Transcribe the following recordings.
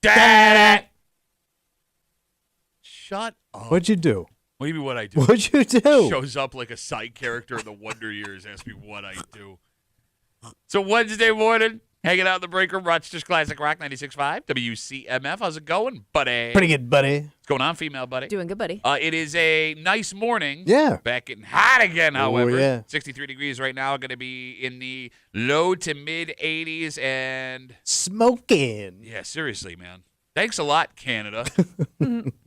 Dad! Shut up. What'd you do? What do you mean what I do? What'd you do? Shows up like a side character in the Wonder Years, asks me what I do. So Wednesday morning, hanging out in the break room, Rochester's Classic Rock 96.5, WCMF. How's it going, buddy? Pretty good, buddy. What's going on, female buddy? Doing good, buddy. It is a nice morning. Yeah. Back getting hot again, however. Oh, yeah. 63 degrees right now. Going to be in the low to mid 80s. And Smoking. yeah, seriously, man. Thanks a lot, Canada,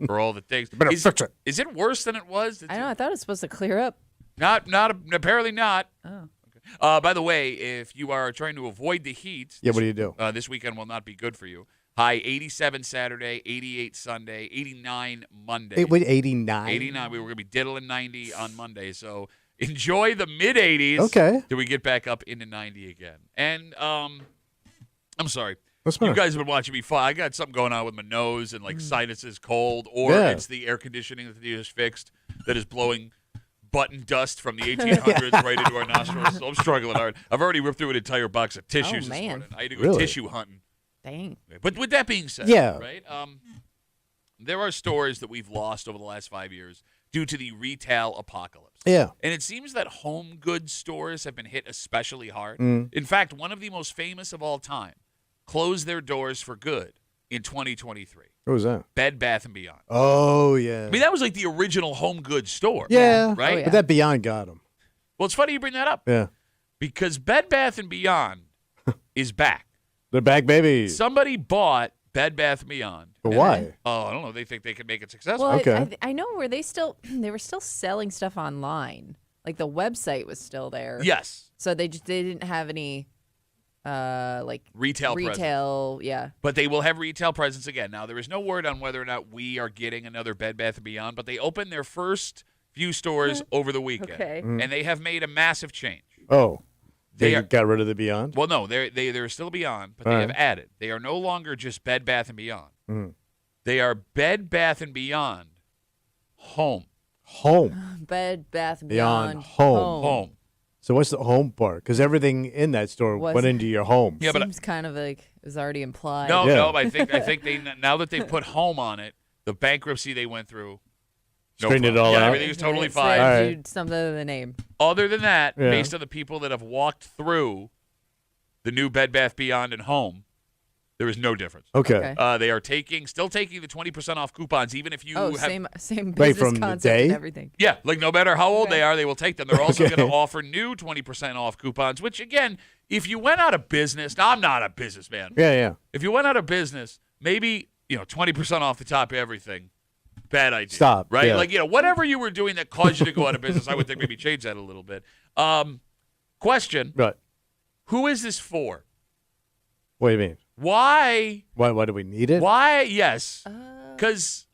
for all the things. Better fix it. Is it worse than it was? I know. I thought it was supposed to clear up. Not apparently not. Oh. By the way, if you are trying to avoid the heat, Yeah, what do you do? this weekend will not be good for you. High 87 Saturday, 88 Sunday, 89 Monday. Wait, 89? 89. We were going to be diddling 90 on Monday. So enjoy the mid 80s. Okay. Till we get back up into 90 again. And I'm sorry. What's the You matter? guys have been watching me fly. I got something going on with my nose and like sinuses cold, or Yeah. it's the air conditioning that they just fixed that is blowing button dust from the 1800s right into our nostrils. So I'm struggling hard. I've already ripped through an entire box of tissues this man. morning. I had to go Really? tissue hunting. Dang. But with that being said, Yeah. right? There are stores that we've lost over the last 5 years due to the retail apocalypse. Yeah. And it seems that home goods stores have been hit especially hard. Mm. In fact, one of the most famous of all time closed their doors for good in 2023. What was that? Bed Bath & Beyond. Oh, yeah. I mean, that was like the original home goods store. Yeah. Right? Oh, yeah. But that Beyond got him. Well, it's funny you bring that up Yeah. because Bed Bath & Beyond is back. They're back, baby. Somebody bought Bed Bath & Beyond. But and why? they- I don't know. They think they can make it successful. Well, Okay. I know where they were still selling stuff online. Like the website was still there. Yes. So they didn't have any like Retail presence. yeah. But they will have retail presence again. Now, there is no word on whether or not we are getting another Bed Bath & Beyond, but they opened their first few stores over the weekend. Okay. And they have made a massive change. Oh. They They are- got rid of the Beyond? Well, no, they're still Beyond, but All they right. have added. They are no longer just Bed Bath & Beyond. Mm. They are Bed Bath & Beyond Home. Home. Bed Bath and Beyond Beyond home. Home. So what's the home part? Because everything in that store Was- went into your home. Yeah, but Seems kind of like it was already implied. no, Yeah. no, I think they now that they've put home on it, the bankruptcy they went through. No Straightened it problem. all yeah, out? everything was totally So fine. All they right. do something other than the name. Other than that, Yeah. based on the people that have walked through the new Bed Bath Beyond and Home, there is no difference. Okay. Okay. They are still taking the 20% off coupons, even if you Oh, have. same Wait, business from the concept day? and everything. Yeah, like no matter how old Okay. they are, they will take them. They're also Okay. going to offer new 20% off coupons, which, again, if you went out of business, now I'm not a businessman. Yeah, yeah. If you went out of business, maybe, 20% off the top of everything. Bad idea. Stop, Right? yeah. Like, whatever you were doing that caused you to go out of business, I would think maybe change that a little bit. Question, Right. who is this for? What do you mean? Why? Why do we need it? Why? Yes. Because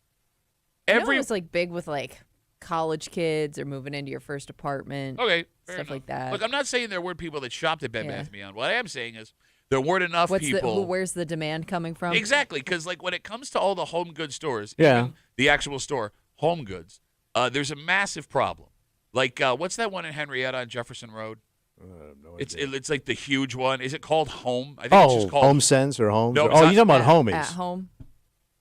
I know every. it was like big with like college kids or moving into your first apartment. Okay. fair Stuff enough. like that. Look, I'm not saying there weren't people that shopped at Bed Yeah. Bath & Beyond. What I am saying is there weren't enough people. Where's the demand coming from? Exactly, because like when it comes to all the home goods stores, Yeah. even the actual store, Home Goods, there's a massive problem. Like, what's that one in Henrietta on Jefferson Road? No It's idea. it's like the huge one. Is it called Home? I think it's just called. Home Sense or Home? No, it's oh, not- you're talking about homies. At home.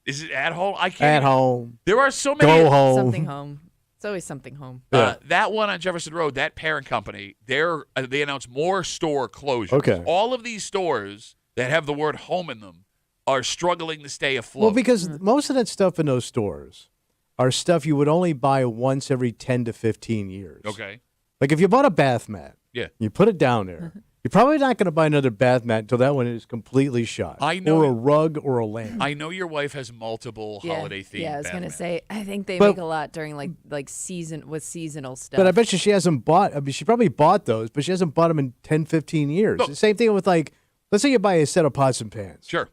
Is it at home? I can't. At even- home. There are so many. Go home. Something home. It's always something home. Yeah. That one on Jefferson Road, that parent company, they announced more store closures. Okay. All of these stores that have the word home in them are struggling to stay afloat. Well, because most of that stuff in those stores are stuff you would only buy once every 10 to 15 years. Okay. Like if you bought a bath mat, Yeah. you put it down there, you're probably not going to buy another bath mat until that one is completely shot. I know Or a you- rug or a lamp. I know your wife has multiple holiday themed. Yeah, I was gonna Batman. say. I think they But- make a lot during like seasonal stuff. But I bet you she hasn't bought, I mean, she probably bought those, but she hasn't bought them in 10, 15 years. Look- The same thing with like, let's say you buy a set of pots and pans. Sure.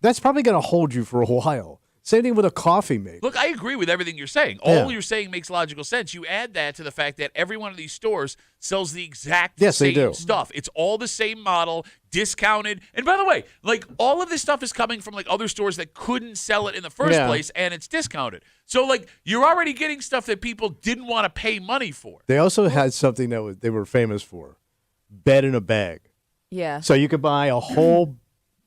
That's probably going to hold you for a while. Same thing with a coffee maker. Look, I agree with everything you're saying. All Yeah. you're saying makes logical sense. You add that to the fact that every one of these stores sells the exact Yes, they same do. stuff. It's all the same model, discounted. And by the way, like all of this stuff is coming from like other stores that couldn't sell it in the first Yeah. place, and it's discounted. So like you're already getting stuff that people didn't want to pay money for. They also had something that they were famous for, bed in a bag. yeah. So you could buy a whole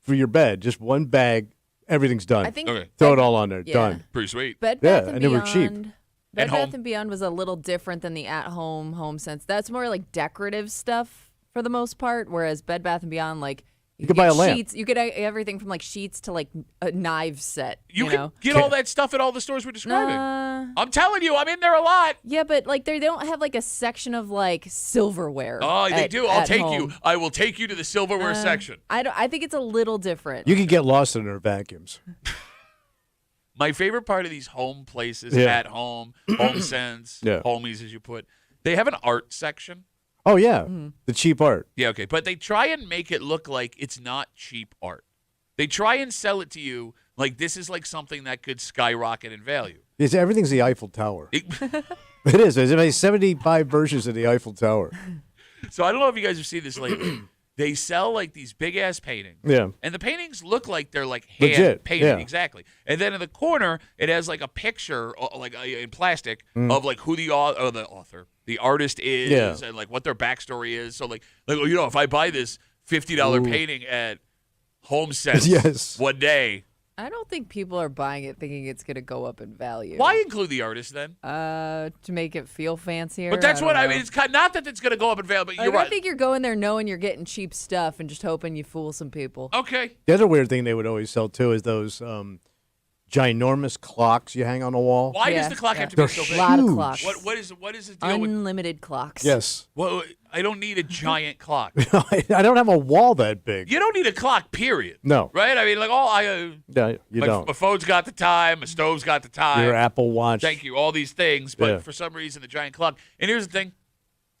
for your bed, just one bag, everything's done. I think Okay. Throw it all on there. Yeah. Done. Pretty sweet. Bed Yeah, Bath and and they were Beyond. cheap. Bed And Bath home. and Beyond was a little different than the at-home home sense. That's more like decorative stuff for the most part, whereas Bed Bath and Beyond, like You could buy get a lamp. sheets. You get everything from like sheets to like a knife set. You You can know? get all that stuff at all the stores we're describing. Uh, I'm telling you, I'm in there a lot. yeah, but like they don't have like a section of like silverware. Oh, they at- do. I'll at take home. you. I will take you to the silverware section. I think it's a little different. You could get lost in their vacuums. My favorite part of these home places, Yeah. at home, home sense, Yeah. homies as you put, they have an art section. Oh yeah, Mm-hmm. the cheap art. Yeah, okay. But they try and make it look like it's not cheap art. They try and sell it to you like this is like something that could skyrocket in value. Everything's the Eiffel Tower. It- It is. There's about 75 versions of the Eiffel Tower. so I don't know if you guys have seen this lately. They sell like these big ass paintings. Yeah. And the paintings look like they're like hand Legit, painted. yeah. Exactly. And then in the corner, it has like a picture, like in plastic, Mm. of like who the author, the artist is, Yeah. and like what their backstory is. So like if I buy this $50 Ooh. painting at Home Sense Yes. one day, I don't think people are buying it thinking it's going to go up in value. why include the artist then? To make it feel fancier. But that's what don't I know. mean. It's not that it's going to go up in value, but Like, you're right. I think you're going there knowing you're getting cheap stuff and just hoping you fool some people. Okay. The other weird thing they would always sell too is those ginormous clocks you hang on the wall. Why does Yeah, the clock yeah. have to be They're so A big? lot of huge. clocks. What is the deal with? Unlimited clocks. Yes. Well, I don't need a giant clock. I don't have a wall that big. You don't need a clock, period. No. Right? I mean, like, Yeah, you my don't. phone's got the time, my stove's got the time. Your Apple Watch. Thank you, all these things. But Yeah. for some reason, the giant clock. And here's the thing: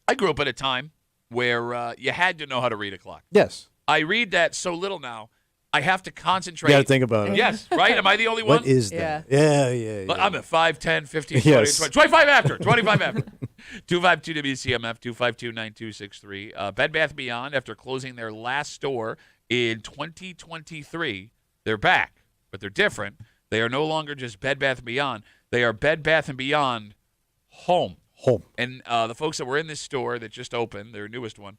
I grew up at a time where you had to know how to read a clock. Yes. I read that so little now, I have to You concentrate. got to think about it. Yes, right? Am I the only one? What is that? Yeah. Look, I'm at 5, 10, 15, 20, Yes. 25 after. 25 after. 252 WCMF, 252-9263. Bed Bath & Beyond, after closing their last store in 2023, they're back, but they're different. They are no longer just Bed Bath & Beyond. They are Bed Bath & Beyond Home. Home. And the folks that were in this store that just opened, their newest one,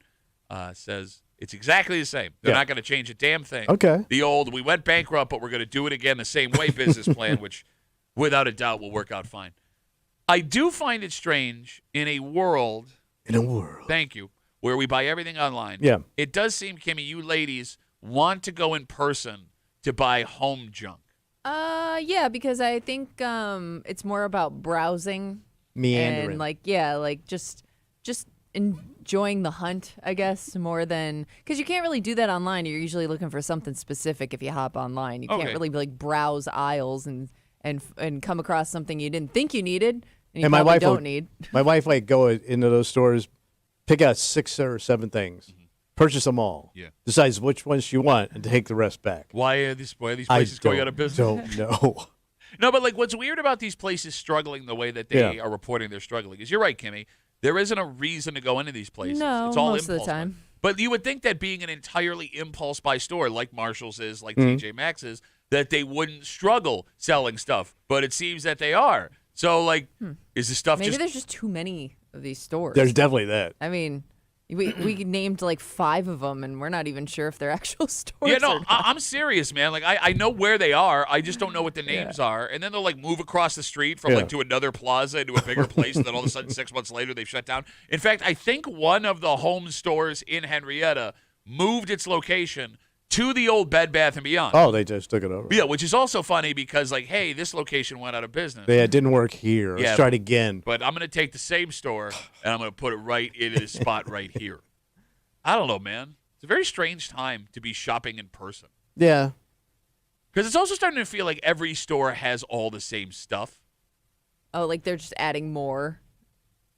says it's exactly the same. They're Yeah. not going to change a damn thing. Okay. The old, we went bankrupt, but we're going to do it again the same way business plan, which without a doubt will work out fine. I do find it strange in a world, In a world. thank you, where we buy everything online. Yeah. It does seem, Kimmy, you ladies want to go in person to buy home junk. Yeah, because I think it's more about browsing Meandering. and like just enjoying the hunt, I guess, more than because you can't really do that online. You're usually looking for something specific if you hop online. You can't Okay. really like browse aisles and come across something you didn't think you needed and you And my probably wife will- don't need. My wife like go into those stores, pick out 6 or 7 things, purchase them all. Yeah. Decides which ones she want and take the rest back. Why are these places going out of business? Don't know. No, but like what's weird about these places struggling the way that they Yeah. are reporting they're struggling is you're right, Kimmy. There isn't a reason to go into these places. No, it's all most of the impulse buy. time. But you would think that being an entirely impulse buy store like Marshall's is, like Mm-hmm. TJ Maxx is, that they wouldn't struggle selling stuff. But it seems that they are. So like, is the stuff Maybe just there's just too many of these stores. There's definitely that. I mean, we named like 5 of them, and we're not even sure if they're actual stores. Yeah, or no, not. I'm serious, man. Like, I know where they are. I just don't know what the names are. And then they'll, like, move across the street from, Yeah. like, to another plaza into a bigger place, and then all of a sudden 6 months later they've shut down. In fact, I think one of the home stores in Henrietta moved its location to the old Bed Bath & Beyond. Oh, they just took it over. Yeah, which is also funny because, like, hey, this location went out of business. Yeah, it didn't work here. Yeah. Let's try it again. But I'm going to take the same store, and I'm going to put it right in this spot right here. I don't know, man. It's a very strange time to be shopping in person. Yeah. Because it's also starting to feel like every store has all the same stuff. Oh, like they're just adding more.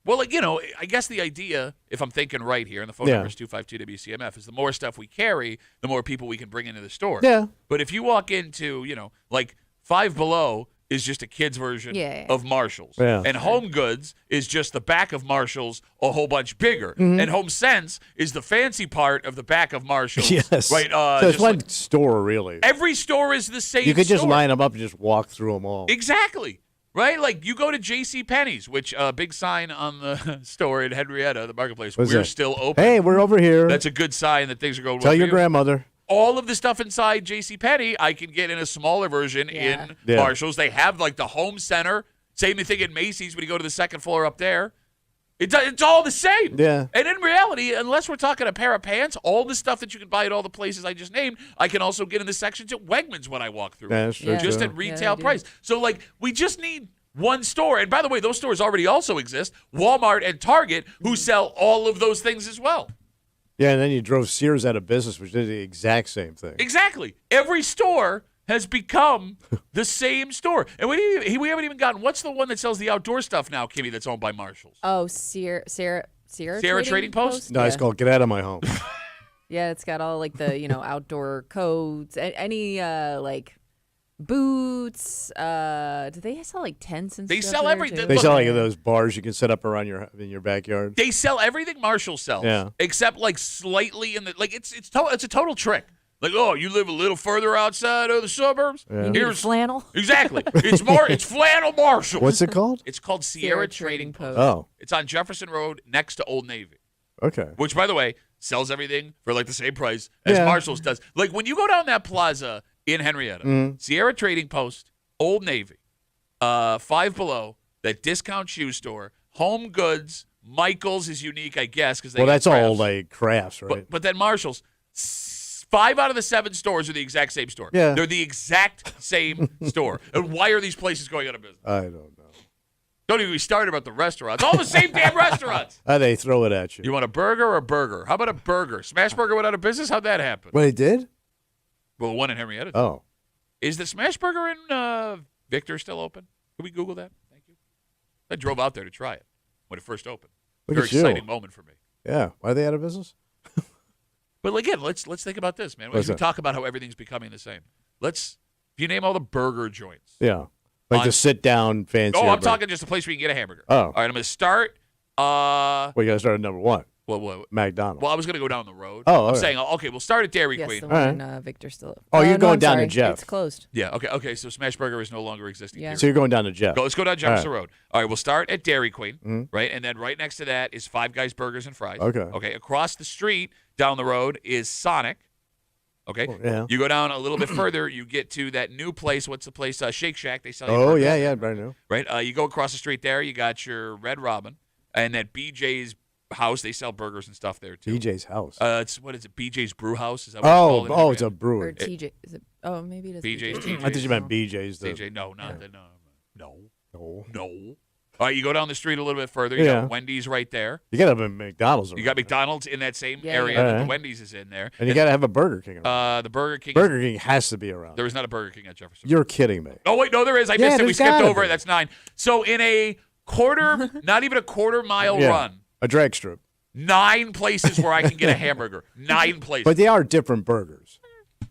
Well, like, I guess the idea, if I'm thinking right here, and the phone Yeah. number is 252-WCMF, is the more stuff we carry, the more people we can bring into the store. Yeah. But if you walk into, like Five Below is just a kid's version Yeah. of Marshall's. Yeah. And Home Goods is just the back of Marshall's a whole bunch bigger. Mm-hmm. And Home Sense is the fancy part of the back of Marshall's. Yes. Right? So it's just one like- store, really. every store is the same You could just store. line them up and just walk through them all. Exactly. Right? Like, you go to J.C. Penney's, which big sign on the store in Henrietta, the marketplace. What's We're that? still open. Hey, we're over here. That's a good sign that things are going well Tell for your you. grandmother. all of the stuff inside JCPenney, I can get in a smaller version in Marshalls. They have like the home center. Same thing in Macy's when you go to the second floor up there. It's all the same. Yeah. And in reality, unless we're talking a pair of pants, all the stuff that you can buy at all the places I just named, I can also get in the sections at Wegmans when I walk through. That's true, just too. at retail price. So, like, we just need one store. And by the way, those stores already also exist, Walmart and Target, who sell all of those things as well. Yeah, and then you drove Sears out of business, which did the exact same thing. Exactly. Every store has become the same store. And we haven't even gotten, what's the one that sells the outdoor stuff now, Kimmy, that's owned by Marshalls? Oh, Sarah Trading Post? No, it's called Get Out of My Home. Yeah, it's got all like the, outdoor coats, any like boots. Do they sell like tents and They stuff? sell there, everything. too? They sell like those bars you can set up around in your backyard. They sell everything Marshall sells, except like slightly in the it's a total trick. Like, oh, you live a little further outside of the suburbs. Yeah. You need flannel. Exactly. It's flannel Marshall. What's it called? It's called Sierra Trading Post. Oh, It's on Jefferson Road next to Old Navy, okay. which, by the way, sells everything for like the same price as Marshall's does. Like when you go down that plaza in Henrietta, Sierra Trading Post, Old Navy, Five Below, that discount shoe store, Home Goods, Michael's is unique, I guess, because That's all like crafts, right? But then Marshall's. 5 out of the 7 stores are the exact same store. Yeah. They're the exact same store. And why are these places going out of business? I don't know. Don't even start about the restaurants. All the same damn restaurants. They throw it at you. You want a burger or a burger? How about a burger? Smash Burger went out of business? How'd that happen? Well, it did? Well, one in Henrietta. Oh. Is the Smash Burger in Victor still open? Can we Google that? Thank you. I drove out there to try it when it first opened. Look Very at you. exciting moment for me. Yeah. Why are they out of business? But again, let's think about this, man. As we talk about how everything's becoming the same. If you name all the burger joints. Yeah. Like the sit-down fancy. Oh, I'm talking just a place where you can get a hamburger. Oh. All right, I'm going to start. Well, you got to start at number 1. Well, McDonald's. I was going to go down the road. Oh, I'm okay. saying, okay, we'll start at Dairy Yes, Queen. the one in Victor still. Oh, you're going I'm down to sorry. Jeff. It's closed. Yeah, okay, so Smash Burger is no longer existing. Yeah. So you're going down to Jeff. Let's go down Jefferson All right. Road. All right, we'll start at Dairy Queen, right? And then right next to that is Five Guys Burgers and Fries. Okay. Okay, across the street down the road is Sonic. Okay. Oh, yeah. You go down a little bit further, you get to that new place. What's the place? Shake Shack. They sell you Oh, burgers. yeah, brand new. Right? You go across the street there, you got your Red Robin. And at BJ's house, they sell burgers and stuff there, too. BJ's house. What is it? BJ's Brew House? Is that what it's called? It's a Or brewery. TJ. Is it? Oh, maybe it is. BJ's, I thought you meant BJ's. TJ, no, not that. No. No. All right, you go down the street a little bit further. You got Wendy's right there. You got to have a McDonald's. You got McDonald's in that same Yeah, area yeah. that the Right. Wendy's is in there. And you got to have a Burger King around. The Burger King. Burger King has to be around. There is not a Burger King at Jefferson. You're kidding me. Oh, wait, no, there is. I Yeah, missed it. We there's skipped gotta over be. it. That's 9. So in a quarter, not even a quarter-mile run, A drag strip. 9 places where I can get a hamburger. 9 places. But they are different burgers.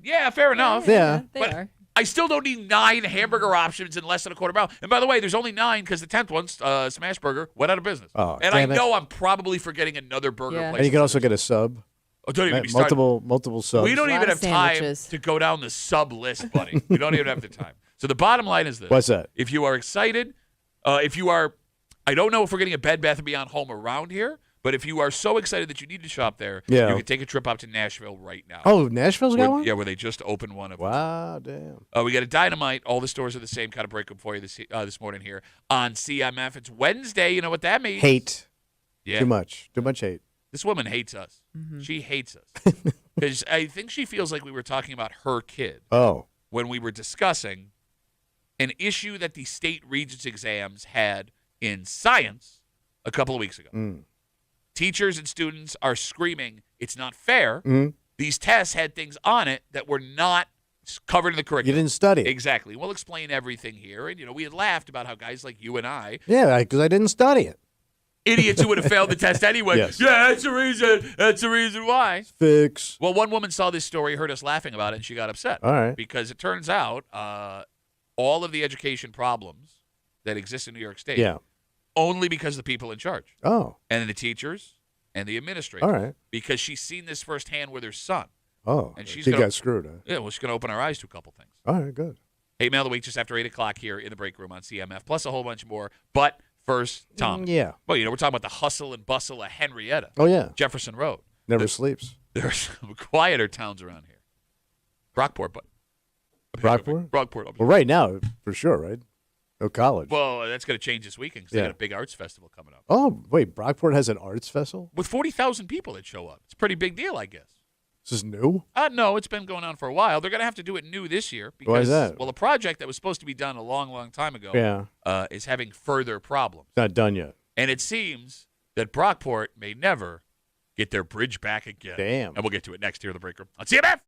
Yeah, fair enough. Yeah. They But are. I still don't need 9 hamburger options in less than a quarter mile. And by the way, there's only 9 because the 10th one, Smash Burger, went out of business. Oh, and I damn it. know I'm probably forgetting another burger Yeah. place. And you can also get a sub. Oh, don't even be started. Multiple subs. We don't A lot even of have time sandwiches. to go down the sub list, buddy. We don't even have the time. So the bottom line is this. What's that? If you are excited, I don't know if we're getting a Bed Bath & Beyond home around here, but if you are so excited that you need to shop there, Yeah. you can take a trip out to Nashville right now. Oh, Nashville's got one? Yeah, where they just opened one of them. Wow, damn. We got a Dynamite. All the stores are the same. Kind of break them for you this morning here on CMF. It's Wednesday. You know what that means? Hate. Yeah. Too much hate. This woman hates us. She hates us. Because I think she feels like we were talking about her kid Oh. when we were discussing an issue that the state Regents exams had in science a couple of weeks ago. Mm. Teachers and students are screaming, it's not fair. Mm. These tests had things on it that were not covered in the You curriculum. didn't study it. Exactly. We'll explain everything here. And, we had laughed about how guys like you and I, Yeah, because I didn't study it. idiots who would have failed the test anyway. Yes. Yeah, that's the reason. That's the reason why. Fix. Well, one woman saw this story, heard us laughing about it, and she got upset. All right. Because it turns out all of the education problems that exist in New York State Yeah. only because of the people in charge Oh. and the teachers and the administrators. All right. Because she's seen this firsthand with her son. Oh. And she's she gonna- got screwed, huh? Yeah, well, she's going to open our eyes to a couple things. All right, good. Hey, Mail of the Week just after 8 o'clock here in the break room on CMF, plus a whole bunch more. But first, Tom. Yeah. Well, we're talking about the hustle and bustle of Henrietta, Oh, yeah. Jefferson Road. Never sleeps. There are some quieter towns around here. Brockport, but Brockport? Brockport. Well, right now, for sure, right? No college. Well, that's going to change this weekend because they got a big arts festival coming up. Oh, wait, Brockport has an arts festival? With 40,000 people that show up. It's a pretty big deal, I guess. This is new? No, it's been going on for a while. They're going to have to do it new this year. Because, Why is that? Well, a project that was supposed to be done a long, long time ago is having further problems. It's not done yet. And it seems that Brockport may never get their bridge back again. Damn. And we'll get to it next here in the break room on CMF.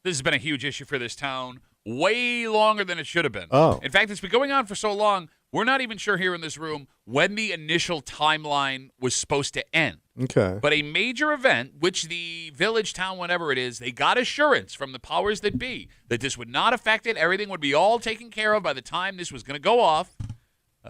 This has been a huge issue for this town, way longer than it should have been. Oh. In fact, it's been going on for so long, we're not even sure here in this room when the initial timeline was supposed to end. Okay. But a major event, which the village, town, whatever it is, they got assurance from the powers that be that this would not affect it. Everything would be all taken care of by the time this was going to go off.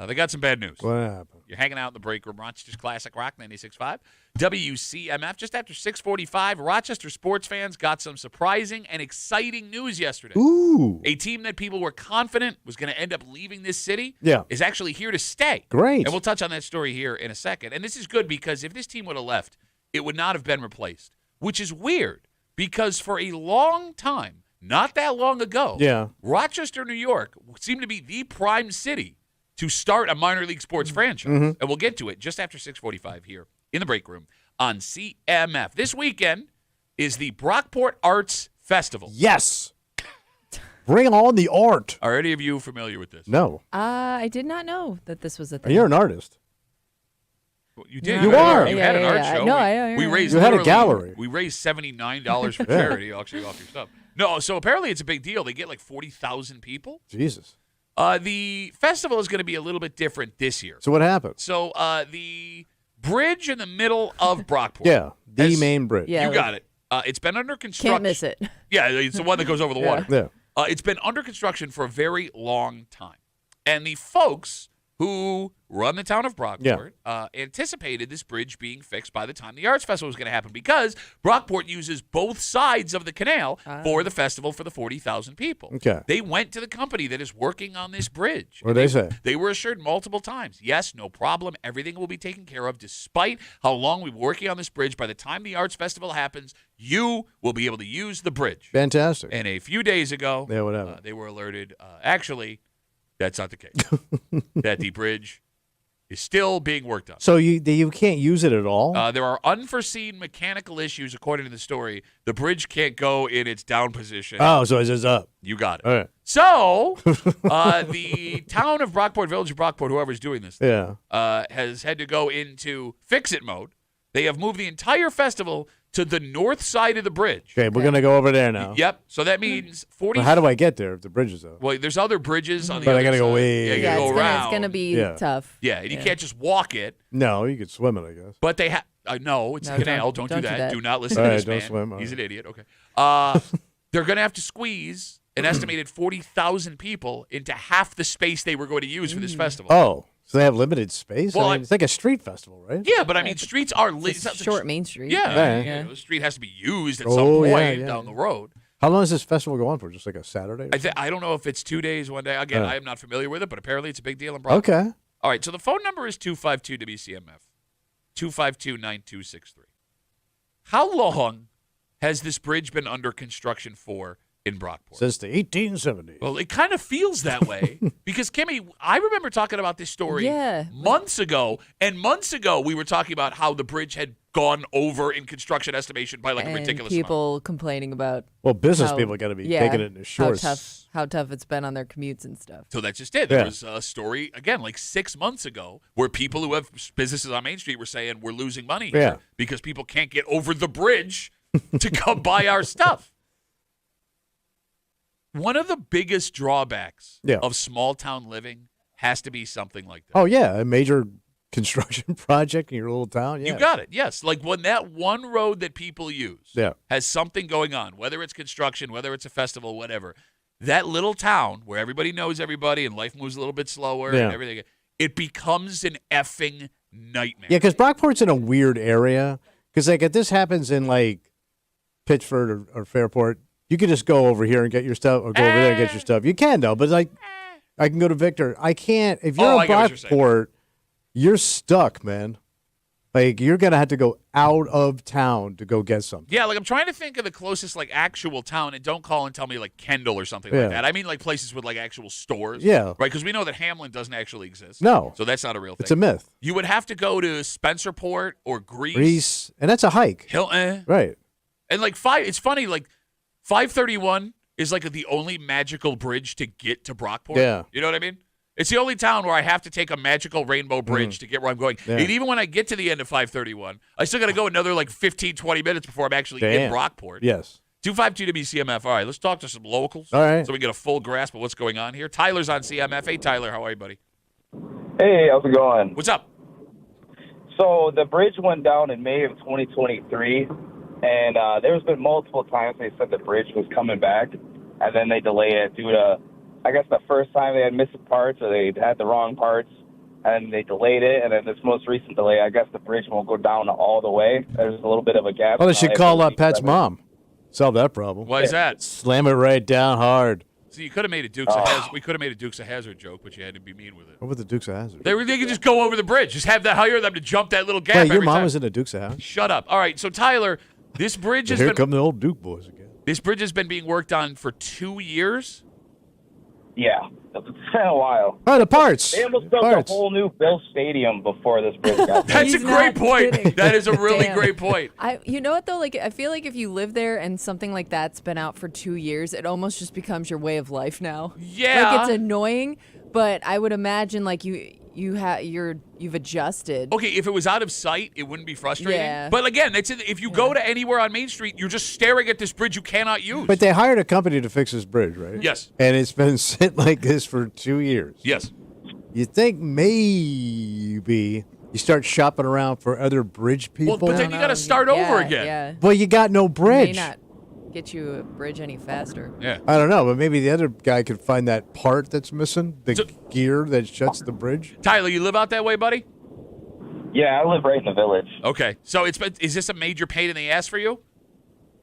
They got some bad news. What happened? You're hanging out in the break room. Rochester's Classic Rock 96.5. WCMF. Just after 6:45, Rochester sports fans got some surprising and exciting news yesterday. Ooh. A team that people were confident was going to end up leaving this city Yeah. is actually here to stay. Great. And we'll touch on that story here in a second. And this is good because if this team would have left, it would not have been replaced, which is weird because for a long time, not that long ago, Yeah. Rochester, New York seemed to be the prime city to start a minor league sports franchise. Mm-hmm. And we'll get to it just after 6:45 here in the break room on CMF. This weekend is the Brockport Arts Festival. Yes. Bring on the art. Are any of you familiar with this? No. I did not know that this was a thing. You're an artist. You did. You had an are. art- You had an art Yeah. show. No, we I- raised You had a literally- gallery. We raised $79 for charity auctioning off your stuff. No, so apparently it's a big deal. They get like 40,000 people. Jesus. The festival is going to be a little bit different this year. So what happened? So the bridge in the middle of Brockport. Yeah. The has- main bridge. Yeah. You got it. It's been under construction. Can't miss it. Yeah, it's the one that goes over the Yeah. water. Yeah. It's been under construction for a very long time. And the folks who run the town of Brockport anticipated this bridge being fixed by the time the Arts Festival was going to happen because Brockport uses both sides of the canal for the festival for the 40,000 people. Okay. They went to the company that is working on this bridge. What did they say? They were assured multiple times, yes, no problem. Everything will be taken care of despite how long we've been working on this bridge. By the time the Arts Festival happens, you will be able to use the bridge. Fantastic. And a few days ago, Yeah, whatever. they were alerted, actually, that's not the case, that the bridge is still being worked on. So you can't use it at all? There are unforeseen mechanical issues, according to the story. The bridge can't go in its down position. Oh, so it's just up. You got it. All right. So, the town of Brockport, village of Brockport, whoever's doing this, Yeah. has had to go into fix-it mode. They have moved the entire festival to the north side of the bridge. Okay, we're going to go over there now. Yep. So that means 40. Well, how do I get there if the bridge is up? Well, there's other bridges on the But I other gotta go side. way- Yeah, you Yeah, gotta go around. it's gonna be Yeah. tough. Yeah, and you can't just walk it. No, you could swim it, I guess. But they have. No, it's No, a canal. don't Don't do do that. that. Do not listen All to right, this don't man. swim. All He's right. an idiot. Okay. They're going to have to squeeze an estimated 40,000 people into half the space they were going to use for this festival. Oh, so they have limited space? Well, I mean, it's like a street festival, right? Yeah, but I mean, streets are It's a short Main Street. Yeah, Yeah. The street has to be used at Oh, some yeah, point yeah, down yeah. the road. How long does this festival go on for? Just like a Saturday? I don't know if it's 2 days, 1 day. Again, Yeah. I am not familiar with it, but apparently it's a big deal in Brockport. Okay. All right, so the phone number is 252 WCMF, 252-9263. How long has this bridge been under construction for in Brockport? Since the 1870s. Well, it kind of feels that way because, Kimmy, I remember talking about this story Yeah. months ago, and months ago we were talking about how the bridge had gone over in construction estimation by like a And ridiculous amount. people complaining about Well, business how- people got to be yeah, taking it in the shorts. how tough it's been on their commutes and stuff. So that's just it. There Yeah. was a story, again, like 6 months ago where people who have businesses on Main Street were saying we're losing money here Yeah. because people can't get over the bridge to come buy our stuff. One of the biggest drawbacks Yeah. of small town living has to be something like that. Oh, yeah, a major construction project in your little town. Yeah. You got it. Yes. Like when that one road that people use Yeah. has something going on, whether it's construction, whether it's a festival, whatever, that little town where everybody knows everybody and life moves a little bit slower Yeah. and everything, it becomes an effing nightmare. Yeah, because Brockport's in a weird area. Because, like, if this happens in, like, Pittsford or Fairport, you could just go over here and get your stuff or go over there and get your stuff. You can, though. But, like, I can go to Victor. I can't. If you're Oh, in I get what you're saying. Brockport, you're stuck, man. Like, you're going to have to go out of town to go get something. Yeah, like I'm trying to think of the closest like actual town, and don't call and tell me like Kendall or something Yeah. like that. I mean like places with like actual stores. Yeah. Right, because we know that Hamlin doesn't actually exist. No. So that's not a real thing. It's a myth. You would have to go to Spencerport or Greece. And that's a hike. Hilton. Right. And like it's funny, like 531 is like the only magical bridge to get to Brockport. Yeah. You know what I mean? It's the only town where I have to take a magical rainbow bridge to get where I'm going. Yeah. And even when I get to the end of 531, I still got to go another like 15, 20 minutes before I'm actually in Damn. Brockport. Yes. 252 WCMF. All right, let's talk to some locals. All right. So we get a full grasp of what's going on here. Tyler's on CMF. Hey, Tyler, how are you, buddy? Hey, how's it going? What's up? So the bridge went down in May of 2023, and there's been multiple times they said the bridge was coming back, and then they delay it due to, I guess the first time they had missing parts or they had the wrong parts, and they delayed it, and then this most recent delay, I guess the bridge won't go down all the way. There's a little bit of a gap. Well, they should call up Pat's mom. Solve that problem. Why is that? Slam it right down hard. See, you could have made a Dukes of Hazzard. We could have made a Dukes of Hazzard joke, but you had to be mean with it. What with the Dukes of Hazzard? They could just go over the bridge. Just hire them to jump that little gap. Wait, your every mom time. was in the Dukes of Hazzard? Shut up. All right, so Tyler, this bridge has Here been come the old Duke boys again. this bridge has been being worked on for 2 years. Yeah, it's been a while. Oh, the parts. They almost built Parts. a whole new Bill Stadium before this bridge got That's He's a great not point. kidding. That is a really Damn. great point. You know what though? Like I feel like if you live there and something like that's been out for 2 years, it almost just becomes your way of life now. Yeah. Like it's annoying, but I would imagine like you've adjusted. Okay, if it was out of sight, it wouldn't be frustrating. Yeah. But again, if you go to anywhere on Main Street, you're just staring at this bridge you cannot use. But they hired a company to fix this bridge, right? Yes. And it's been sitting like this for 2 years. Yes. You think maybe you start shopping around for other bridge people? Well, but then you got to start over again. Yeah. Well, you got no May bridge. not get you a bridge any faster. Yeah. I don't know, but maybe the other guy could find that part that's missing, the So- gear that shuts the bridge. Tyler, you live out that way, buddy? Yeah, I live right in the village. Okay. So is this a major pain in the ass for you?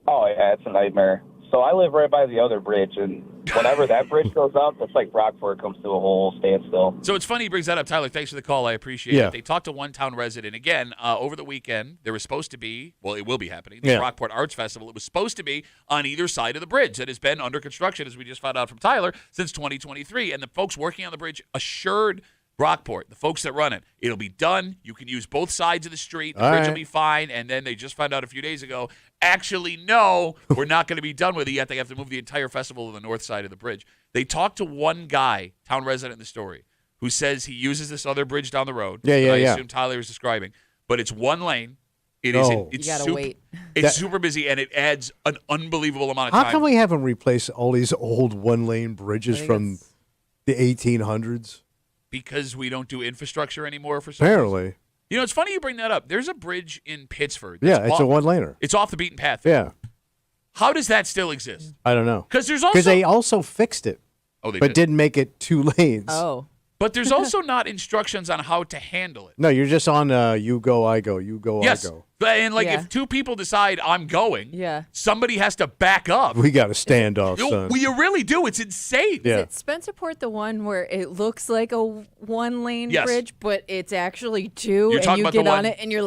Oh, yeah, it's a nightmare. So I live right by the other bridge, and whenever that bridge goes up, it's like Brockport comes to a whole standstill. So it's funny he brings that up, Tyler. Thanks for the call. I appreciate Yeah. it. They talked to one town resident. Again, over the weekend, there was supposed to be, well, it will be happening, the Yeah. Brockport Arts Festival. It was supposed to be on either side of the bridge that has been under construction, as we just found out from Tyler, since 2023. And the folks working on the bridge assured Brockport, the folks that run it, it'll be done. You can use both sides of the street. The All bridge will right. be fine. And then they just found out a few days ago, actually, no, we're not going to be done with it yet. They have to move the entire festival to the north side of the bridge. They talked to one guy, town resident in the story, who says he uses this other bridge down the road. Yeah, that yeah, I yeah. assume Tyler is describing. But it's one lane. It is. Oh. It's You gotta super, wait. It's That- super busy, and it adds an unbelievable amount of How time. come we haven't replaced all these old one-lane bridges I think from it's- the 1800s? Because we don't do infrastructure anymore for some reason. Apparently. You know, it's funny you bring that up. There's a bridge in Pittsford. Yeah, that's it's a off- one-laner. It's off the beaten path. Yeah, How does that still exist? I don't know. Because there's also Because they also fixed it, they but did. didn't make it 2 lanes. Oh. But there's also not instructions on how to handle it. No, you're just on you go, I go, you go, Yes. I go. And like Yeah. if two people decide I'm going, Yeah. somebody has to back up. We got a standoff, son. We really do. It's insane. Yeah. Is it Spencerport the one where it looks like a one-lane Yes. bridge, but it's actually 2, You're and talking you about the get on one- it, and your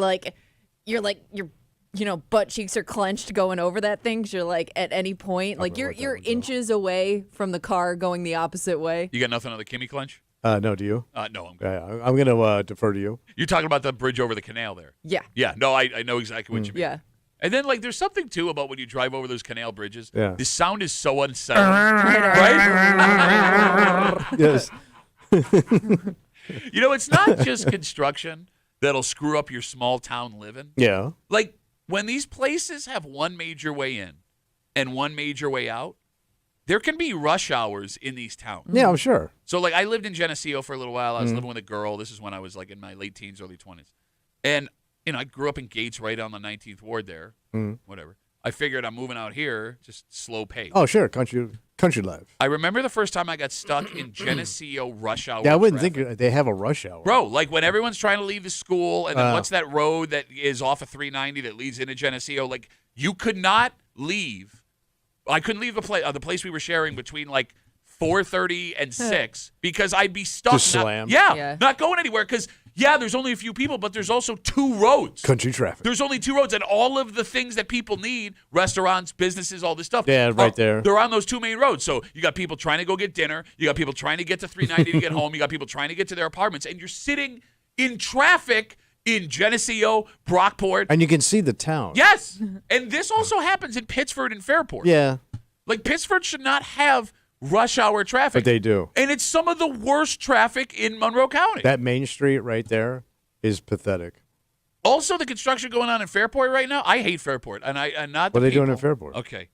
butt cheeks are clenched going over that thing. 'Cause you're like at any point, like know you're what that you're would go. inches away from the car going the opposite way. You got nothing on the Kimmy Clench? No, do you? No, I'm good. Yeah, I'm going to defer to you. You're talking about the bridge over the canal there. Yeah, Yeah, no, I know exactly what you mean. yeah. And then, like, there's something, too, about when you drive over those canal bridges. Yeah. The sound is so unsettling. Right? Yes. You know, it's not just construction that'll screw up your small town living. Yeah. Like, when these places have one major way in and one major way out, there can be rush hours in these towns. Yeah, I'm sure. So, like, I lived in Geneseo for a little while. I was living with a girl. This is when I was, like, in my late teens, early 20s. And, you know, I grew up in Gates right on the 19th Ward there. Whatever. I figured I'm moving out here, just slow pace. Oh, sure. Country life. I remember the first time I got stuck in Geneseo rush hour Yeah, I wouldn't traffic. think they have a rush hour. Bro, like when everyone's trying to leave the school, and then what's that road that is off of 390 that leads into Geneseo? Like, you could not leave. I couldn't leave the place we were sharing between like 4:30 and 6 because I'd be stuck. Just slammed. Yeah. Not going anywhere because, there's only a few people, but there's also 2 roads. Country traffic. There's only 2 roads, and all of the things that people need, restaurants, businesses, all this stuff. Yeah, right there. They're on those 2 main roads. So you got people trying to go get dinner. You got people trying to get to 390 to get home. You got people trying to get to their apartments, and you're sitting in traffic in Geneseo, Brockport. And you can see the town. Yes. And this also happens in Pittsford and Fairport. Yeah, Like, Pittsford should not have rush hour traffic. but they do. And it's some of the worst traffic in Monroe County. That Main Street right there is pathetic. Also, the construction going on in Fairport right now, I hate Fairport. And I'm not What the are they doing in people- Fairport? Okay.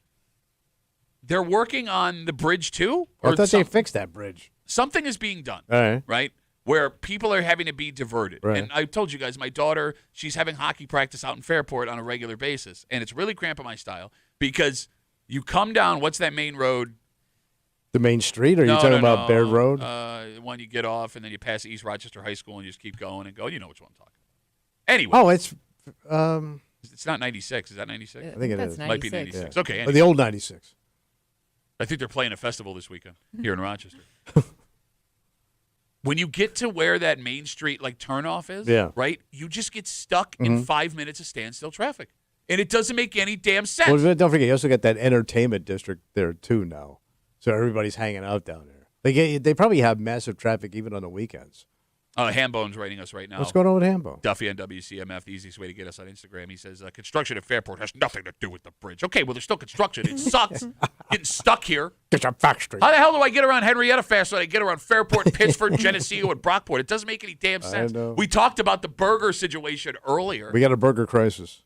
they're working on the bridge too? I thought they fixed that bridge. Something is being done, All right? Where people are having to be diverted. Right. And I told you guys, my daughter, she's having hockey practice out in Fairport on a regular basis. And it's really cramping my style because you come down, what's that main road? The main street? Or are you talking about Baird Road? When you get off and then you pass East Rochester High School and you just keep going and go. You know which one I'm talking about. Anyway. Oh, it's It's not 96. Is that 96? I think it That's is. Might be 96. Yeah. Okay. Or Anyway. the old 96. I think they're playing a festival this weekend here in Rochester. When you get to where that Main Street turnoff is, Yeah. right, you just get stuck in 5 minutes of standstill traffic. And it doesn't make any damn sense. Well, don't forget, you also got that entertainment district there too now. So everybody's hanging out down there. They probably have massive traffic even on the weekends. Hambone's writing us right now. What's going on with Hambo? Duffy on WCMF, the easiest way to get us on Instagram. He says, construction at Fairport has nothing to do with the bridge. Okay, well, there's still construction. It sucks getting stuck here. It's a factory. How the hell do I get around Henrietta fast so I get around Fairport, Pittsford, Geneseo, and Brockport? It doesn't make any damn sense. know. We talked about the burger situation earlier. We got a burger crisis.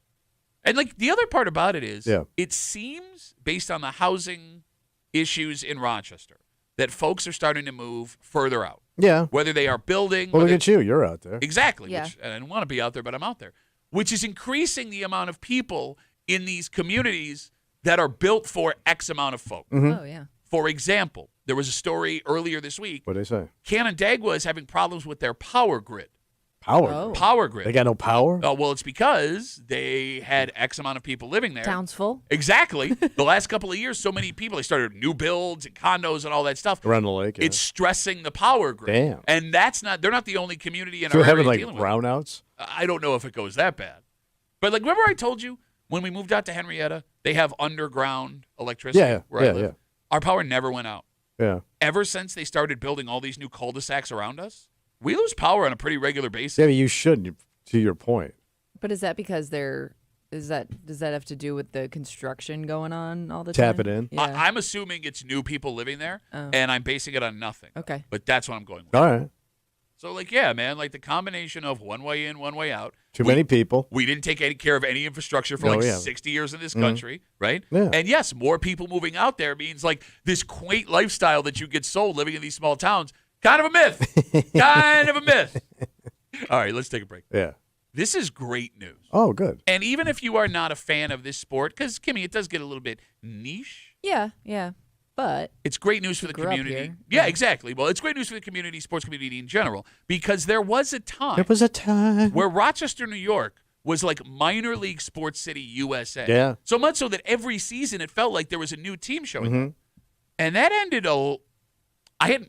And the other part about it is, Yeah. it seems, based on the housing issues in Rochester, that folks are starting to move further out. Yeah. Whether they are building. Well, look whether- at you. You're out there. Exactly. Yeah. Which, and I don't want to be out there, but I'm out there. Which is increasing the amount of people in these communities that are built for X amount of folk. Oh, yeah. For example, there was a story earlier this week. What'd they say? Canandaigua is having problems with their power grid. Power. Oh. Power grid. They got no power? Well, it's because they had X amount of people living there. Town's full. Exactly. The last couple of years, so many people, they started new builds and condos and all that stuff. Around the lake. Yeah. It's stressing the power grid. Damn. And they're not the only community in so our having area like dealing with it. brownouts? I don't know if it goes that bad. But remember I told you when we moved out to Henrietta, they have underground electricity Yeah, where I yeah, live. yeah. Our power never went out. Yeah. Ever since they started building all these new cul-de-sacs around us, we lose power on a pretty regular basis. Yeah, but you shouldn't, to your point. But is that because does that have to do with the construction going on all the time? Tap it in. Yeah. I'm assuming it's new people living there, and I'm basing it on nothing. Okay. But that's what I'm going with. All right. So, yeah, man, the combination of one way in, one way out. Too many people. We didn't take any care of any infrastructure for No, yeah. 60 years in this country, right? Yeah. And yes, more people moving out there means this quaint lifestyle that you get sold living in these small towns. Kind of a myth. Kind of a myth. All right, let's take a break. Yeah. This is great news. Oh, good. And even if you are not a fan of this sport, because, Kimmy, it does get a little bit niche. Yeah. But It's great news for the grew up community. here. Yeah, exactly. Well, it's great news for the community, sports community in general, because there was a time There was a time. where Rochester, New York was like minor league sports city USA. Yeah. So much so that every season it felt like there was a new team showing Mm-hmm. up. And that ended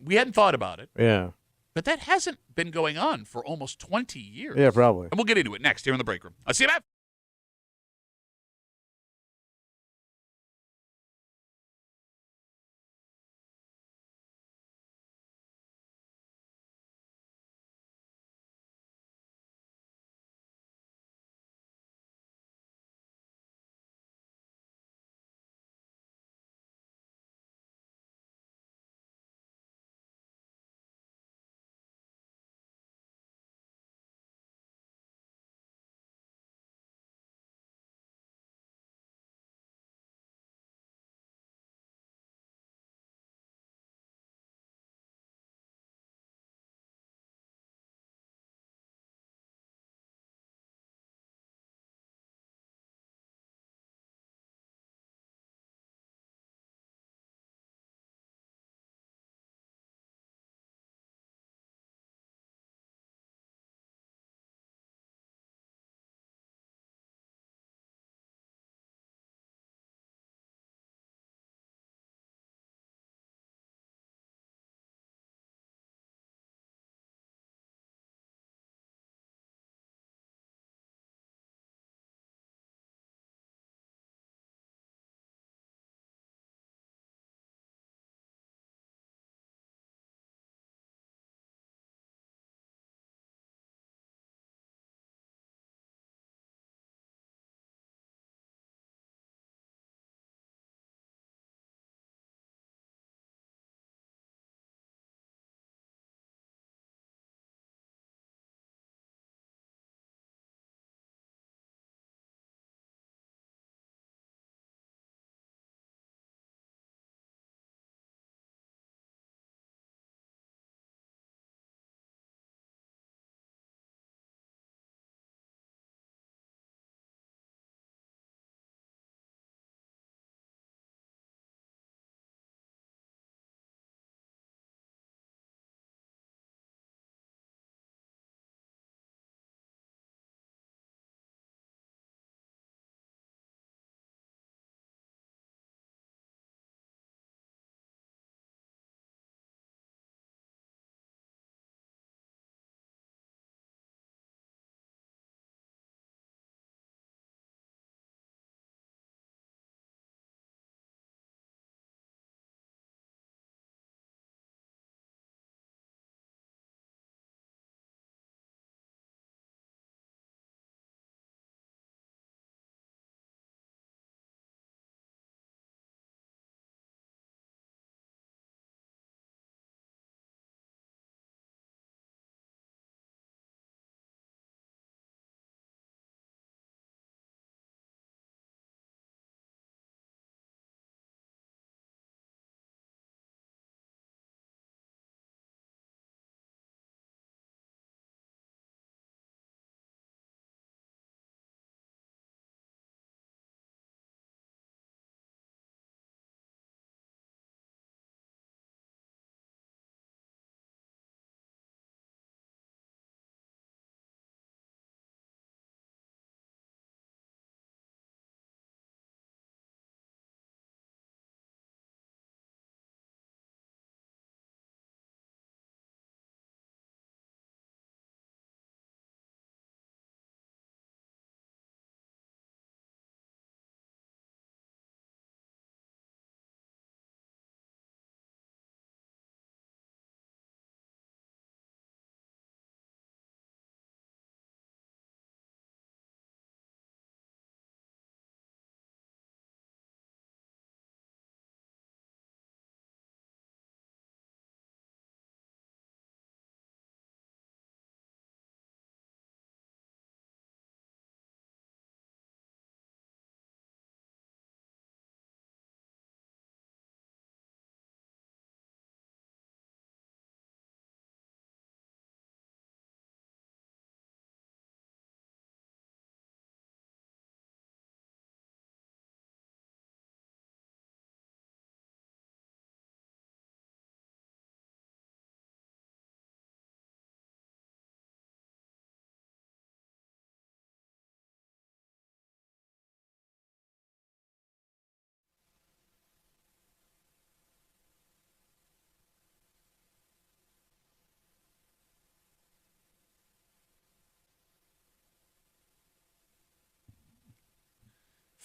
we hadn't thought about it, Yeah. but that hasn't been going on for almost 20 years. Yeah, probably. And we'll get into it next here in the break room. I'll see you back.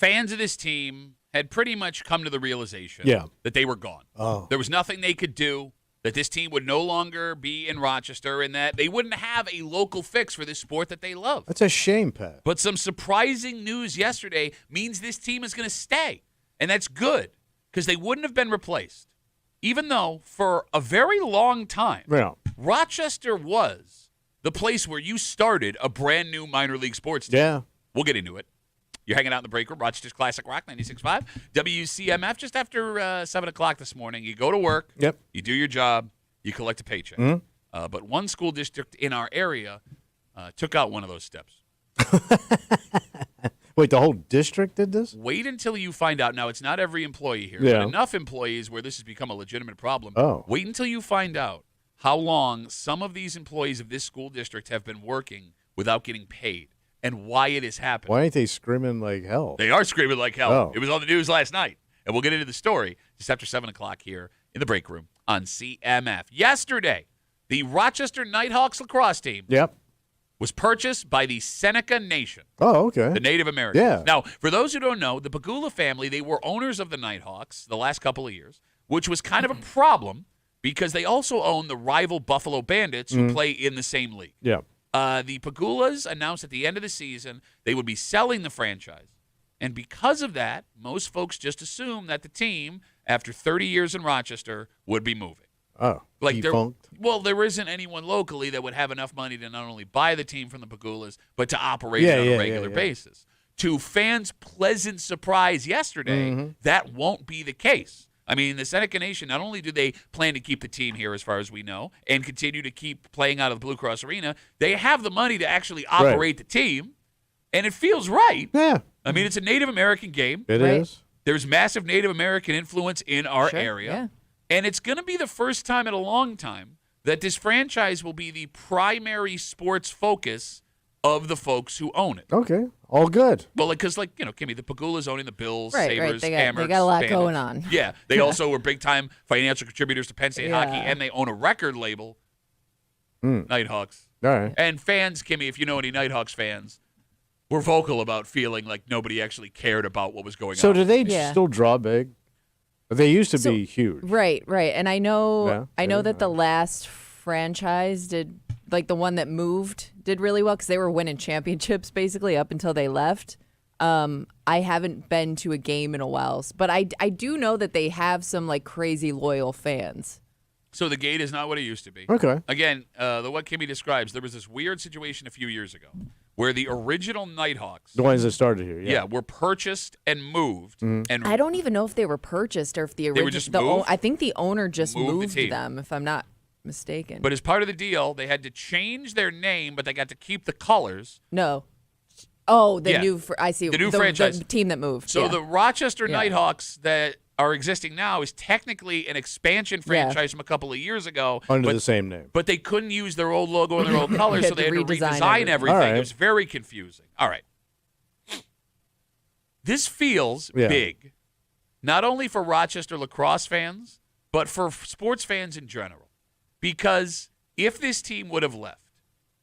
fans of this team had pretty much come to the realization that they were gone. Oh. There was nothing they could do, that this team would no longer be in Rochester, and that they wouldn't have a local fix for this sport that they love. That's a shame, Pat. But some surprising news yesterday means this team is going to stay, and that's good because they wouldn't have been replaced, even though for a very long time, Rochester was the place where you started a brand new minor league sports team. Yeah. We'll get into it. You're hanging out in the break room, Rochester's Classic Rock 96.5, WCMF, just after 7 o'clock this morning. You go to work. Yep. You do your job. You collect a paycheck. Mm-hmm. But one school district in our area took out one of those steps. Wait, the whole district did this? Wait until you find out. Now, it's not every employee here, Yeah. but enough employees where this has become a legitimate problem. Oh. Wait until you find out how long some of these employees of this school district have been working without getting paid and why it is happening. Why ain't they screaming like hell? They are screaming like hell. Oh. It was on the news last night. And we'll get into the story just after 7 o'clock here in the break room on CMF. Yesterday, the Rochester Nighthawks lacrosse team was purchased by the Seneca Nation, Oh, okay. the Native Americans. Yeah. Now, for those who don't know, the Pagula family, they were owners of the Nighthawks the last couple of years, which was kind of a problem because they also own the rival Buffalo Bandits who play in the same league. Yeah. The Pagulas announced at the end of the season they would be selling the franchise. And because of that, most folks just assume that the team, after 30 years in Rochester, would be moving. Oh, defunct. There isn't anyone locally that would have enough money to not only buy the team from the Pagulas, but to operate it on a regular basis. To fans' pleasant surprise yesterday, that won't be the case. I mean, the Seneca Nation, not only do they plan to keep the team here as far as we know and continue to keep playing out of the Blue Cross Arena, they have the money to actually operate the team, and it feels right. Yeah. I mean, it's a Native American game. It is. There's massive Native American influence in our area. Yeah. And it's going to be the first time in a long time that this franchise will be the primary sports focus of the folks who own it. Okay. All good. Well, because, Kimmy, the Pagulas owning the Bills, Right. Sabres, They Hammers, got a lot Bandits. going on. Yeah. They also were big-time financial contributors to Penn State Yeah. hockey, and they own a record label, Nighthawks. All right. And fans, Kimmy, if you know any Nighthawks fans, were vocal about feeling like nobody actually cared about what was going on. So do they Yeah. still draw big? They used to be huge. Right. And I know Yeah, that the last franchise did, like the one that moved, did really well because they were winning championships basically up until they left. I haven't been to a game in a while, but I do know that they have some like crazy loyal fans. So the gate is not what it used to be. Okay. Again, what Kimmy describes, there was this weird situation a few years ago where the original Nighthawks, The ones that started here. were purchased and moved. And I don't even know if they were purchased or if the were original. just moved? I think the owner just Moved the moved team. them, if I'm not mistaken. But as part of the deal, they had to change their name, but they got to keep the colors. no. Oh, the Yeah. new. I see. The new franchise. The team that moved. So yeah. the Rochester Yeah. Nighthawks that are existing now is technically an expansion franchise from a couple of years ago. Under but, the same name. But they couldn't use their old logo and their old colors, They so they had had to to redesign redesign everything. All right. It was very confusing. All right. This feels big, not only for Rochester lacrosse fans, but for sports fans in general. Because if this team would have left,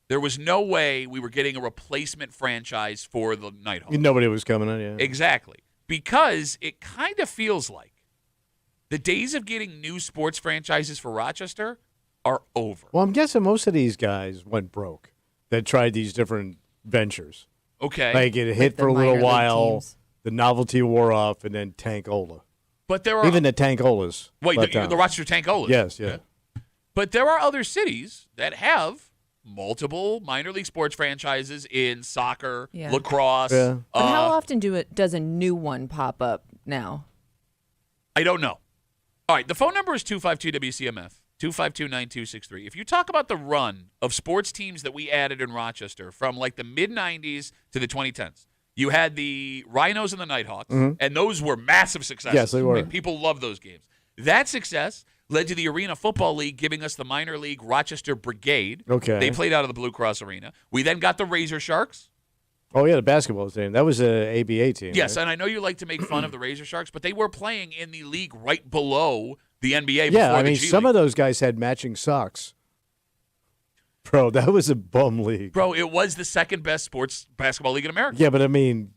there was no way we were getting a replacement franchise for the Nighthawks. Nobody was coming in. Yeah. Exactly. Because it kind of feels like the days of getting new sports franchises for Rochester are over. Well, I'm guessing most of these guys went broke that tried these different ventures. Okay. Like it hit the for a minor little league while, teams. the novelty wore off, and then Tankola. But there are Even the Tankolas. wait, let the down. Rochester Tankolas. Yes, yeah. But there are other cities that have multiple minor league sports franchises in soccer, Yeah. lacrosse. Yeah. But how often does a new one pop up now? I don't know. All right, the phone number is 252-WCMF, 252-9263. If you talk about the run of sports teams that we added in Rochester from like the mid-'90s to the 2010s, you had the Rhinos and the Nighthawks, and those were massive successes. Yes, they were. I mean, people love those games. That success led to the Arena Football League giving us the minor league Rochester Brigade. Okay. They played out of the Blue Cross Arena. We then got the Razor Sharks. Oh, yeah, the basketball team. That was a ABA team. Yes, right? and I know you like to make fun of the Razor Sharks, but they were playing in the league right below the NBA Yeah, before I mean, the G some League. of those guys had matching socks. Bro, that was a bum league. Bro, it was the second best sports basketball league in America. Yeah, but I mean,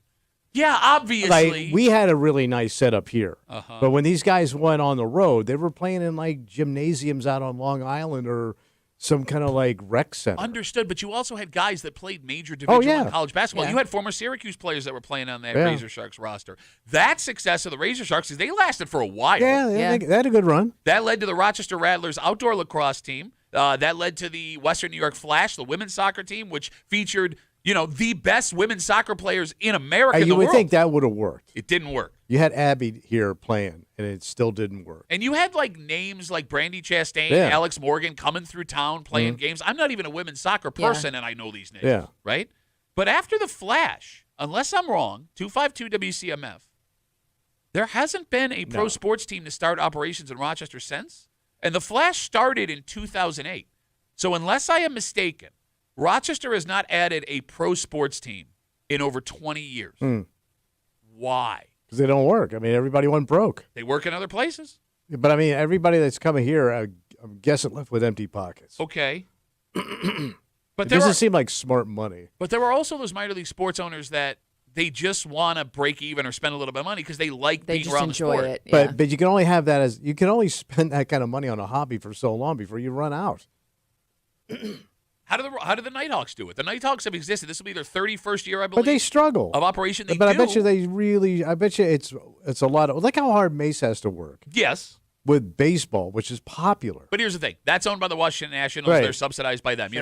Yeah, obviously. Like we had a really nice setup here, Uh-huh. but when these guys went on the road, they were playing in like gymnasiums out on Long Island or some kind of like rec center. Understood, but you also had guys that played major Division I college basketball. Yeah. You had former Syracuse players that were playing on that Yeah. Razor Sharks roster. That success of the Razor Sharks is they lasted for a while. Yeah, they had a good run. That led to the Rochester Rattlers outdoor lacrosse team. That led to the Western New York Flash, the women's soccer team, which featured, the best women's soccer players in America. You would think that would have worked. It didn't work. You had Abby here playing, and it still didn't work. And you had like names like Brandy Chastain, Yeah. Alex Morgan coming through town playing games. I'm not even a women's soccer person, and I know these names, Yeah. right? But after the Flash, unless I'm wrong, 252 WCMF, there hasn't been a pro sports team to start operations in Rochester since. And the Flash started in 2008. So unless I am mistaken, Rochester has not added a pro sports team in over 20 years. Why? Because they don't work. I mean, everybody went broke. They work in other places. But I mean, everybody that's coming here, I'm guessing, left with empty pockets. Okay. But It there doesn't are, seem like smart money. but there are also those minor league sports owners that they just want to break even or spend a little bit of money because they like They being just around enjoy the sport. it. Yeah. But you can only have that as you can only spend that kind of money on a hobby for so long before you run out. How do the Nighthawks do it? The Nighthawks have existed. This will be their 31st year, I believe. But they struggle. of operation. They but do. I bet you they really. I bet you it's a lot of. Look how hard Mace has to work Yes. with baseball, which is popular. But here's the thing. That's owned by the Washington Nationals. Right. They're subsidized by them. The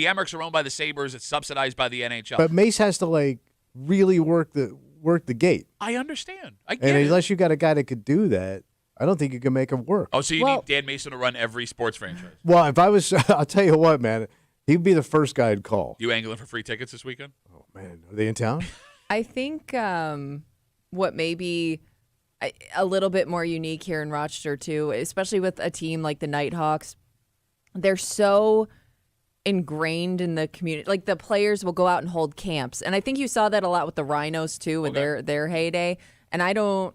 Emirates are owned by the Sabres. It's subsidized by the NHL. But Mace has to like really work the gate, I understand. I get and it. unless you got a guy that could do that, I don't think you can make him work. Oh, so you need Dan Mason to run every sports franchise. Well, if I was, I'll tell you what, man, he'd be the first guy I'd call. You angling for free tickets this weekend? Oh man, are they in town? I think what may be a little bit more unique here in Rochester, too, especially with a team like the Nighthawks, they're so ingrained in the community. Like, the players will go out and hold camps. And I think you saw that a lot with the Rhinos, too, in their heyday. And I don't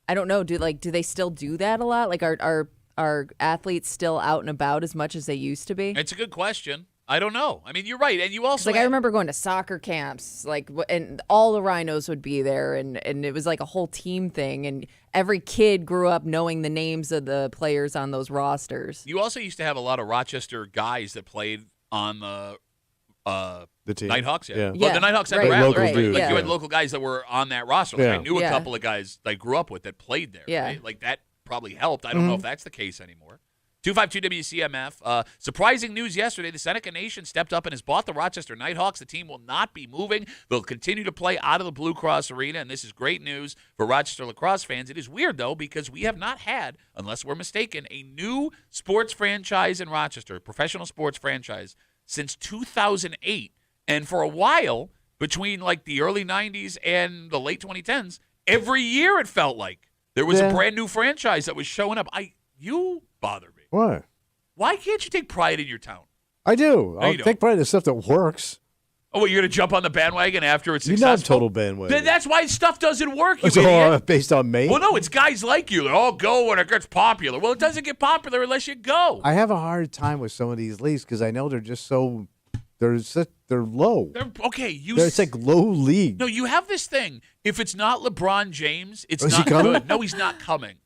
know, do they still do that a lot? Like, are athletes still out and about as much as they used to be? It's a good question. I don't know. I mean, you're right. And you also I remember going to soccer camps, and all the Rhinos would be there, and it was like a whole team thing, and every kid grew up knowing the names of the players on those rosters. You also used to have a lot of Rochester guys that played on the team. Nighthawks. Yeah. Well, the Nighthawks and right, the Rattlers. local right? dudes, Like yeah. you had local guys that were on that roster. Like Yeah. I knew a Yeah. couple of guys that I grew up with that played there. Yeah. Right? Like that probably helped. I don't know if that's the case anymore. 252 WCMF. Surprising news yesterday. The Seneca Nation stepped up and has bought the Rochester Nighthawks. The team will not be moving. They'll continue to play out of the Blue Cross Arena, and this is great news for Rochester lacrosse fans. It is weird, though, because we have not had, unless we're mistaken, a new sports franchise in Rochester, professional sports franchise, since 2008. And for a while, between like the early 90s and the late 2010s, every year it felt like there was a brand new franchise that was showing up. You bother me. What? Why can't you take pride in your town? I do. I'll you don't. take pride in the stuff that works. Oh, you're going to jump on the bandwagon after it's You're successful? not total bandwagon. Then that's why stuff doesn't work, you It's all idiot. based on me. Well, no, it's guys like you. They're all go when it gets popular. Well, it doesn't get popular unless you go. I have a hard time with some of these leagues because I know they're just so they're low. It's like low league. No, you have this thing. If it's not LeBron James, it's Is he not coming? good. No, he's not coming.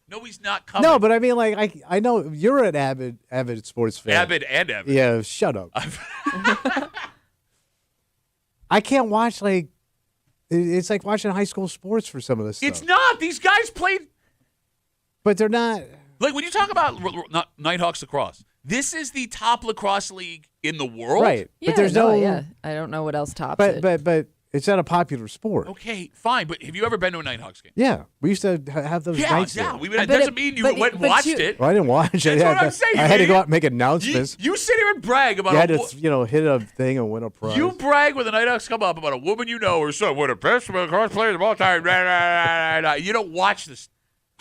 No, he's not coming. No, but I mean, like I know you're an avid sports fan. Avid and Avid. Yeah, shut up. I can't watch it's like watching high school sports for some of this stuff. It's not. These guys played. But they're not. Like when you talk about Nighthawks lacrosse, this is the top lacrosse league in the world. Right. Yeah, but there's I don't know what else tops it. But it's not a popular sport. Okay, fine. But have you ever been to a Nighthawks game? Yeah, we used to have those nights. Yeah. there. It doesn't mean you went and watched it. Well, I didn't watch it. That's what I'm saying. I had to idiot. go out and make announcements. You sit here and brag about You had to, hit a thing and win a prize. You brag when the Nighthawks come up about a woman you know or son, one of the best lacrosse players of all time. You don't watch this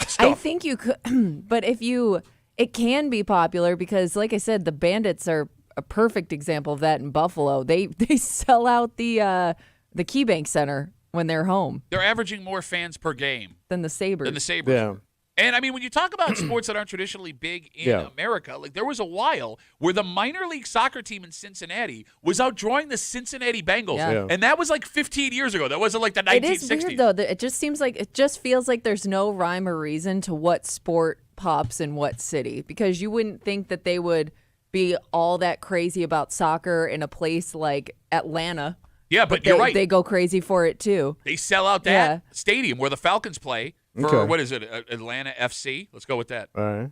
stuff. I think you could, but it can be popular because, like I said, the Bandits are a perfect example of that in Buffalo. They sell out the KeyBank Center when they're home They're averaging more fans per game than the Sabres. than the Sabres. Yeah. And, I mean, when you talk about sports that aren't traditionally big in America, like there was a while where the minor league soccer team in Cincinnati was outdrawing the Cincinnati Bengals. Yeah. And that was like 15 years ago. That wasn't like the 1960s. It is weird, though. That it just feels like there's no rhyme or reason to what sport pops in what city, because you wouldn't think that they would be all that crazy about soccer in a place like Atlanta. Yeah, but you're right. They go crazy for it, too. They sell out that stadium where the Falcons play. For what is it, Atlanta FC? Let's go with that. All right.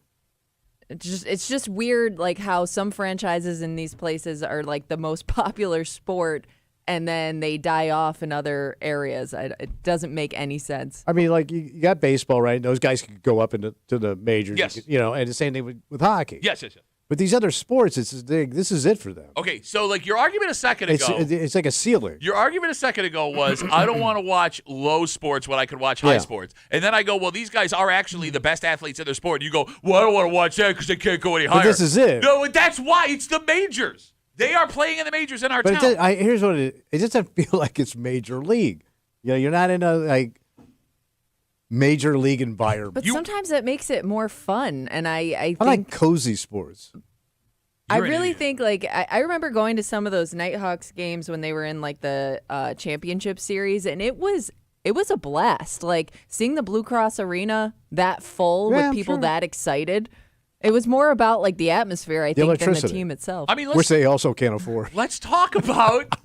It's just weird, like how some franchises in these places are like the most popular sport, and then they die off in other areas. It doesn't make any sense. I mean, like you got baseball, right? Those guys could go up into the majors. Yes. And the same thing with hockey. Yes. But these other sports, this is it for them. Okay, so like your argument a second ago. It's like a ceiling. Your argument a second ago was, I don't want to watch low sports when I could watch high sports. And then I go, well, these guys are actually the best athletes in their sport. And you go, well, I don't want to watch that because they can't go any higher. But this is it. No, that's why. It's the majors. They are playing in the majors in our town. Here's what it doesn't feel like it's major league. You're not in a like major league environment. But sometimes that makes it more fun, and I think like cozy sports. I really think, like, I remember going to some of those Nighthawks games when they were in, like, the championship series, and it was a blast. Like, seeing the Blue Cross Arena that full with people that excited, it was more about, like, the atmosphere, I think, than the team itself. I mean, which they also can't afford. Let's talk about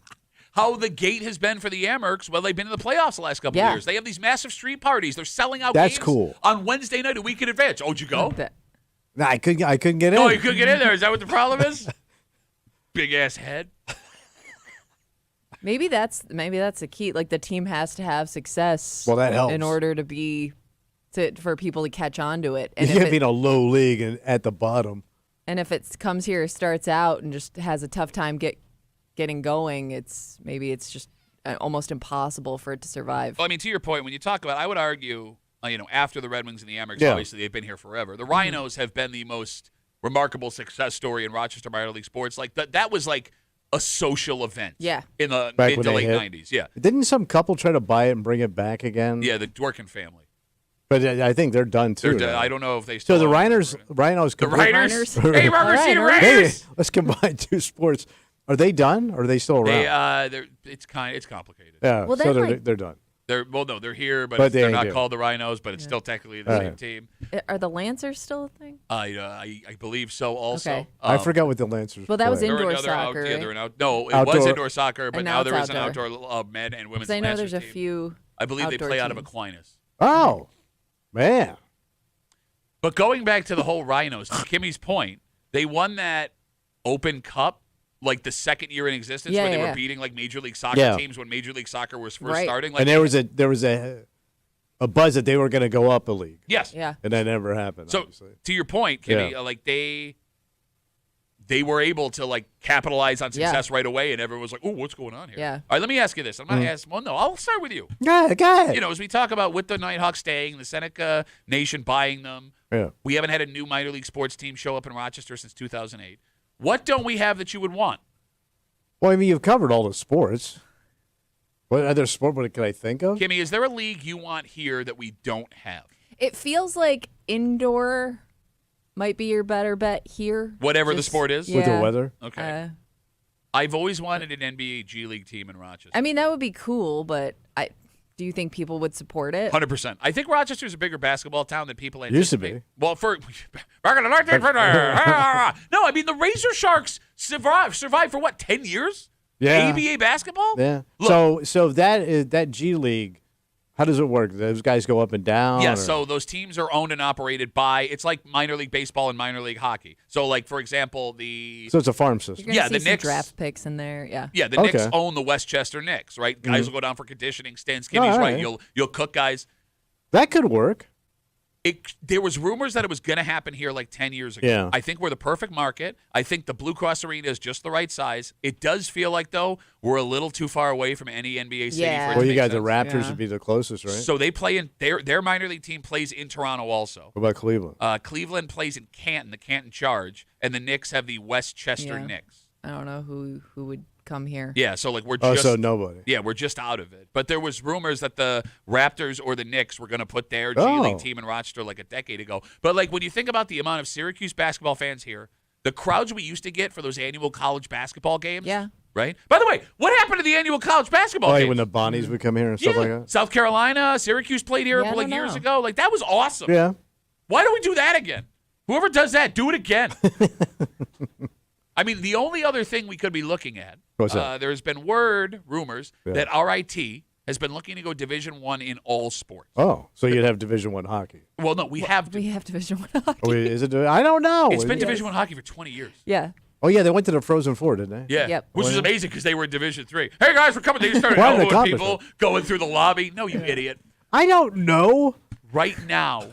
how the gate has been for the Amherst. Well, they've been in the playoffs the last couple of years. They have these massive street parties. They're selling out games on Wednesday night, a week in advance. Oh, did you go? No, I couldn't get in. Oh, you couldn't get in there. Is that what the problem is? Big ass head. Maybe that's the key. Like the team has to have success. Well, that helps in order for people to catch on to it. And you can't be in a low league and at the bottom. And if it comes here, starts out, and just has a tough time getting going, it's just almost impossible for it to survive. Well, I mean, to your point, when you talk about, I would argue. After the Red Wings and the Amherst, obviously they've been here forever. The Rhinos have been the most remarkable success story in Rochester minor league sports. Like that was like a social event. Yeah. In the mid to late 90s. Yeah. Didn't some couple try to buy it and bring it back again? Yeah, the Dworkin family. But I think they're done too. They're done. I don't know if they still. So the Rhinos. The Rhinos. Hey, Rhinos. Hey, let's combine two sports. Are they done? Or are they still around? It's complicated. Yeah. Well, so they're done. They're here, but they're not called the Rhinos, but it's still technically the same team. Are the Lancers still a thing? I believe so. Also, okay. I forgot what the Lancers. Well, that was play. indoor soccer. It was indoor soccer, but now there is an outdoor men and women's. I know there's a team. few. I believe they play teams. out of Aquinas. Oh, man! But going back to the whole Rhinos, to Kimmy's point, they won that Open Cup. Like the second year in existence, where they were beating like Major League Soccer teams when Major League Soccer was first starting. Like, and there was a buzz that they were going to go up a league. Yes. Yeah. And that never happened. So obviously. To your point, Kimmy, like they were able to like capitalize on success right away, and everyone was like, "Oh, what's going on here?" Yeah. All right, let me ask you this. I'm not asking. Well, no, I'll start with you. Yeah, go ahead. As we talk about with the Nighthawks staying, the Seneca Nation buying them. Yeah. We haven't had a new minor league sports team show up in Rochester since 2008. What don't we have that you would want? Well, I mean, you've covered all the sports. What other sport can I think of? Kimmy, is there a league you want here that we don't have? It feels like indoor might be your better bet here. Whatever the sport is? With the weather? Okay. I've always wanted an NBA G League team in Rochester. I mean, that would be cool, but do you think people would support it? 100%. I think Rochester's a bigger basketball town than people anticipate. Used to be. Well, back in the 1950s. No, I mean, the Razor Sharks survived for what, 10 years? Yeah. ABA basketball? Yeah. Look, so that G League, how does it work? Those guys go up and down? Yeah, so those teams are owned and operated by, it's like minor league baseball and minor league hockey. So, like, for example, So it's a farm system. You're the see Knicks. Some draft picks in there, yeah. Yeah, the Knicks own the Westchester Knicks, right? Guys will go down for conditioning. Stan Skimmy's right. You'll cook guys. That could work. There was rumors that it was going to happen here like 10 years ago. Yeah. I think we're the perfect market. I think the Blue Cross Arena is just the right size. It does feel like, though, we're a little too far away from any NBA city. Yeah. For it Well, to you make got the sense. Raptors would be the closest, right? So they play in their minor league team plays in Toronto also. What about Cleveland? Cleveland plays in Canton, the Canton Charge, and the Knicks have the Westchester Knicks. I don't know who would come here. Yeah, so like we're Oh, just so nobody. yeah, we're just out of it. But there was rumors that the Raptors or the Knicks were going to put their G Oh. League team in Rochester like a decade ago. But like when you think about the amount of Syracuse basketball fans here, the crowds we used to get for those annual college basketball games. Yeah. Right? By the way, what happened to the annual college basketball Oh, games? when the Bonnies would come here and yeah. stuff like that? South Carolina, Syracuse played here Yeah, I like don't years know. ago. Like that was awesome. Yeah. Why don't we do that again? Whoever does that, do it again. I mean, the only other thing we could be looking at, What's that? there's been rumors Yeah. that RIT has been looking to go Division I in all sports. Oh, so you'd have Division I hockey. Well, no, we have. We have Division I hockey. Oh, is it? I don't know. It's been Is it- Division I hockey for 20 years. Yeah. Oh, yeah, they went to the Frozen Four, didn't they? Yeah, Yep. which is amazing because they were in Division III. Hey guys, we're coming. They started What an elbowing people, accomplishment. going through the lobby. No, you idiot. I don't know. Right now,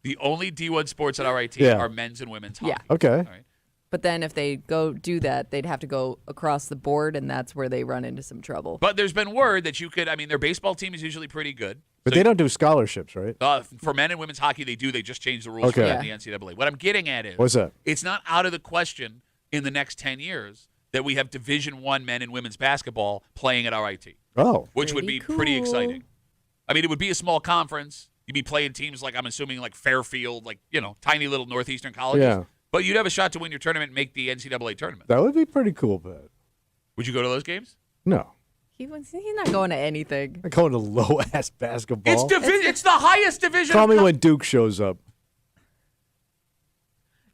the only D1 sports at RIT Yeah. are men's and women's hockey. Yeah. Okay. All right. But then if they go do that, they'd have to go across the board, and that's where they run into some trouble. But there's been word that you could. I mean, their baseball team is usually pretty good. But So, they don't do scholarships, right? for men and women's hockey, they do. They just changed the rules for Okay. that in the NCAA. What I'm getting at is, What's that? it's not out of the question in the next 10 years that we have Division I men and women's basketball playing at RIT, Oh. which would Pretty be pretty cool. exciting. I mean, it would be a small conference. You'd be playing teams like, I'm assuming, like Fairfield, like, tiny little Northeastern colleges. Yeah. But you'd have a shot to win your tournament and make the NCAA tournament. That would be pretty cool, but Would you go to those games? no. He's not going to anything. I'm going to low-ass basketball. It's the highest division. Call of me co- when Duke shows up.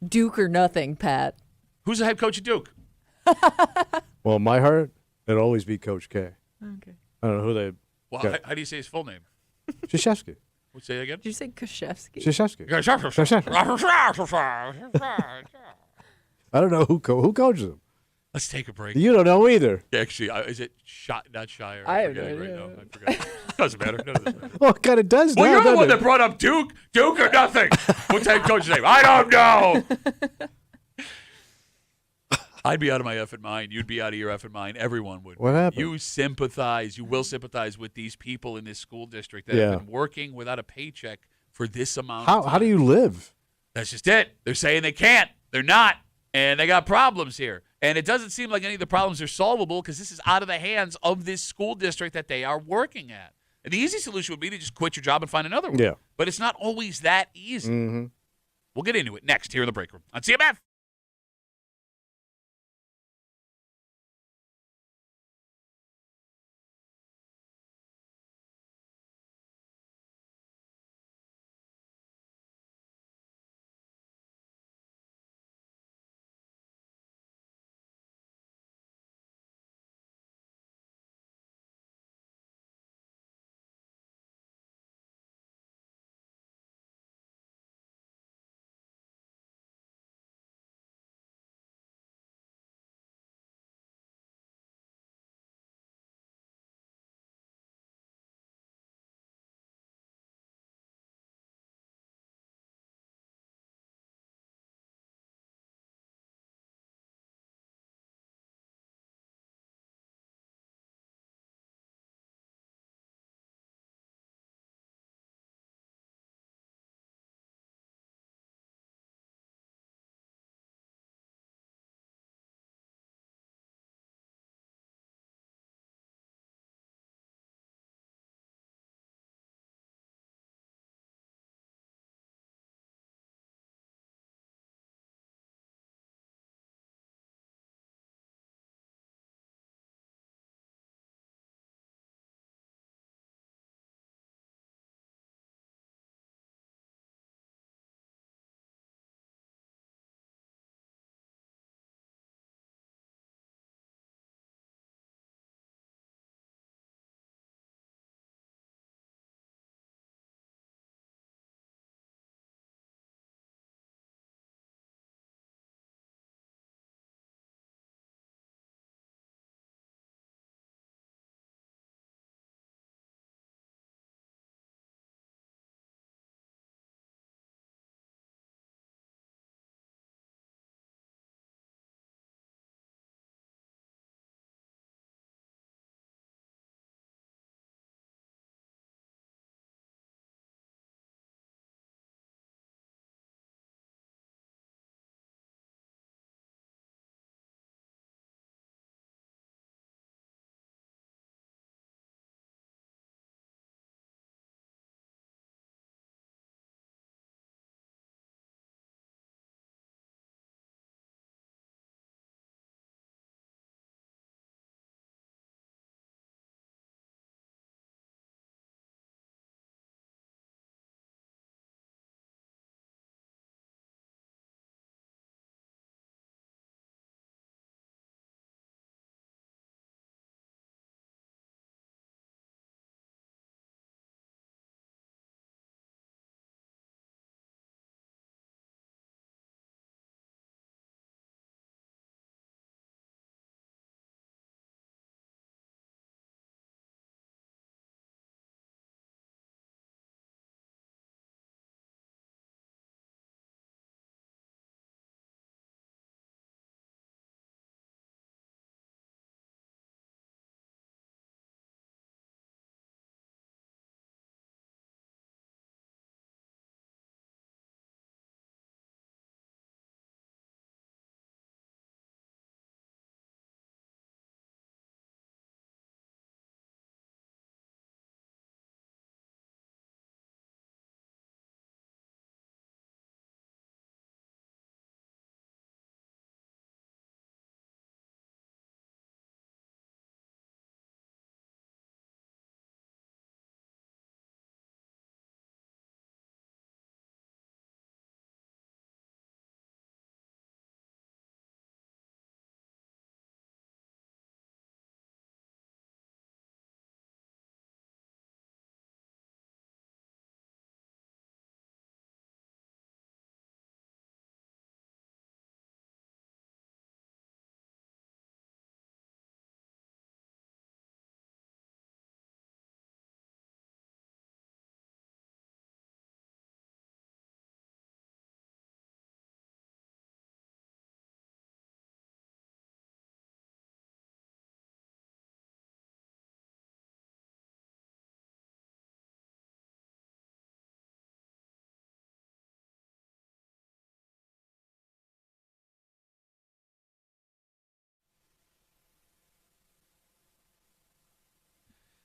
Duke or nothing, Pat. Who's the head coach at Duke? Well, in my heart, it'll always be Coach K. Okay. I don't know who they. Well, Yeah. how do you say his full name? Krzyzewski. Let's say it again. Did you say Krzyzewski? I don't know who coaches him. Let's take a break. You don't know either. Actually, is it not Shire? I have forget no it right idea. now. I forgot. Doesn't matter. None of this matters. Well, it kind of does Well, now, you're the doesn't one it? that brought up Duke. Duke or nothing. What's head coach's name? I don't know. I'd be out of my effing mind. You'd be out of your effing mind. Everyone would. What happened? You sympathize. You will sympathize with these people in this school district that Yeah. have been working without a paycheck for this amount of time. How do you live? That's just it. They're saying they can't. They're not. And they got problems here. And it doesn't seem like any of the problems are solvable because this is out of the hands of this school district that they are working at. And the easy solution would be to just quit your job and find another one. Yeah. But it's not always that easy. Mm-hmm. We'll get into it next here in the break room on CMF.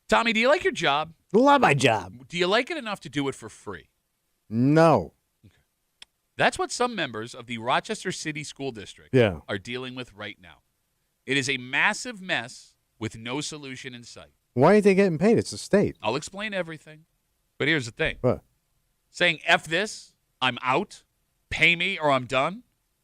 Tommy, do you like your job? Love my job. Do you like it enough to do it for free? No. That's what some members of the Rochester City School District are dealing with right now. It is a massive mess with no solution in sight. Why ain't they getting paid? It's the state. I'll explain everything. But here's the thing. What? Saying F this, I'm out, pay me or I'm done,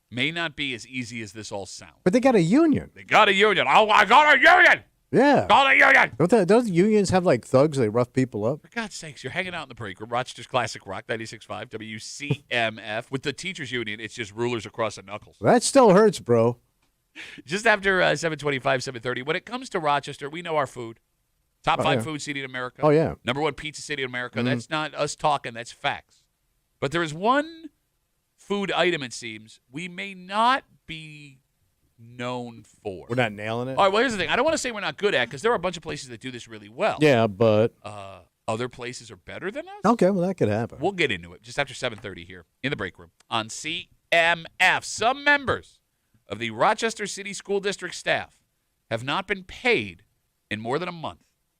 may not be as easy as this all sounds. But they got a union. They got a union. Oh, I got a union. Yeah. Got a union. Don't unions have like thugs? They rough people up? For God's sakes, you're hanging out in the break room. Rochester's Classic Rock, 96.5, WCMF. With the teachers union, it's just rulers across the knuckles. That still hurts, bro. Just after 7:25, 7:30. When it comes to Rochester, we know our food. Top 5 food city in America. Oh, yeah. Number 1 pizza city in America. That's not us talking. That's facts. But there is one food item, it seems, we may not be known for. We're not nailing it? All right, well, here's the thing. I don't want to say we're not good at because there are a bunch of places that do this really well. Yeah, but... Other places are better than us? Okay, well, that could happen. We'll get into it just after 7:30 here in the break room on CMF. Some members of the Rochester City School District staff have not been paid in more than a month.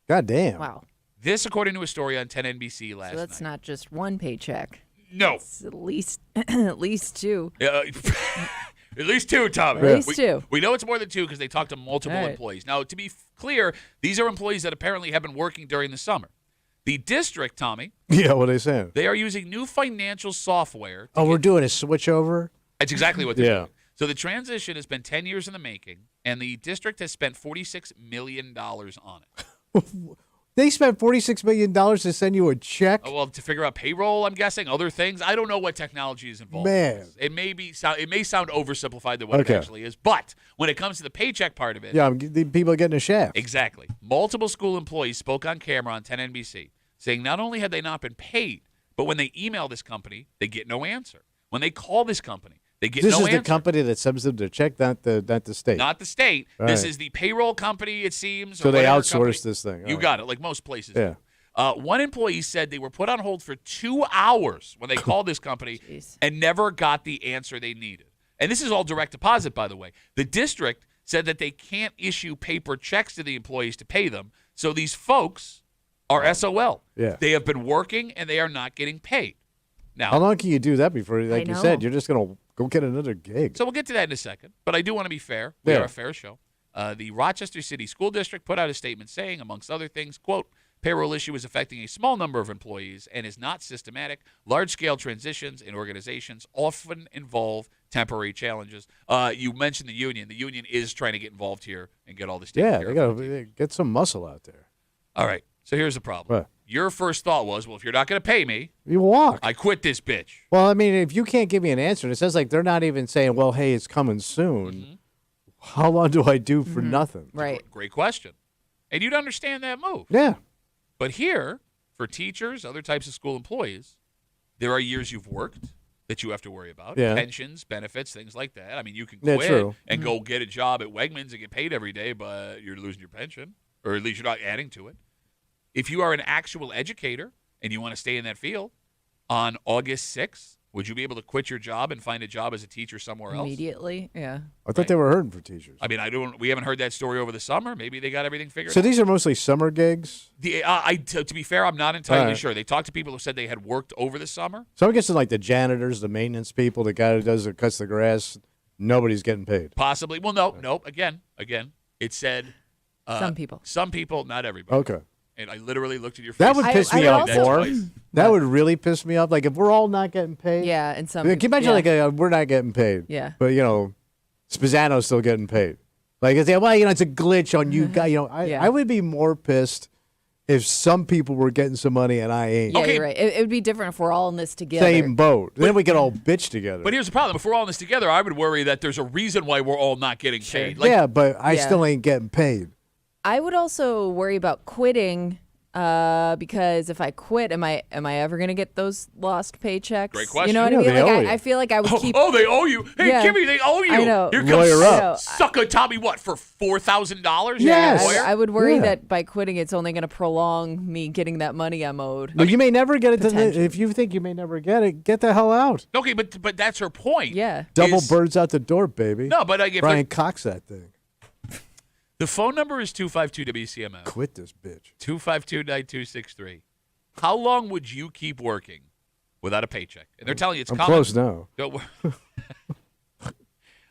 God damn. Wow. This, according to a story on 10 NBC last So that's night. not just one paycheck. No. It's at least at least 2. At least 2, Tommy. At least 2. We know it's more than 2 because they talked to multiple All right. employees. Now, to be clear, these are employees that apparently have been working during the summer. The district, Tommy, Yeah, what are they saying? they are using new financial software. Oh, we're doing a switch over? That's exactly what they're Yeah. doing. So the transition has been 10 years in the making, and the district has spent $46 million on it. They spent $46 million to send you a check? Oh, well, to figure out payroll, I'm guessing, other things. I don't know what technology is involved. Man. In this. It may sound oversimplified than what Okay. it actually is, but when it comes to the paycheck part of it, Yeah, the people are getting a shaft. exactly. Multiple school employees spoke on camera on 10 NBC, saying not only had they not been paid, but when they email this company, they get no answer. When they call this company, they get This no is answer. the company that sends them the check, not the state. Not the state. All This right. is the payroll company, it seems. So or they whatever outsource company. this thing. You All got it, like most places. Yeah. One employee said they were put on hold for 2 hours when they called this company Jeez. and never got the answer they needed. And this is all direct deposit, by the way. The district said that they can't issue paper checks to the employees to pay them. So these folks are SOL. Yeah. They have been working and they are not getting paid. Now, How long can you do that before, like you know. said, you're just going to go get another gig? so we'll get to that in a second, but I do want to be fair. We Yeah. are a fair show. The Rochester City School District put out a statement saying, amongst other things, quote, payroll issue is affecting a small number of employees and is not systematic. Large-scale transitions in organizations often involve temporary challenges. You mentioned the union. The union is trying to get involved here and get all this taken Yeah, care they of. got to get some muscle out there. All right, so here's the problem. What? Your first thought was, well, if you're not going to pay me, You walk. I quit this bitch. Well, I mean, if you can't give me an answer, and it says like they're not even saying, well, hey, it's coming soon. Mm-hmm. How long do I do for nothing? Right. Great question. And you'd understand that move. Yeah. But here, for teachers, other types of school employees, there are years you've worked that you have to worry about. Yeah. Pensions, benefits, things like that. I mean, you can Yeah, quit true. and go get a job at Wegmans and get paid every day, but you're losing your pension, or at least you're not adding to it. If you are an actual educator and you want to stay in that field, on August 6th, would you be able to quit your job and find a job as a teacher somewhere else? Immediately. Yeah. I thought they were hurting for teachers. I mean, we haven't heard that story over the summer. Maybe they got everything figured So out. these are mostly summer gigs? To be fair, I'm not entirely All right. sure. They talked to people who said they had worked over the summer. So I'm guessing like the janitors, the maintenance people, the guy who cuts the grass, nobody's getting paid. Possibly. Well, no. Again, it said Some people. Some people, not everybody. Okay. And I literally looked at your face. That would I- piss I me would off also- more. Twice. That would really piss me off. Like if we're all not getting paid. Yeah, and some. Can you imagine like we're not getting paid? Yeah. But Spazzano's still getting paid. Like it's well, it's a glitch on you guys. Yeah. I would be more pissed if some people were getting some money and I ain't. Yeah, Okay. you're right. It would be different if we're all in this together. Same boat. Then we could all bitch together. But here's the problem. If we're all in this together, I would worry that there's a reason why we're all not getting paid. Like, yeah, but I Yeah. still ain't getting paid. I would also worry about quitting because if I quit, am I ever gonna get those lost paychecks? Great question. You know what Yeah, I mean? they Like owe you. I feel like I would keep. Oh, they owe you. Hey, Yeah. Kimmy, they owe you. I know. Here comes Lawyer up. I know. sucker Tommy, what, for $4,000? Yes. I would worry Yeah. that by quitting, it's only going to prolong me getting that money I'm owed. But you may never get it. Potentially. If you think you may never get it, get the hell out. Okay, but that's her point. Yeah. Double Is- birds out the door, baby. No, but like if Brian Cox that thing. The phone number is 252-WCMF. Quit this bitch. 252-9263. How long would you keep working without a paycheck? And they're telling you it's I'm common. close now. Don't worry.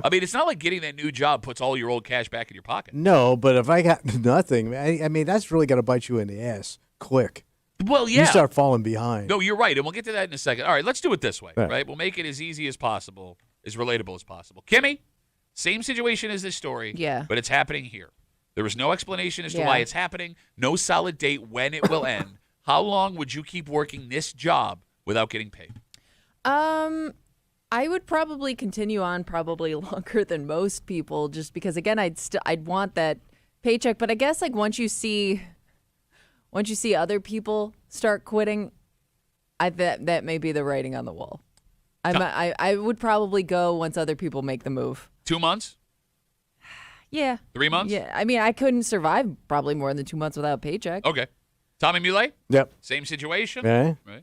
I mean, it's not like getting that new job puts all your old cash back in your pocket. No, but if I got nothing, I mean, that's really going to bite you in the ass quick. Well, yeah. You start falling behind. No, you're right, and we'll get to that in a second. All right, let's do it this way, Right. right? We'll make it as easy as possible, as relatable as possible. Kimmy, same situation as this story, Yeah. but it's happening here. There was no explanation as to Yeah. why it's happening, no solid date when it will end. How long would you keep working this job without getting paid? I would probably continue on probably longer than most people, just because again, I'd want that paycheck. But I guess like once you see other people start quitting, that may be the writing on the wall. I would probably go once other people make the move. 2 months? Yeah. 3 months? Yeah. I mean, I couldn't survive probably more than 2 months without a paycheck. Okay. Tommy Muley? Yep. Same situation? Okay. Right.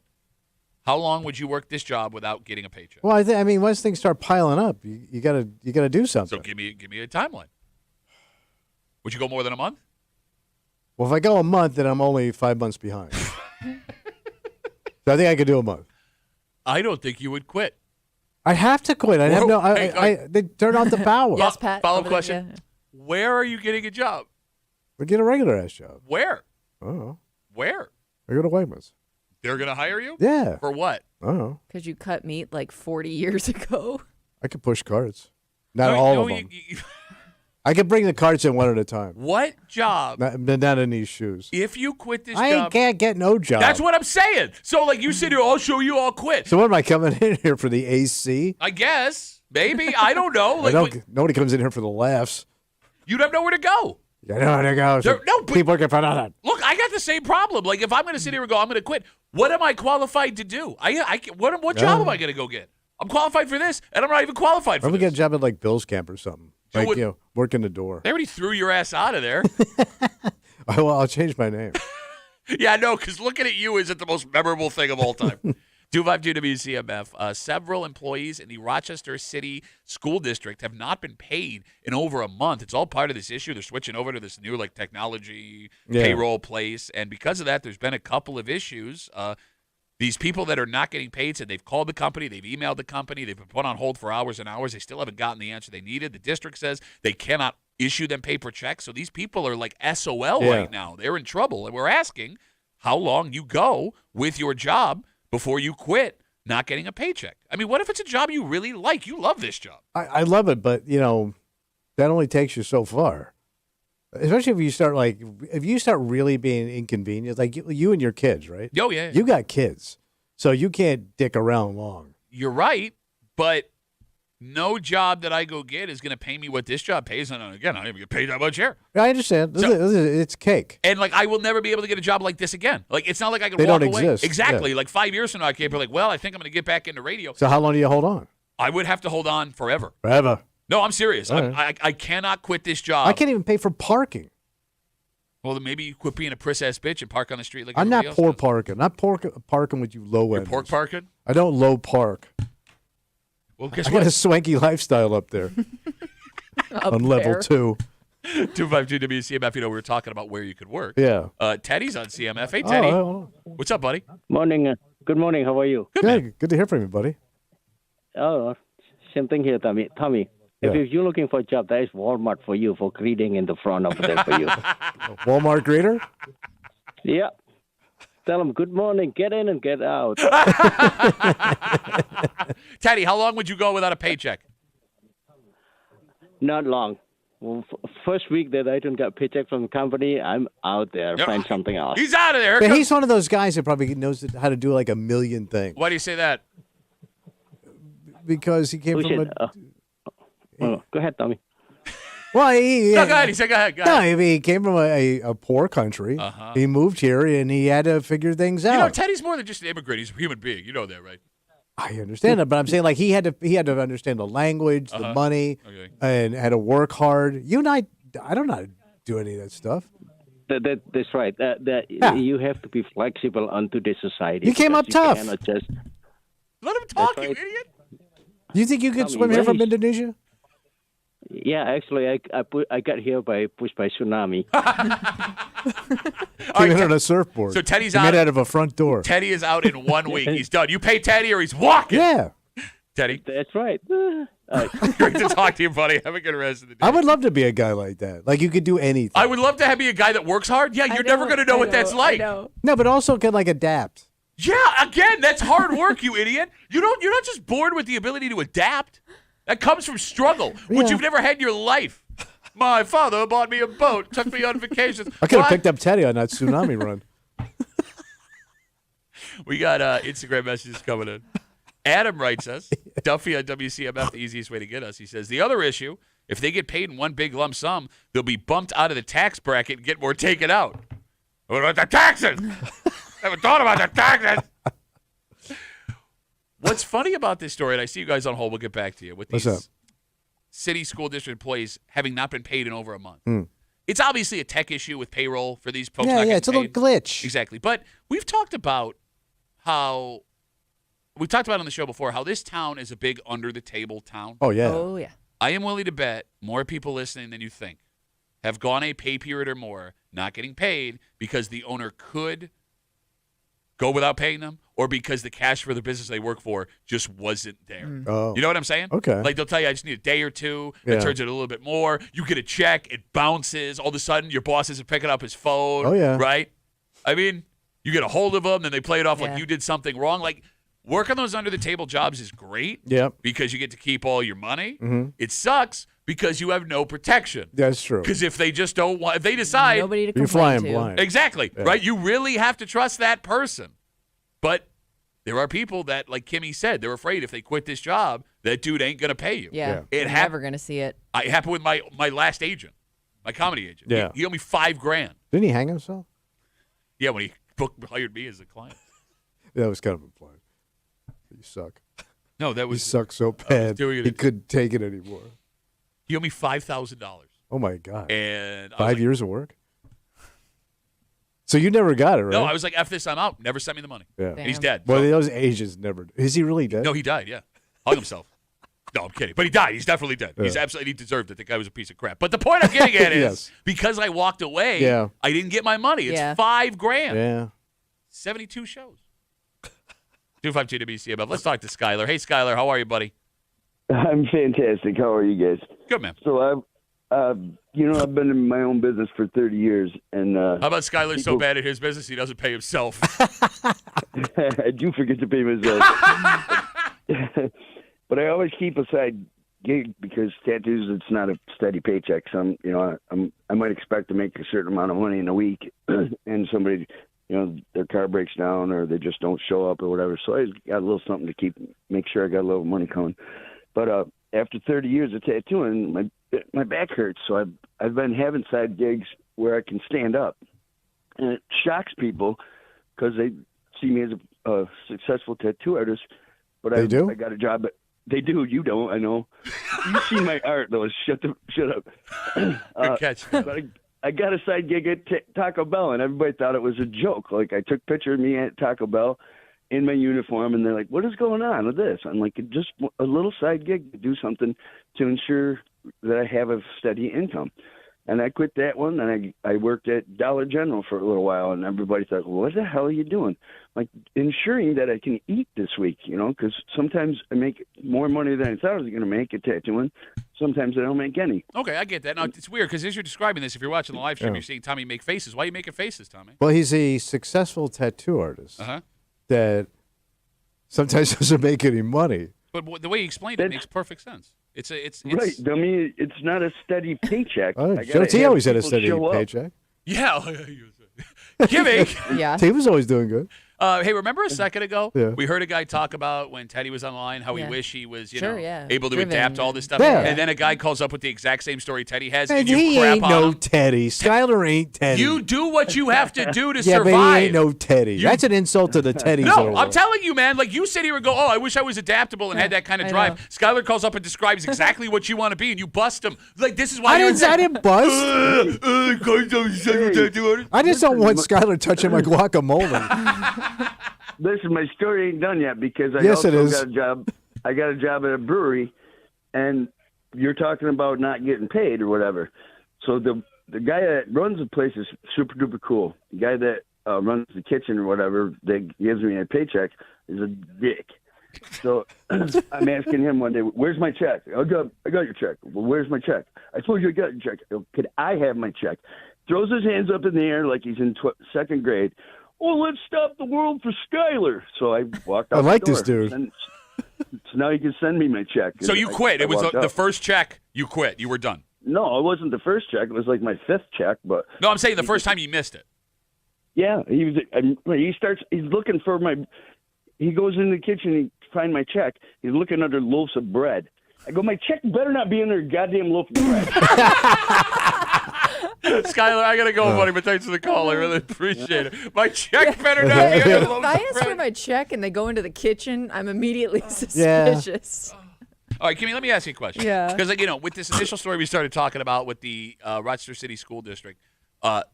How long would you work this job without getting a paycheck? Well, I mean, once things start piling up, you gotta do something. So give me a timeline. Would you go more than a month? Well, if I go a month, then I'm only 5 months behind. So I think I could do a month. I don't think you would quit. I'd have to quit. I'd have Whoa, no. hey, they turn off the power. Yes, Pat. Follow-up over there, question. yeah. Where are you getting a job? We get a regular ass job. Where? Oh, Where? I go to Wegmans. They're going to hire you? Yeah. For what? Oh, Because you cut meat like 40 years ago. I could push carts. Not No, all no, of them. I could bring the carts in one at a time. what job? Not in these shoes. If you quit this I job. can't get no job. That's what I'm saying. So, like, you sit here, I'll show you, I'll quit. So what am I coming in here for the AC? I guess. Maybe. I don't know. Like, Nobody comes in here for the laughs. you'd have nowhere to go. I know there goes. No, but- Keep working for nothing. Look, I got the same problem. Like, if I'm going to sit here and go, I'm going to quit, what am I qualified to do? What job am I going to go get? I'm qualified for this, and I'm not even qualified for Or we get a this. job at like Bill's Camp or something. You Like, would- working the door. They already threw your ass out of there. Well, I'll change my name. Yeah, I know, because looking at you isn't the most memorable thing of all time. 252 WCMF. Several employees in the Rochester City School District have not been paid in over a month. It's all part of this issue. They're switching over to this new technology payroll place, and because of that, there's been a couple of issues. These people that are not getting paid said they've called the company, they've emailed the company, they've been put on hold for hours and hours. They still haven't gotten the answer they needed. The district says they cannot issue them paper checks. So these people are like SOL right now. They're in trouble. And we're asking how long you go with your job before you quit not getting a paycheck. I mean, what if it's a job you really like? You love this job. I love it, but that only takes you so far. Especially if you start really being inconvenienced, like you and your kids, right? Oh, yeah. You got kids, so you can't dick around long. You're right, but no job that I go get is going to pay me what this job pays. And again, I don't even get paid that much here. I understand. It's cake. And I will never be able to get a job like this again. It's not like I can They walk don't away. exist. Exactly. Yeah. 5 years from now, I can't be like, well, I think I'm going to get back into radio. So how long do you hold on? I would have to hold on forever. Forever. No, I'm serious. All right. I cannot quit this job. I can't even pay for parking. Well, then maybe you quit being a priss-ass bitch and park on the street like I'm not everybody else poor does. parking. Not parking with you low You're end. pork parking? I don't low park. Well, guess I got what? a swanky lifestyle up there on level there. 2. 252 WCMF. We were talking about where you could work. Yeah. Teddy's on CMF. Hey, Teddy. Oh, What's up, buddy? Morning. Good morning. How are you? good to hear from you, buddy. Oh, same thing here, Tommy. Yeah. If you're looking for a job, there is Walmart for you, for greeting in the front over there for you. Walmart greeter? Yeah. Tell them, good morning, get in and get out. Teddy, how long would you go without a paycheck? Not long. Well, first week that I don't get a paycheck from the company, I'm out there. Yep. Find something else. He's out of there. Yeah, he's one of those guys that probably knows how to do like a million things Why do you say that? because he came Who from should, go ahead, Tommy. Well, No, go ahead. He said, go ahead. Go No, ahead. I mean, he came from a poor country. Uh-huh. He moved here and he had to figure things out. Teddy's more than just an immigrant. He's a human being. You know that, right? I understand that, but I'm saying like he had to understand the language, the money, Okay. and had to work hard. You and I don't know how to do any of that stuff. That's right. Yeah. You have to be flexible onto this society. You came because up tough. You cannot just, Let him talk, That's you right. idiot. Do you think you could Tommy, swim here from where Indonesia? Yeah, actually, I got here pushed by tsunami. Came in on a surfboard. So Teddy's He out. made out of a front door. Teddy is out in 1 week. He's done. You pay Teddy or he's walking. Yeah. Teddy, That's right. great to talk to you, buddy. Have a good rest of the day. I would love to be a guy like that. Like you could do anything. I would love to be a guy that works hard. Yeah, you're never going to know what that's like. No, but also can like adapt. Yeah, again, that's hard work, you idiot. You're not just born with the ability to adapt. That comes from struggle, which Yeah. you've never had in your life. My father bought me a boat, took me on vacations. I could have What? picked up Teddy on that tsunami run. We got Instagram messages coming in. Adam writes us, Duffy on WCMF, the easiest way to get us. He says, the other issue, if they get paid in one big lump sum, they'll be bumped out of the tax bracket and get more taken out. What about the taxes? Haven't thought about the taxes. What's funny about this story, and I see you guys on hold, we'll get back to you, with What's these up? city school district employees having not been paid in over a month. It's obviously a tech issue with payroll for these folks not Yeah, getting it's a little paid. glitch. Exactly. But we've talked about how we've talked about on the show before how this town is a big under the table town. Oh yeah. Oh, yeah. I am willing to bet more people listening than you think have gone a pay period or more not getting paid because the owner could go without paying them or because the cash for the business they work for just wasn't there. Oh. You know what I'm saying? Okay. Like they'll tell you, I just need a day or two. Yeah. It turns it a little bit more. You get a check. It bounces. All of a sudden, your boss isn't picking up his phone. Oh, yeah. Right? I mean, you get a hold of them, then they play it off Yeah. like you did something wrong. Like, work on those under-the-table jobs is great Yep. because you get to keep all your money. Mm-hmm. It sucks because you have no protection. That's true. Because if they just don't want, if they decide, Nobody to You're complain flying to. blind. exactly, right? You really have to trust that person. But there are people that, like Kimmy said, they're afraid if they quit this job, that dude ain't going to pay you. Yeah. Yeah. It You're hap- never going to see it. It happened with my last agent, my comedy agent. Yeah. He owed me $5,000. Didn't he hang himself? Yeah, when he hired me as a client. That was kind of implied. You suck. No, that You was suck so bad. doing it- He couldn't take it anymore. he owed me $5,000. Oh my God. And I was 5 like, years of work. So you never got it, right? no, I was like, F this, I'm out. Never sent me the money. Yeah. And he's Damn. dead. Well, So- those Asians never. Is he really dead? no, he died, yeah. Hung himself. No, I'm kidding. But he died. He's definitely dead. He's Yeah. absolutely, he deserved it. The guy was a piece of crap. But the point I'm getting at is Yes. because I walked away, Yeah. I didn't get my money. It's Yeah. $5,000. Yeah. 72 shows. 252 WCMF. Let's talk to Skylar. Hey, Skylar, how are you, buddy? I'm fantastic. How are you guys? Good, man. So I've been in my own business for 30 years, and How about Skylar's so People- bad at his business he doesn't pay himself? I do forget to pay myself. But I always keep a side gig because tattoos, it's not a steady paycheck. So I might expect to make a certain amount of money in a week, and somebody, their car breaks down or they just don't show up or whatever. So I got a little something to make sure I got a little money coming. But after 30 years of tattooing, my back hurts. So I've been having side gigs where I can stand up, and it shocks people because they see me as a successful tattoo artist. But They do? I got a job. They do. You don't. I know. You see my art though. Shut up. Good catch. But I got a side gig at Taco Bell, and everybody thought it was a joke. Like, I took a picture of me at Taco Bell in my uniform, and they're like, what is going on with this? I'm like, just a little side gig to do something to ensure that I have a steady income. And I quit that one, and I worked at Dollar General for a little while, and everybody thought, well, what the hell are you doing? Like, ensuring that I can eat this week, because sometimes I make more money than I thought I was going to make at tattooing. Sometimes I don't make any. Okay, I get that. Now, it's weird because as you're describing this, if you're watching the live stream, Yeah. you're seeing Tommy make faces. Why are you making faces, Tommy? Well, he's a successful tattoo artist Uh-huh. that sometimes doesn't make any money. But the way you explained it makes perfect sense. It's Right. I mean, it's not a steady paycheck. Oh, I gotta Joe T have always had a people steady show up. paycheck. Yeah. Kimmy. Yeah. T was always doing good. Hey, remember a second ago Yeah. we heard a guy talk about when Teddy was online how he Yeah. wished he was, Sure, yeah. able to Driven. adapt to all this stuff. Yeah. And then a guy calls up with the exact same story Teddy has, And and you he crap ain't on no him. Teddy. Skylar ain't Teddy. You do what you have to do to yeah, survive. but he ain't no Teddy. You- That's an insult to the Teddies. No, over. I'm telling you, man. Like, you sit here and go, oh, I wish I was adaptable and had that kind of I drive. know. Skylar calls up and describes exactly what you want to be, and you bust him. Like, this is why I you're didn't buzz. I just don't want Skylar touching my guacamole. Listen, my story ain't done yet because I Yes, it also is. got a job. I got a job at a brewery, and you're talking about not getting paid or whatever. So the guy that runs the place is super duper cool. The guy that runs the kitchen or whatever that gives me a paycheck is a dick. So I'm asking him one day, "Where's my check?" I got your check. Well, where's my check? I told you I got your check. Could I have my check? Throws his hands up in the air like he's in second grade. Well, let's stop the world for Skyler. So I walked out. I like the door. this dude. So now you can send me my check. So you quit. It was walked the out. first check. You quit. You were done. No, it wasn't the first check. It was like my fifth check. But No, I'm saying the first time you missed it. yeah, he was. He starts. He's looking for my. He goes in the kitchen. He finds my check. He's looking under loaves of bread. I go, my check better not be in there, goddamn loaf of bread. Skyler, I gotta go, buddy, but thanks for the call. I really appreciate it. My check better not be under the If I ask for my check and they go into the kitchen, I'm immediately suspicious. All right, Kimmy, let me ask you a question. Yeah. Because, with this initial story we started talking about with the Rochester City School District,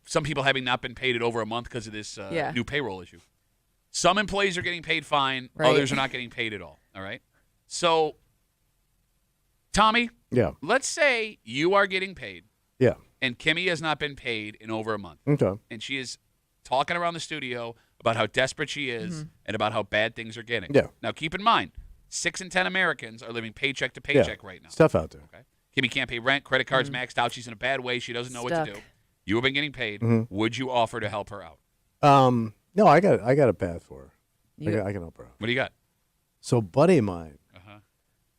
some people having not been paid in over a month because of this new payroll issue. Some employees are getting paid fine. Right. Others are not getting paid at all. All right? So, Tommy, let's say you are getting paid. Yeah. And Kimmy has not been paid in over a month. Okay. And she is talking around the studio about how desperate she is and about how bad things are getting. Yeah. Now, keep in mind, 6 in 10 Americans are living paycheck to paycheck right now. Stuff out there. Okay. Kimmy can't pay rent. Credit cards maxed out. She's in a bad way. She doesn't know what to do. You have been getting paid. Would you offer to help her out? No, I got a path for her. I can help her out. What do you got? So, buddy of mine,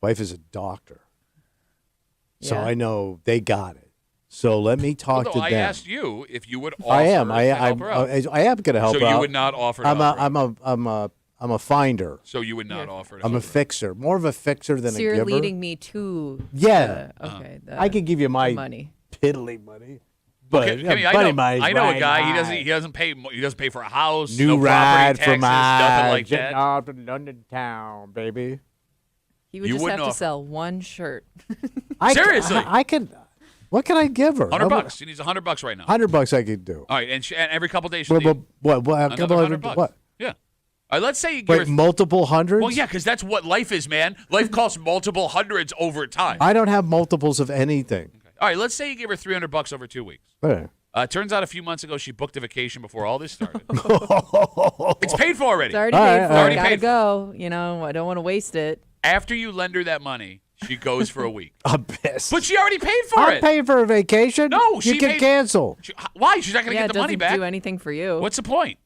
wife is a doctor. So I know they got it. So let me talk to them. I asked you if you would offer I am. to help her out. I am going to help her out. So you would not offer to help her out. I'm a finder. So you would not offer to I'm a help her out. fixer. More of a fixer than So a you're giver. leading me to Okay. I could give you my money. piddly money. But Okay, Kimmy, buddy of mine, I know a right, guy. right. He doesn't pay for a house, New no ride property taxes, for my nothing like getting that. off to London town, baby. He would You just wouldn't have to offer. sell one shirt. Seriously? I can. What can I give her? $100. She needs $100 right now. $100 I could do. All right, and every couple days she'll What? need What? another $100. What? Yeah. All right, let's say you give Wait, her. multiple hundreds? Well, yeah, because that's what life is, man. Life costs multiple hundreds over time. I don't have multiples of anything. All right, let's say you give her $300 over 2 weeks. Okay. Turns out a few months ago she booked a vacation before all this started. It's paid for already. It's already All paid right, for. all right. Gotta Paid for. go. You know, I don't want to waste it. After you lend her that money, she goes for a week. I'm pissed. But she already paid for I'm it. paying for a vacation. No, you she can paid- cancel. Why? She's not going to Yeah, get it the money doesn't back. do anything for you. What's the point?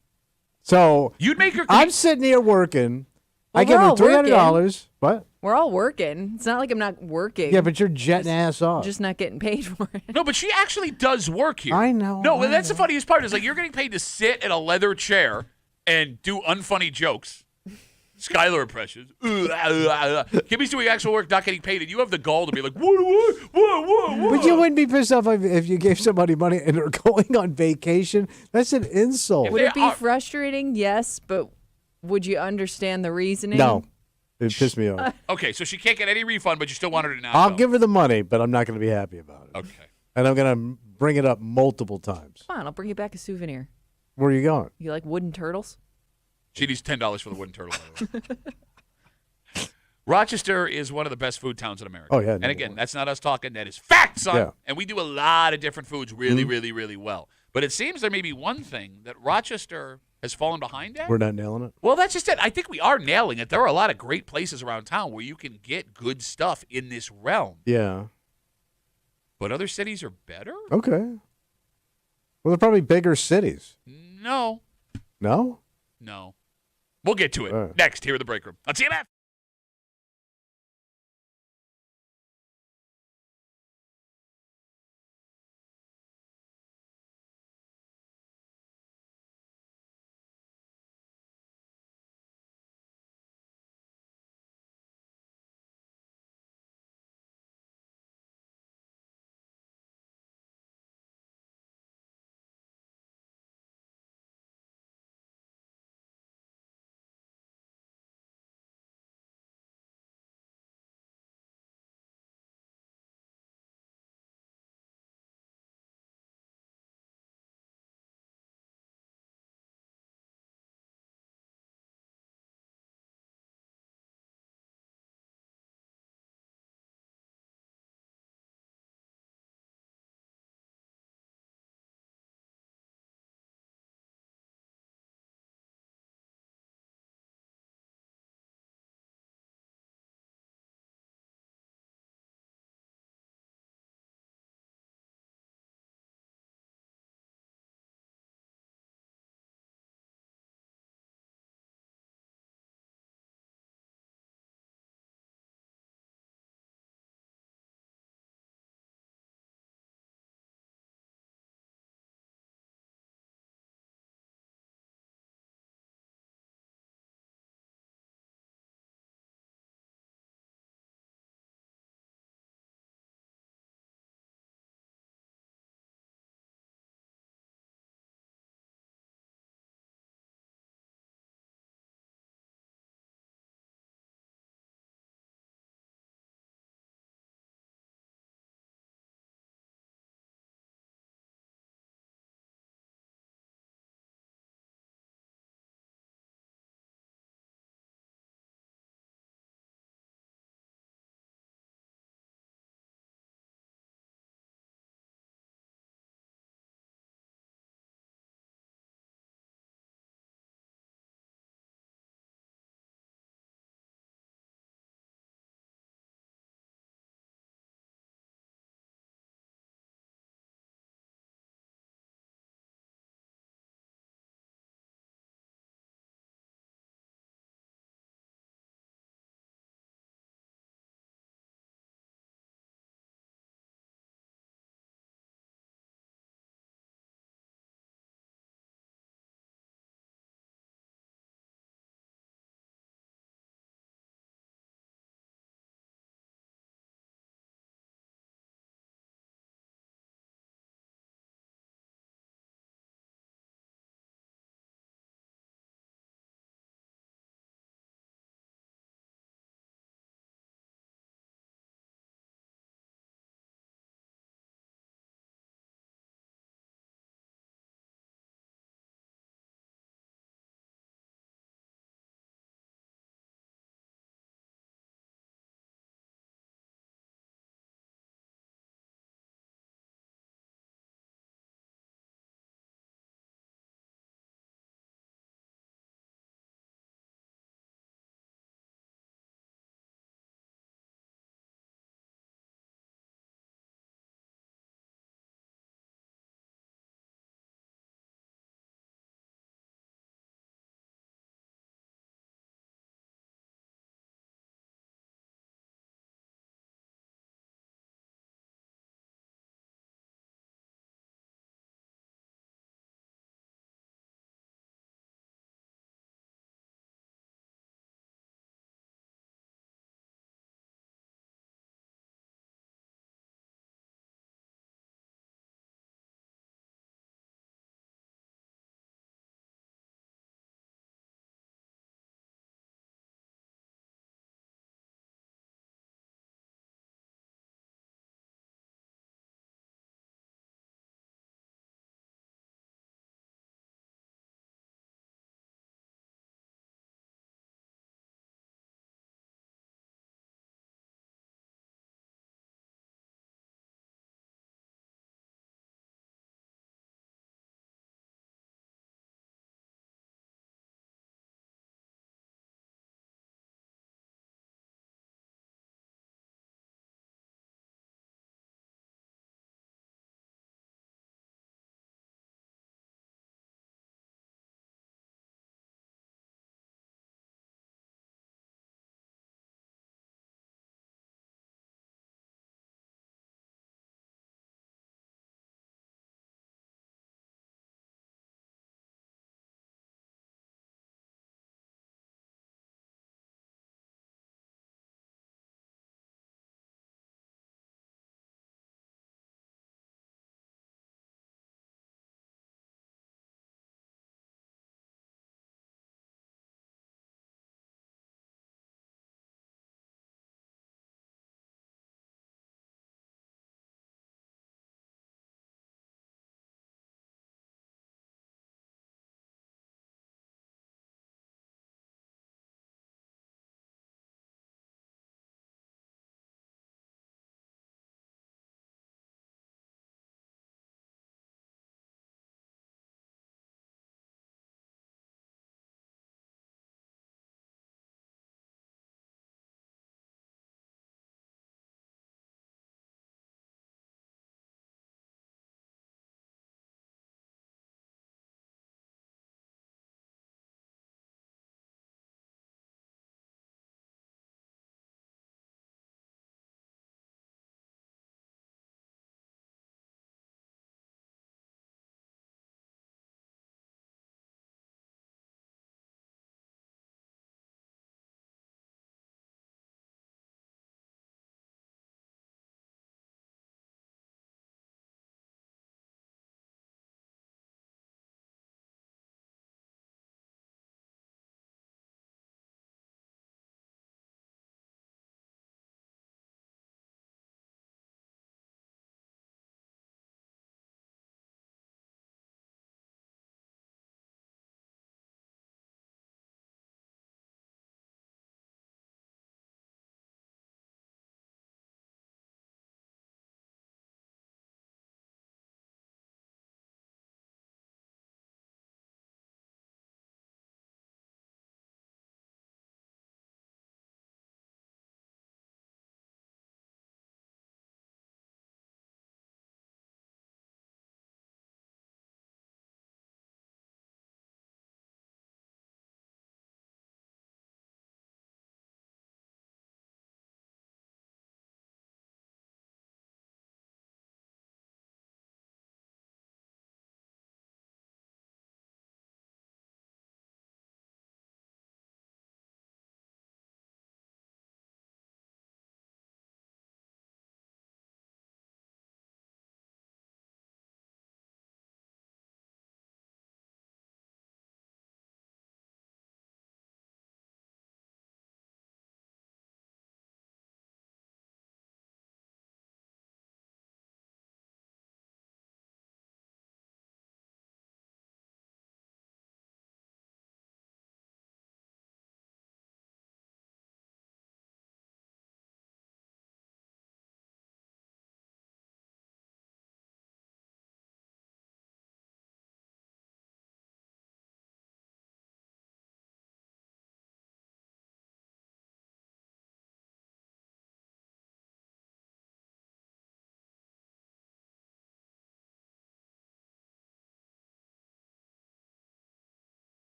So You'd make her. I'm sitting here working. Well, I give we're her all $300. What? We're all working. It's not like I'm not working. Yeah, but you're jetting ass off. just not getting paid for it. No, but she actually does work here. I know, No, I that's the know. funniest part. Is like you're getting paid to sit in a leather chair and do unfunny jokes. Skylar impressions. Kimmy's doing actual work, not getting paid, and you have the gall to be like, what? But you wouldn't be pissed off if you gave somebody money and they're going on vacation. That's an insult. Would They it be are- frustrating? Yes, but would you understand the reasoning? No, it pissed me off. Okay, so she can't get any refund, but you still want her to not I'll go. give her the money, but I'm not going to be happy about it. Okay. And I'm going to bring it up multiple times. Come on, I'll bring you back a souvenir. Where are you going? You like wooden turtles? She needs $10 for the wooden turtle, by the way. Rochester is one of the best food towns in America. Oh, yeah, And number again, one. that's not us talking. That is fact, son. Yeah. And we do a lot of different foods really, really, really well. But it seems there may be one thing that Rochester has fallen behind at. We're not nailing it. Well, that's just it. I think we are nailing it. There are a lot of great places around town where you can get good stuff in this realm. Yeah. But other cities are better? Okay. Well, they're probably bigger cities. No. No? No. We'll get to it All right. next here in the break room on CMF.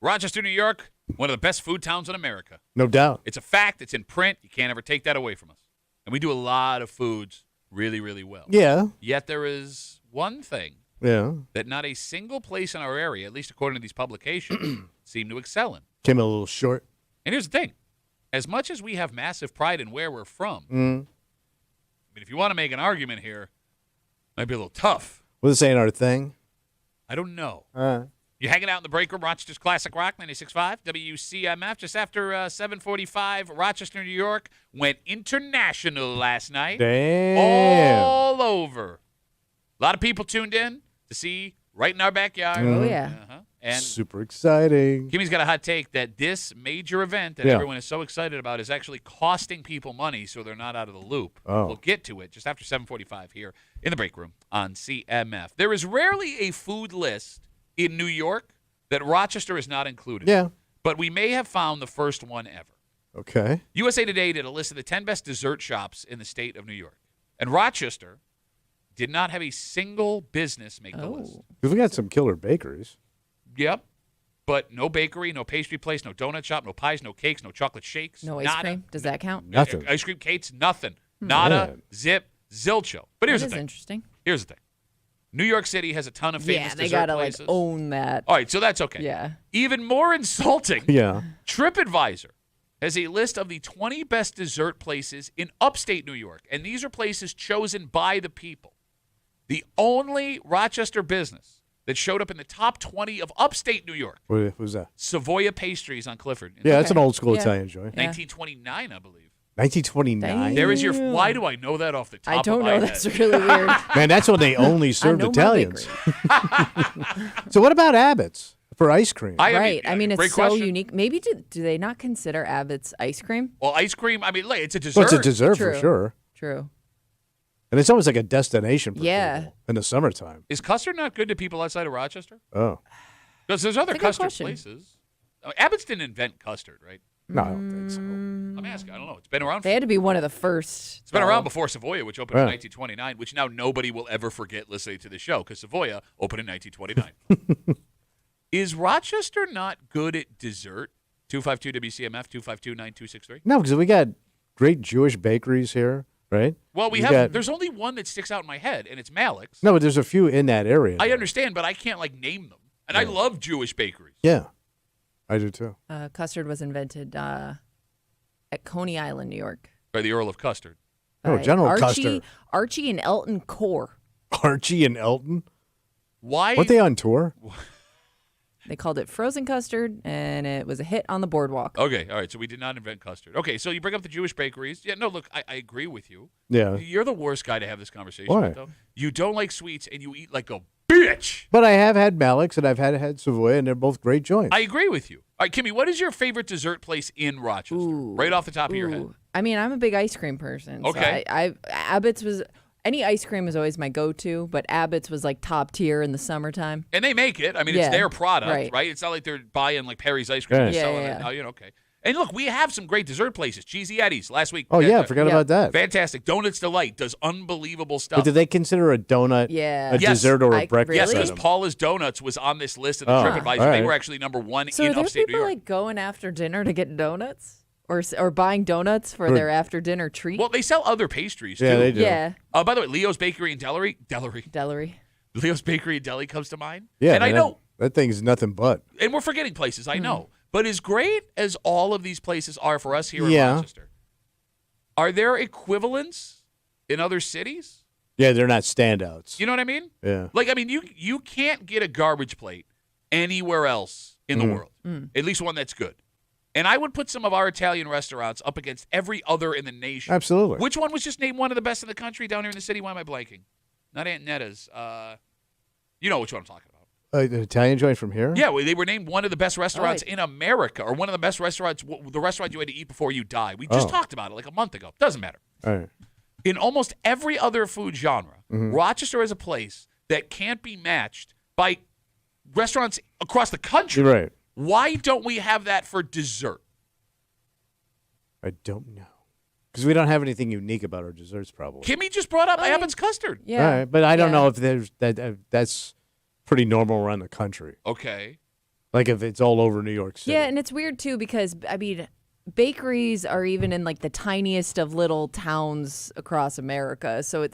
Rochester, New York, one of the best food towns in America. No doubt. It's a fact. It's in print. You can't ever take that away from us. And we do a lot of foods really, really well. Yeah. Yet there is one thing Yeah. that not a single place in our area, at least according to these publications, seem to excel in. Came a little short. And here's the thing. As much as we have massive pride in where we're from, I mean, if you want to make an argument here, it might be a little tough. Well, this ain't our thing. I don't know. All right. You're hanging out in the break room, Rochester's Classic Rock, 96.5, WCMF. Just after 7:45, Rochester, New York went international last night. Damn. All over. A lot of people tuned in to see right in our backyard. Oh, yeah. And Super exciting. Kimmy's got a hot take that this major event that Yeah. everyone is so excited about is actually costing people money, so they're not out of the loop. Oh. We'll get to it just after 7:45 here in the break room on CMF. There is rarely a food list in New York that Rochester is not included. Yeah. But we may have found the first one ever. Okay. USA Today did a list of the 10 best dessert shops in the state of New York. And Rochester did not have a single business make the list. Because we got some killer bakeries. Yep. But no bakery, no pastry place, no donut shop, no pies, no cakes, no chocolate shakes. No ice nada. cream. Does that count? Nothing. Ice cream cakes, nothing. Nada, Man. zip, zilcho. But here's That the is thing. interesting. Here's the thing. New York City has a ton of famous Yeah, they dessert gotta places. like own that. All right, so that's okay. Yeah. Even more insulting, Yeah. TripAdvisor has a list of the 20 best dessert places in upstate New York, and these are places chosen by the people. The only Rochester business that showed up in the top 20 of upstate New York, What was that? Savoya Pastries on Clifford. In Yeah, that's an Okay. old school Yeah. Italian joint. Yeah. 1929, I believe. 1929. There is your. Damn. Why do I know that off the top I of don't my know. head? That's really weird. Man, that's when they only served know my Italians. bakery. So what about Abbott's for ice cream? Right. I mean, great it's so question. unique. Maybe do they not consider Abbott's ice cream? Well, ice cream. I mean, like, it's a dessert. Well, it's a dessert for True. sure. True. And it's almost like a destination for Yeah. people in the summertime. Is custard not good to people outside of Rochester? Oh. Because there's other That's a good custard question. places. Abbott's didn't invent custard, right? No, I don't think so. I'm asking. I don't know. It's been around. They had to be one of the first. It's been though. around before Savoya, which opened in Yeah. 1929, which now nobody will ever forget listening to the show because Savoya opened in 1929. Is Rochester not good at dessert? 252 WCMF 252-9263. No, because we got great Jewish bakeries here, right? Well, we You have. got- There's only one that sticks out in my head, and it's Malik's. No, but there's a few in that area. I though. understand, but I can't like name them. And I love Jewish bakeries. Yeah, I do too. Custard was invented at Coney Island, New York. By the Earl of Custard. Oh, by General Archie, Custer. Archie and Elton Core. Archie and Elton. Why? Weren't they on tour? They called it frozen custard, and it was a hit on the boardwalk. Okay, all right. So we did not invent custard. Okay, so you bring up the Jewish bakeries. Yeah, no, look, I agree with you. Yeah. You're the worst guy to have this conversation Why? with, though. You don't like sweets, and you eat like a bitch. But I have had Malik's and I've had Savoy, and they're both great joints. I agree with you. All right, Kimmy, what is your favorite dessert place in Rochester? Right off the top of your head. Ooh. I mean, I'm a big ice cream person. Okay. So Abbott's was any ice cream is always my go-to, but Abbott's was like top tier in the summertime. And they make it. I mean, it's Yeah, their product, right. It's not like they're buying like Perry's ice cream and Yeah. selling Yeah, it. yeah. Now, you know, okay. And look, we have some great dessert places. Cheesy Eddie's last week. oh yeah, forgot Yeah. about that. Fantastic. Donuts Delight does unbelievable stuff. But do they consider a donut Yeah. a Yes. dessert or a I- breakfast Yes, Really? because item? Paula's Donuts was on this list of the Oh, TripAdvisor. all They right. were actually number one So in are there upstate New people York. like going after dinner to get donuts, or buying donuts for their after dinner treat? Well, they sell other pastries Yeah, too. they do. yeah, By the way, Leo's Bakery and Deli. delivery. Leo's Bakery and Deli comes to mind. Yeah, and I man, know, that thing's nothing but. and we're forgetting places. I know, but as great as all of these places are for us here in Yeah. Rochester, are there equivalents in other cities? Yeah, they're not standouts. You know what I mean? Yeah. Like, I mean, you can't get a garbage plate anywhere else in the world. At least one that's good. And I would put some of our Italian restaurants up against every other in the nation. Absolutely. Which one was just named one of the best in the country down here in the city? Why am I blanking? Not Aunt Netta's. You know which one I'm talking about. An Italian joint from here? Yeah, well, they were named one of the best restaurants Right. in America, or one of the best restaurants, the restaurant you had to eat before you die. We just Oh. talked about it like a month ago. Doesn't matter. All right. In almost every other food genre, Rochester is a place that can't be matched by restaurants across the country. You're right. Why don't we have that for dessert? I don't know. Because we don't have anything unique about our desserts, probably. Kimmy just brought up I mean, Abbott's custard. Yeah, All right, but I don't Yeah. know if there's that's pretty normal around the country. Okay. Like if it's all over New York City. Yeah, and it's weird too because I mean, bakeries are even in like the tiniest of little towns across America. So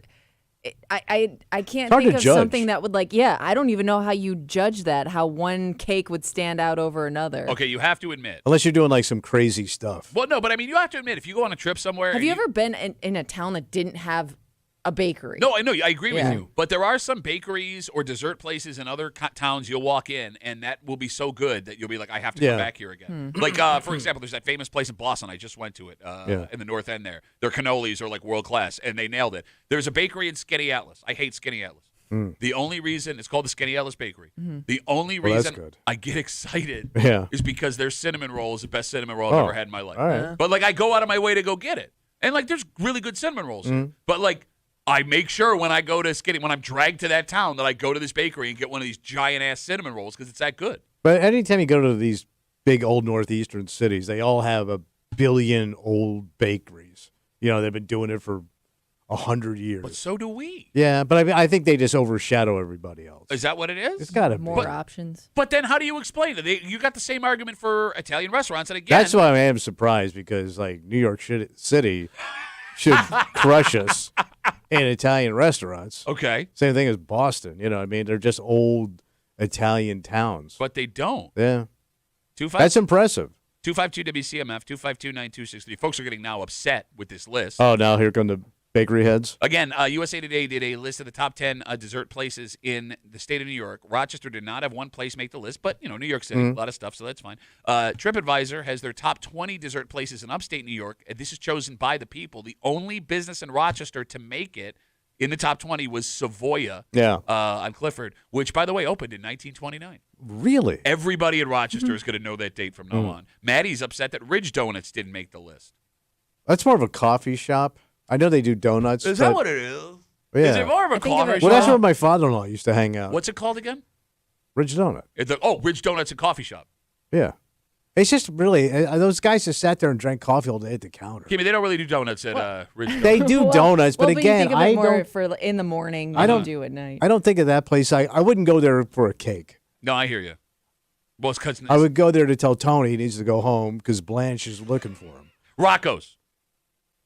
I can't hard think to of judge. something that would I don't even know how you judge that, how one cake would stand out over another. Okay, you have to admit. Unless you're doing like some crazy stuff. Well, no, but I mean, you have to admit, if you go on a trip somewhere. Have you ever been in a town that didn't have a bakery? No, I know. I agree with Yeah. you. But there are some bakeries or dessert places in other towns you'll walk in, and that will be so good that you'll be like, I have to come back here again. Like, for example, there's that famous place in Boston. I just went to it in the North End there. Their cannolis are like world class, and they nailed it. There's a bakery in Skinny Atlas. I hate Skinny Atlas. The only reason it's called the Skinny Atlas Bakery. The only that's reason good. I get excited Yeah. is because their cinnamon roll is the best cinnamon roll I've ever had in my life. All right. But like, I go out of my way to go get it, and like, there's really good cinnamon rolls. But like, I make sure when I go to Skinny, when I'm dragged to that town, that I go to this bakery and get one of these giant ass cinnamon rolls because it's that good. But anytime you go to these big old northeastern cities, they all have a billion old bakeries. You know, they've been doing it for 100 years. But so do we. Yeah, but I think they just overshadow everybody else. Is that what it is? It's got to be. More options. But then how do you explain it? You got the same argument for Italian restaurants, and again, That's why I am surprised because like New York City should crush us in Italian restaurants. okay, Same thing as Boston. You know, what I mean, they're just old Italian towns. but they don't. Yeah, 25 that's impressive. 252 WCMF 252-9263. Folks are getting now upset with this list. Oh, now here come the bakery heads. Again, USA Today did a list of the top 10 dessert places in the state of New York. Rochester did not have one place make the list, but, you know, New York City, a lot of stuff, so that's fine. TripAdvisor has their top 20 dessert places in upstate New York, and this is chosen by the people. The only business in Rochester to make it in the top 20 was Savoya on Clifford, which, by the way, opened in 1929. Really? Everybody in Rochester is going to know that date from now on. Maddie's upset that Ridge Donuts didn't make the list. That's more of a coffee shop. I know they do donuts. Is that what it is? Yeah. Is it more of a I think of coffee it- shop? Well, that's where my father-in-law used to hang out. What's it called again? Ridge Donut. Ridge Donuts and Coffee Shop. Yeah. It's just really those guys just sat there and drank coffee all day at the counter. Kimmy, they don't really do donuts at Ridge Donuts. They do donuts, but Well, again, you think of I it more don't. for in the morning I than don't- you do at night. I don't think of that place. I wouldn't go there for a cake. No, I hear you. Well, it's because I would go there to tell Tony he needs to go home because Blanche is looking for him. Rocco's,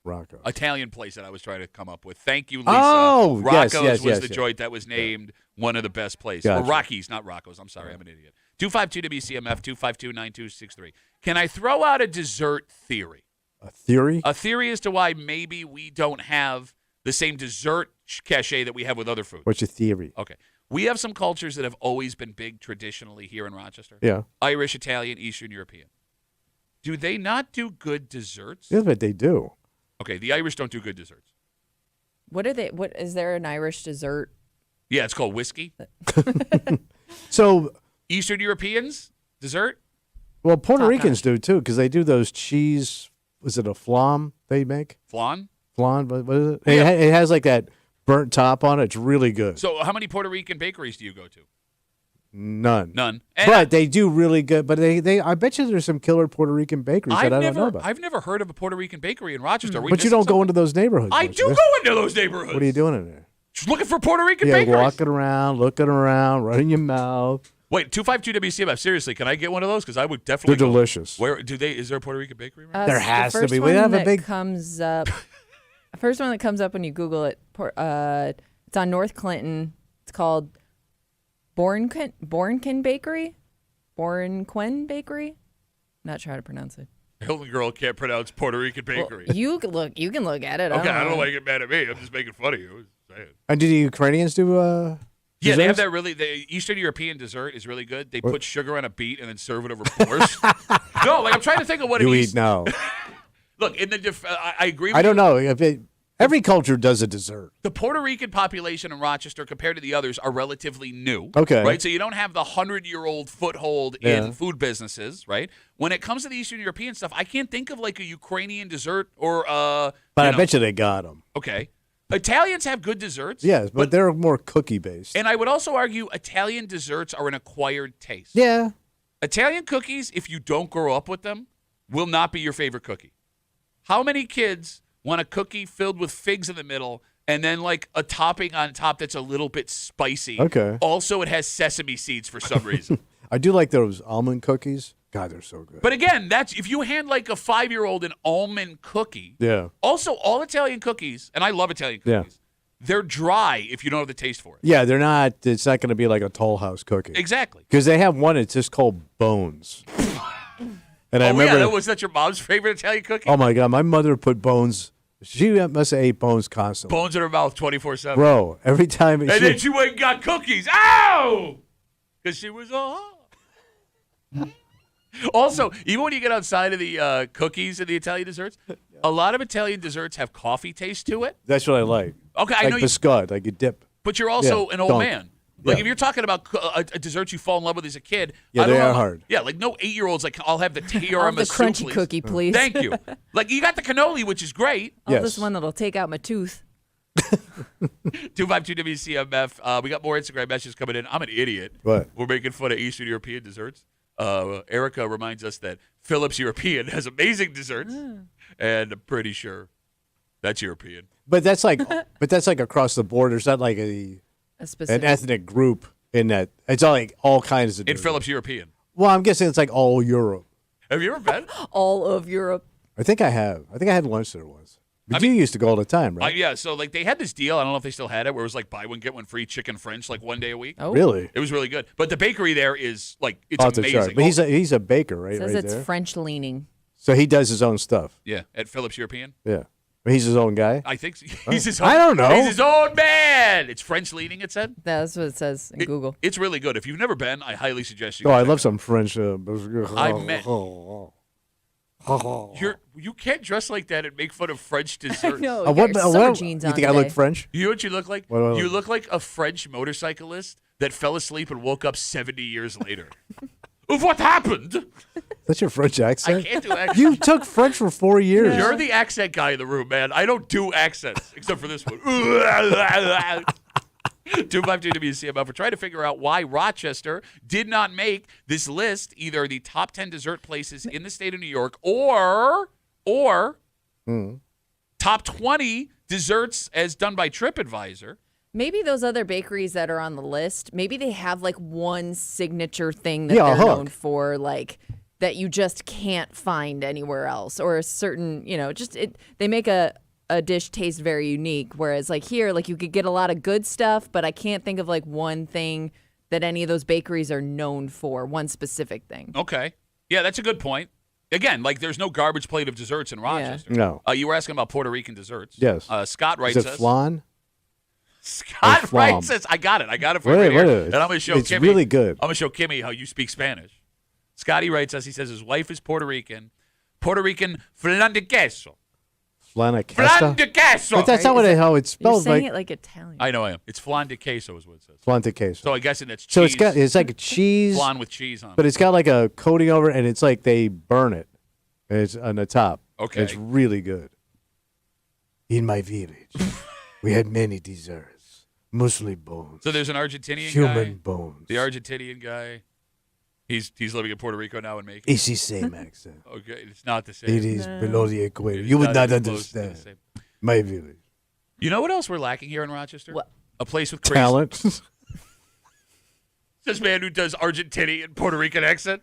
Rocco. Italian place that I was trying to come up with. Thank you, Lisa. Oh, yes, Rocco's yes, was yes, the yes. joint that was named one of the best places. Gotcha. Or Rockies, not Rocco's. I'm sorry, I'm an idiot. 252 WCMF 252-9263. Can I throw out a dessert theory? A theory? A theory as to why maybe we don't have the same dessert cachet that we have with other foods. What's your theory? Okay. We have some cultures that have always been big traditionally here in Rochester. Yeah. Irish, Italian, Eastern European. Do they not do good desserts? Yeah, but they do. Okay, the Irish don't do good desserts. What are they? What is there an Irish dessert? Yeah, it's called whiskey. So, Eastern Europeans, dessert? well, Puerto Top Ricans do too because they do those cheese. Was it a flan they make? Flan? Flan? What is it? Yeah. It has like that burnt top on it. It's really good. So how many Puerto Rican bakeries do you go to? None. None. And But they do really good. But they I bet you there's some killer Puerto Rican bakeries that I don't know about. I've never heard of a Puerto Rican bakery in Rochester. Are we But you missing don't go something? into those neighborhoods. I much, do yeah? go into those neighborhoods. What are you doing in there? Just looking for Puerto Rican Yeah, bakeries. walking around, looking around, running your mouth. Wait, 252 WCMF. Seriously, can I get one of those? Because I would They're definitely. go. delicious. Where do they? Is there a Puerto Rican bakery? Around? There The has to first be. We one have a that big- comes up. The first one that comes up when you Google it. It's on North Clinton. It's called Bornken Bakery. Bornquen Bakery. Not sure how to pronounce it. Hilton girl can't pronounce Puerto Rican bakery. Well, you can look. You can look at it. Okay, I don't know why you get mad at me. I'm just making fun of you. Just saying. And do the Ukrainians do? Yeah, they have desserts? that really. The Eastern European dessert is really good. They put sugar on a beet and then serve it over borscht. No, like I'm trying to think of what You it eat is. now. Look, in the I agree. With I don't you. know if every culture does a dessert. The Puerto Rican population in Rochester, compared to the others, are relatively new. Okay. Right? So you don't have the 100-year-old foothold Yeah. in food businesses, right? When it comes to the Eastern European stuff, I can't think of like a Ukrainian dessert or But I bet you they got them. Okay. Italians have good desserts. Yes, but they're more cookie based. And I would also argue Italian desserts are an acquired taste. Yeah. Italian cookies, if you don't grow up with them, will not be your favorite cookie. How many kids want a cookie filled with figs in the middle and then like a topping on top that's a little bit spicy? Okay. Also, it has sesame seeds for some reason. I do like those almond cookies. God, they're so good. But again, that's if you hand like a 5-year-old an almond cookie. Yeah. Also, all Italian cookies, and I love Italian Yeah. cookies, they're dry if you don't have the taste for it. Yeah, they're not. It's not going to be like a Toll House cookie. Exactly. Because they have one. It's just called Bones. And I remember. Was that your mom's favorite Italian cookie? Oh my God, my mother put bones. She must have ate bones constantly. Bones in her mouth 24/7. Bro, every time. And then she went and got cookies. Ow! Because she was Also, even when you get outside of the cookies and the Italian desserts, a lot of Italian desserts have coffee taste to it. That's what I like. Okay, I like know biscuit, like you dip. but you're also an old dunk. man. Like Yeah. if you're talking about a dessert you fall in love with as a kid, Yeah, I don't they know are how- hard. Yeah, like no 8-year-olds like I'll have the I'll have tiramisu, the crunchy please. cookie, please. Thank you. Like you got the cannoli, which is great. Oh, Yes. this one that'll take out my tooth. 252 WCMF. We got more Instagram messages coming in. I'm an idiot. What? We're making fun of Eastern European desserts. Erica reminds us that Phillips European has amazing desserts, and I'm pretty sure that's European. But that's like, across the board. There's not like an Specific. ethnic group in that. It's all like all kinds of. In desserts. Phillips European. Well, I'm guessing it's like all Europe. Have you ever been? All of Europe. I think I have. I think I had lunch there once. But you used to go all the time, right? Yeah, so like they had this deal. I don't know if they still had it, where it was like buy one get one free chicken French, like one day a week. Oh, Really? It was really good. But the bakery there is like it's Off the chart. amazing. But he's a baker, right? Says right it's there. French leaning. So he does his own stuff. Yeah, at Phillips European. Yeah. But he's his own guy. I think he's his own. I don't know. He's his own man. It's French leaning. It said. That's what it says in Google. It's really good. If you've never been, I highly suggest you. Oh, go I check love it some French. I meant- out. You can't dress like that and make fun of French desserts. No, Uh, you got your summer jeans you on think I today. look French? You know what you look like? What do I look You like? look like a French motorcyclist that fell asleep and woke up 70 years later. What happened? That's your French I accent? can't do accents. You took French for 4 years. You're the accent guy in the room, man. I don't do accents except for this one. 252 WCMF. We're trying to figure out why Rochester did not make this list, either the top 10 dessert places in the state of New York or top 20 desserts as done by TripAdvisor. Maybe those other bakeries that are on the list, maybe they have like one signature thing that Yeah, a they're hook. known for, like that you just can't find anywhere else, or a certain, they make a dish taste very unique. Whereas like here, like you could get a lot of good stuff, but I can't think of like one thing that any of those bakeries are known for, one specific thing. Okay. Yeah, that's a good point. Again, like there's no garbage plate of desserts in Rochester. No. You were asking about Puerto Rican desserts. Yes. Scott writes Is it us. flan? Scott Or flam? writes us. I got it for What you is- right here. what is it? And I'm going to show It's Kimmy. really good. I'm going to show Kimmy how you speak Spanish. Scotty writes us. He says his wife is Puerto Rican. Puerto Rican flan de queso. Flan de Flan queso? de queso. But that's not how it's You're spelled. saying Like, it like Italian. I know I am. It's flan de queso is what it says. flan de queso. So I guess that's cheese. So it's like a cheese, flan with cheese on it. but it's got like a coating over it, and it's like they burn it. And it's on the top. Okay. It's really good. In my village, we had many desserts, mostly bones, So there's an Argentinian human guy. bones. The Argentinian guy. He's living in Puerto Rico now and making. It's the same accent. Okay, it's not the same. It is below the equator. It's You would not even close to the understand. same. My village. You know what else we're lacking here in Rochester? What? A place with crazy. Talent. This man who does Argentinian Puerto Rican accent.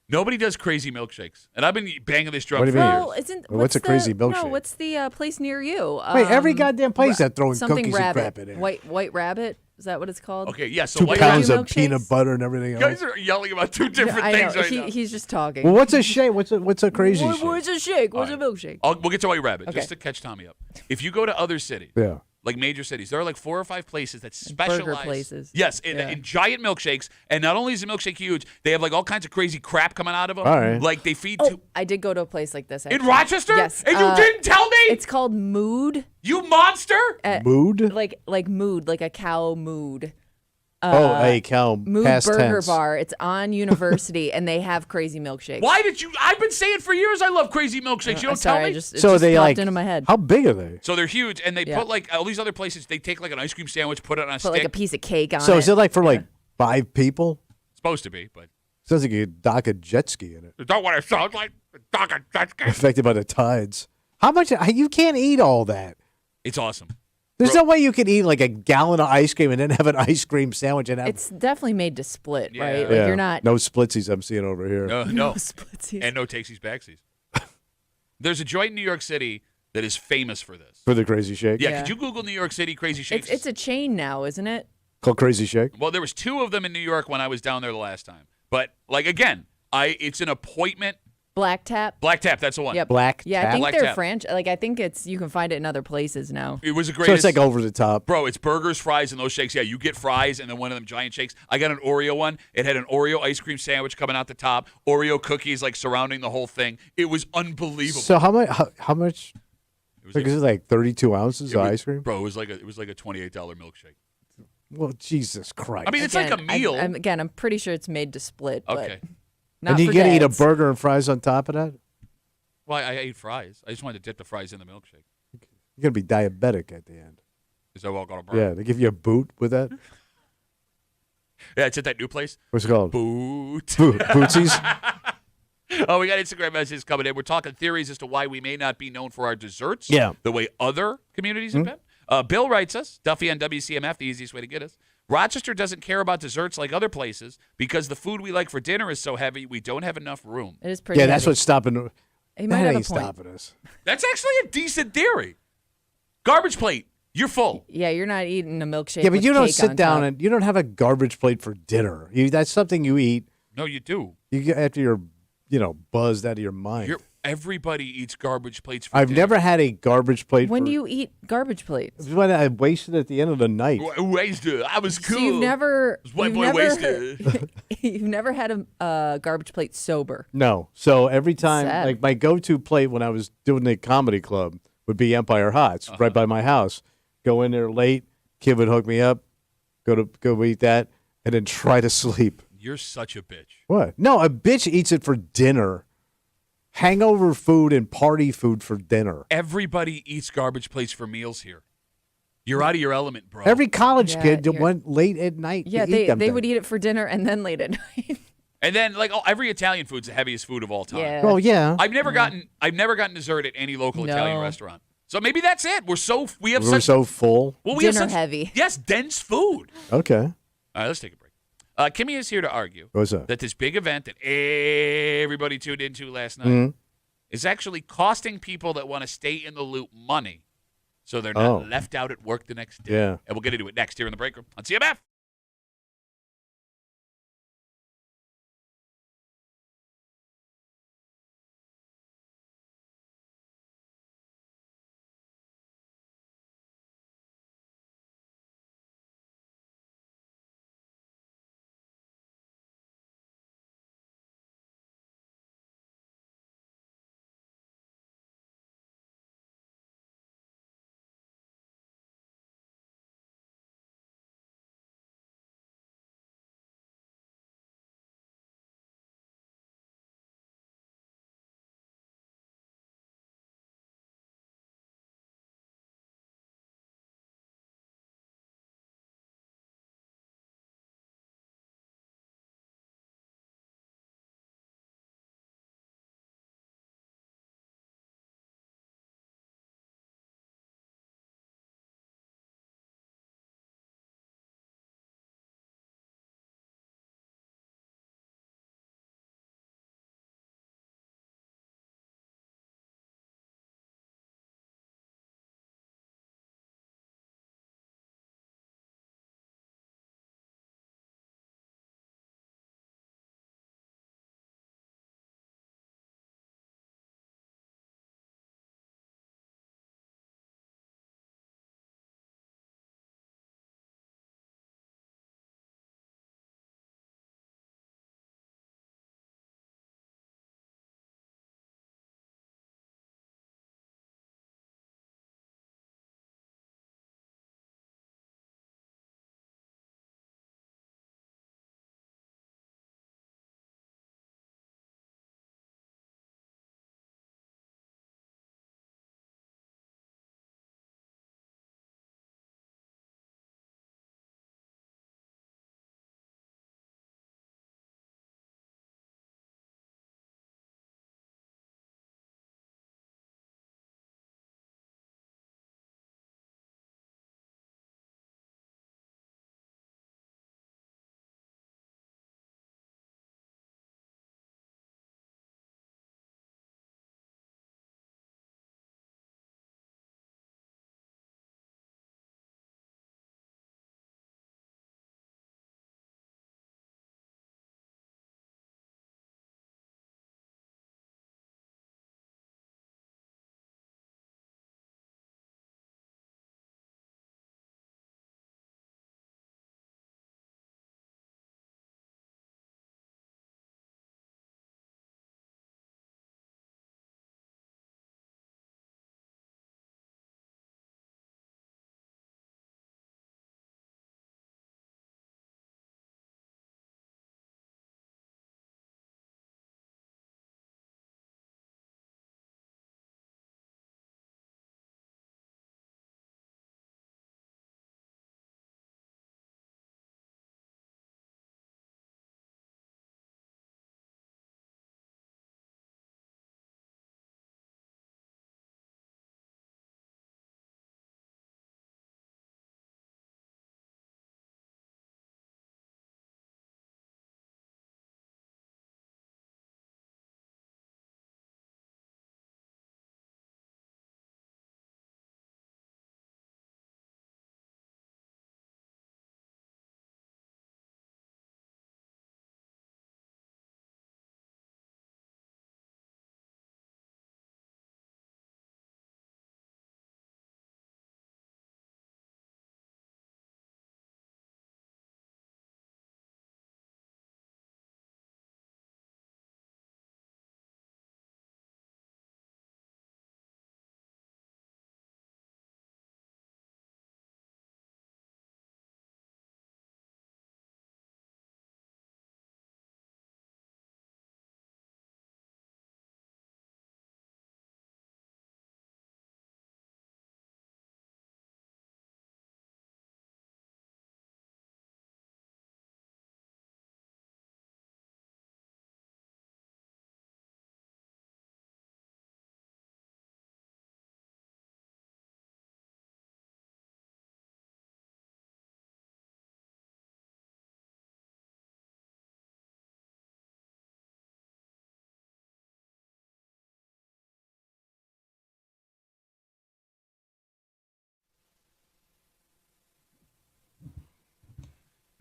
Nobody does crazy milkshakes, and I've been banging this drum What do for you mean? years. Well, isn't What's a crazy No, milkshake? what's the place near you? Wait, every goddamn place that throwing something cookies rabbit. and crap in there. White rabbit. Is that what it's called? Okay, yeah. So 2 white pounds Rabbit of milkshakes? peanut butter and everything else. guys are yelling about two different I things know. right now. He's just talking. Well, what's a shake? What's a crazy shake? What's a shake? What's All a right. milkshake? We'll get to White Rabbit Okay. just to catch Tommy up. If you go to other cities, Yeah. like major cities, there are like 4 or 5 places that specialize. burger places. Yes, Yeah. in giant milkshakes, and not only is the milkshake huge, they have like all kinds of crazy crap coming out of them. All right. Like they feed Oh, I did go to a place like this. in Actually. Rochester. Yes. And you didn't tell me. It's called Mood. You monster. Mood? Like mood, like a cow mood. A cow Mood past Burger tense. Bar. It's on University, and they have crazy milkshakes. Why did you? I've been saying for years I love crazy milkshakes. You don't Sorry, tell me. it just So they popped like into my head. How big are they? So they're huge, and they Yeah. put like all these other places. They take like an ice cream sandwich, put it on a Put stick. like a piece of cake on So it. is it like for like 5 people? Supposed to be, but Sounds like you could dock a jet ski in it. is that what it sounds like? Affected by the tides. How much? You can't eat all that. It's awesome. There's no way you can eat like a gallon of ice cream and then have an ice cream sandwich and have It's definitely made to split, Yeah. right? Like Yeah. you're not no splitsies I'm seeing over here. No. splitsies. And no takesies backsies. There's a joint in New York City that is famous for this. For the Crazy Shake. Yeah, Yeah. could you Google New York City Crazy Shakes? It's a chain now, isn't it? Called Crazy Shake. Well, there was 2 of them in New York when I was down there the last time. But like again, it's an appointment. Black Tap. Black Tap, that's the one. Yep. Black Yeah, I Tap? think Black they're Tap. franchise. Like I think you can find it in other places now. It was a great. So it's like over the top. Bro, it's burgers, fries, and those shakes. Yeah, you get fries and then one of them giant shakes. I got an Oreo one. It had an Oreo ice cream sandwich coming out the top, Oreo cookies like surrounding the whole thing. It was unbelievable. So how much? How much? It was Like, is it like 32 ounces it of was- ice cream? Bro, it was like a $28 milkshake. Well, Jesus Christ. I mean, it's like a meal. I'm pretty sure it's made to split. Okay. But not and you for get to eat a dads. burger and fries on top of that? Well, I ate fries. I just wanted to dip the fries in the milkshake. You're going to be diabetic at the end. Is that what I'm gonna burn? Yeah, they give you a boot with that. Yeah, it's at that new place. What's it called? Boot. Bootsies? Oh, we got Instagram messages coming in. We're talking theories as to why we may not be known for our desserts Yeah. the way other communities have been. Bill writes us, Duffy on WCMF, the easiest way to get us. Rochester doesn't care about desserts like other places because the food we like for dinner is so heavy we don't have enough room. It is pretty. Yeah, that's heavy. what's stopping. He might That have a ain't point. stopping us. That's actually a decent theory. Garbage plate, you're full. Yeah, you're not eating a milkshake. Yeah, but with you don't cake sit on down top. and you don't have a garbage plate for dinner. That's something you eat No, you do. after you're, buzzed out of your mind. Everybody eats garbage plates for I've dinner. never had a garbage plate. When for, do you eat garbage plates? When I wasted at the end of the night. Wasted. I was cool. So you've never. White you've boy never, wasted. You've never had a garbage plate sober. No. So every time, Sad. like my go-to plate when I was doing the comedy club would be Empire Hots, right by my house. Go in there late, kid would hook me up, go eat that, and then try to sleep. You're such a bitch. What? No, a bitch eats it for dinner. Hangover food and party food for dinner. Everybody eats garbage plates for meals here. You're out of your element, bro. Every college Yeah, kid you're- went late at night. Yeah, to eat them they would things. eat it for dinner and then late at night. And then every Italian food's the heaviest food of all time. Yeah. Well, yeah. I've never gotten dessert at any local No. Italian restaurant. So maybe that's it. We have We're such so full. well, we have Dinner such heavy. Yes, dense food. Okay. All right, let's take a break. Kimmy is here to argue What's up? that this big event that everybody tuned into last night Mhm. is actually costing people that want to stay in the loop money, so they're not Oh. left out at work the next day. Yeah. And we'll get into it next here in the break room on CMF.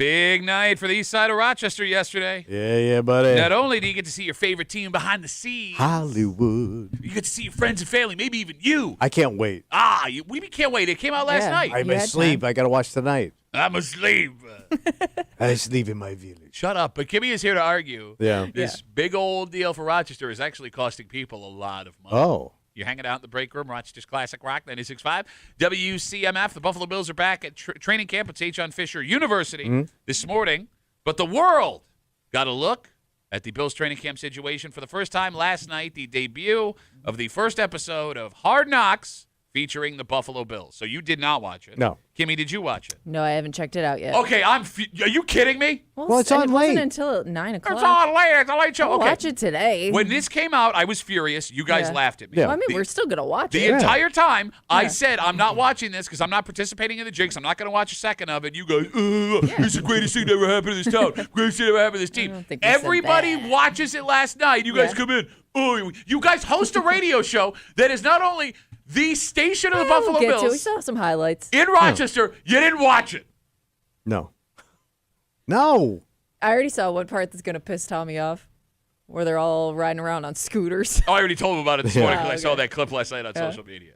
Big night for the east side of Rochester yesterday. Yeah, buddy. Not only do you get to see your favorite team behind the scenes, Hollywood. you get to see your friends and family, maybe even you. I can't wait. We can't wait. It came out last night. I'm You had asleep. time. I got to watch tonight. I'm asleep. I sleep in my village. Shut up. But Kimmy is here to argue. Yeah. This big old deal for Rochester is actually costing people a lot of money. Oh. You're hanging out in the break room, Rochester's Classic Rock 96.5. WCMF, the Buffalo Bills are back at training camp at St. John Fisher University this morning. But the world got a look at the Bills training camp situation for the first time last night, the debut of the first episode of Hard Knocks featuring the Buffalo Bills. So you did not watch it. No. Kimmy, did you watch it? No, I haven't checked it out yet. Okay, are you kidding me? Well, it's and on it wasn't late. until 9 o'clock. It's on late. It's a late show. I'll Okay. watch it today. When this came out, I was furious. You guys Yeah. laughed at me. Yeah. Well, I mean, we're still going to watch The it. entire time, I said, I'm not watching this because I'm not participating in the jinx. I'm not going to watch a second of it. You go, it's the greatest thing that ever happened to this town. Greatest thing that ever happened to this team. don't think we said Everybody that. watches it last night. You guys Yeah. come in. Oh, you guys host a radio show that is not only the station of the Buffalo We'll get to it. We Bills saw some highlights. in Rochester. You didn't watch it. No. No. I already saw one part that's going to piss Tommy off, where they're all riding around on scooters. Oh, I already told him about it this morning because I Oh, saw okay. that clip last night on social media.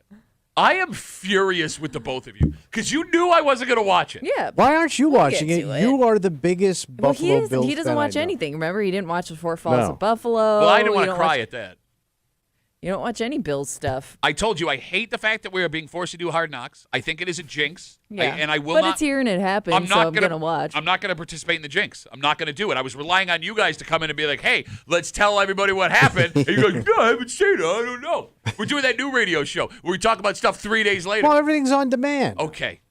I am furious with the both of you because you knew I wasn't going to watch it. Yeah. Why aren't you watching get it? to it. You are the biggest Well, Buffalo Bills he doesn't fan I watch know. anything. Remember, he didn't watch Before Falls No. of Buffalo. Well, I didn't You want to don't cry watch- at that. You don't watch any Bills stuff. I told you I hate the fact that we are being forced to do Hard Knocks. I think it is a jinx. Yeah. And I will but not. it's here and it happened, I'm so not I'm gonna going to watch. I'm not gonna participate in the jinx. I'm not gonna do it. I was relying on you guys to come in and be like, "Hey, let's tell everybody what happened." And you go, "No, I haven't seen it. I don't know." We're doing that new radio show where we talk about stuff 3 days later. Well, everything's on demand. Okay,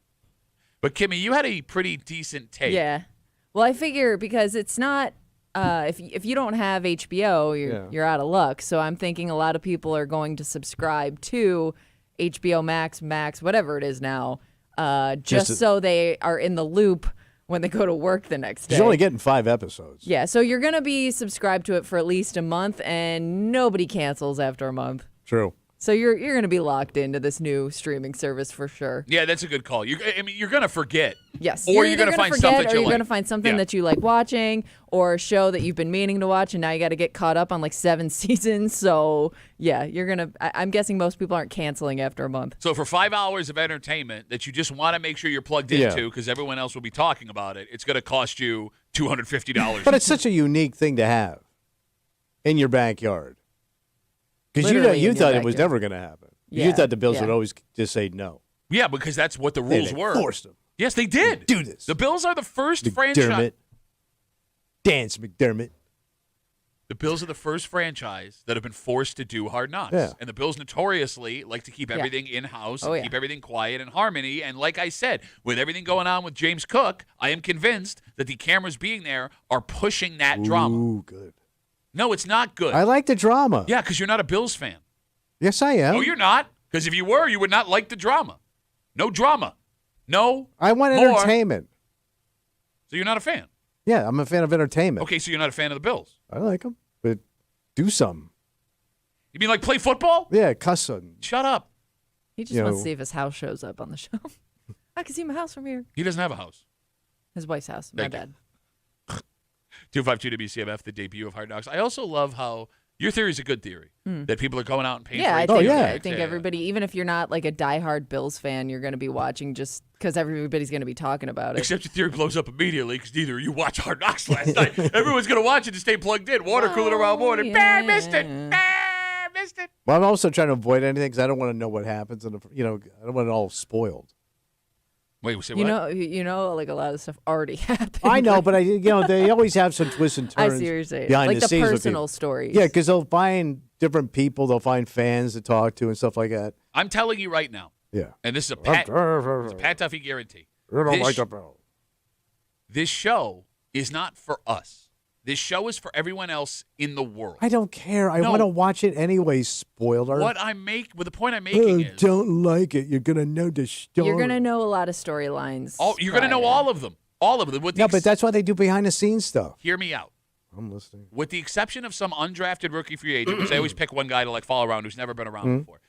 but Kimmy, you had a pretty decent take. Yeah. Well, I figure because it's not if you don't have HBO, you're out of luck. So I'm thinking a lot of people are going to subscribe to HBO Max, whatever it is now, just so they are in the loop when they go to work the next day. She's only getting 5 episodes. Yeah, so you're going to be subscribed to it for at least a month, and nobody cancels after a month. True. So you're going to be locked into this new streaming service for sure. Yeah, that's a good call. You're gonna forget. Yes. Or you're either gonna find forget, stuff that or you you're like. going to find something Yeah. that you like watching, or a show that you've been meaning to watch, and now you got to get caught up on like 7 seasons. So yeah, you're going to. I'm guessing most people aren't canceling after a month. So for 5 hours of entertainment that you just want to make sure you're plugged Yeah. into because everyone else will be talking about it, it's going to cost you $250. But it's such a unique thing to have in your backyard. Because Literally you in your thought it was backyard. never going to happen. You Yeah, thought the Bills yeah. would always just say no. Yeah, because that's what the rules They were. forced them. Yes, they did. Do this. The Bills are the first franchise. McDermott. Dance McDermott. The Bills are the first franchise that have been forced to do Hard Knocks. Yeah. And the Bills notoriously like to keep Yeah. everything in-house Oh, and yeah. keep everything quiet and harmony. And like I said, with everything going on with James Cook, I am convinced that the cameras being there are pushing that drama. Ooh, good. No, it's not good. I like the drama. Yeah, because you're not a Bills fan. Yes, I am. No, you're not. Because if you were, you would not like the drama. No drama. No. I want more. entertainment. So you're not a fan. Yeah, I'm a fan of entertainment. Okay, so you're not a fan of the Bills. I like them, but do something. You mean like play football? Yeah, cuss them. Shut up. He just You wants know- to see if his house shows up on the show. I can see my house from here. He doesn't have a house. His wife's house. My Thank you. bad. 252 WCMF, the debut of Hard Knocks. I also love how your theory is a good theory that people are going out and paying Yeah, for I it. think, yeah. I think everybody, even if you're not like a diehard Bills fan, you're going to be watching just because everybody's going to be talking about it. Except your theory blows up immediately because neither of you watched Hard Knocks last night. Everyone's going to watch it to stay plugged in. Water cooling around morning. yeah. Missed it. Missed it. Well, I'm also trying to avoid anything because I don't want to know what happens, and I don't want it all spoiled. Wait, say You what? know, like a lot of stuff already happened. I know, but they always have some twists and I turns. see what you're saying. behind Like the scenes with personal people. stories. Yeah, because they'll find different people, they'll find fans to talk to and stuff like that. I'm telling you right now, Yeah. and this is a Pat Duffy guarantee. You don't This- like the Bills. This show is not for us. This show is for everyone else in the world. I don't care. I No. want to watch it anyway, spoiler. The point I'm making is don't like it. You're going to know the story. You're going to know a lot of storylines. you're going to know prior. all of them. All of them. With the No, but that's why they do behind the scenes stuff. hear me out. I'm listening. With the exception of some undrafted rookie free agent, because they always pick one guy to like follow around who's never been around before.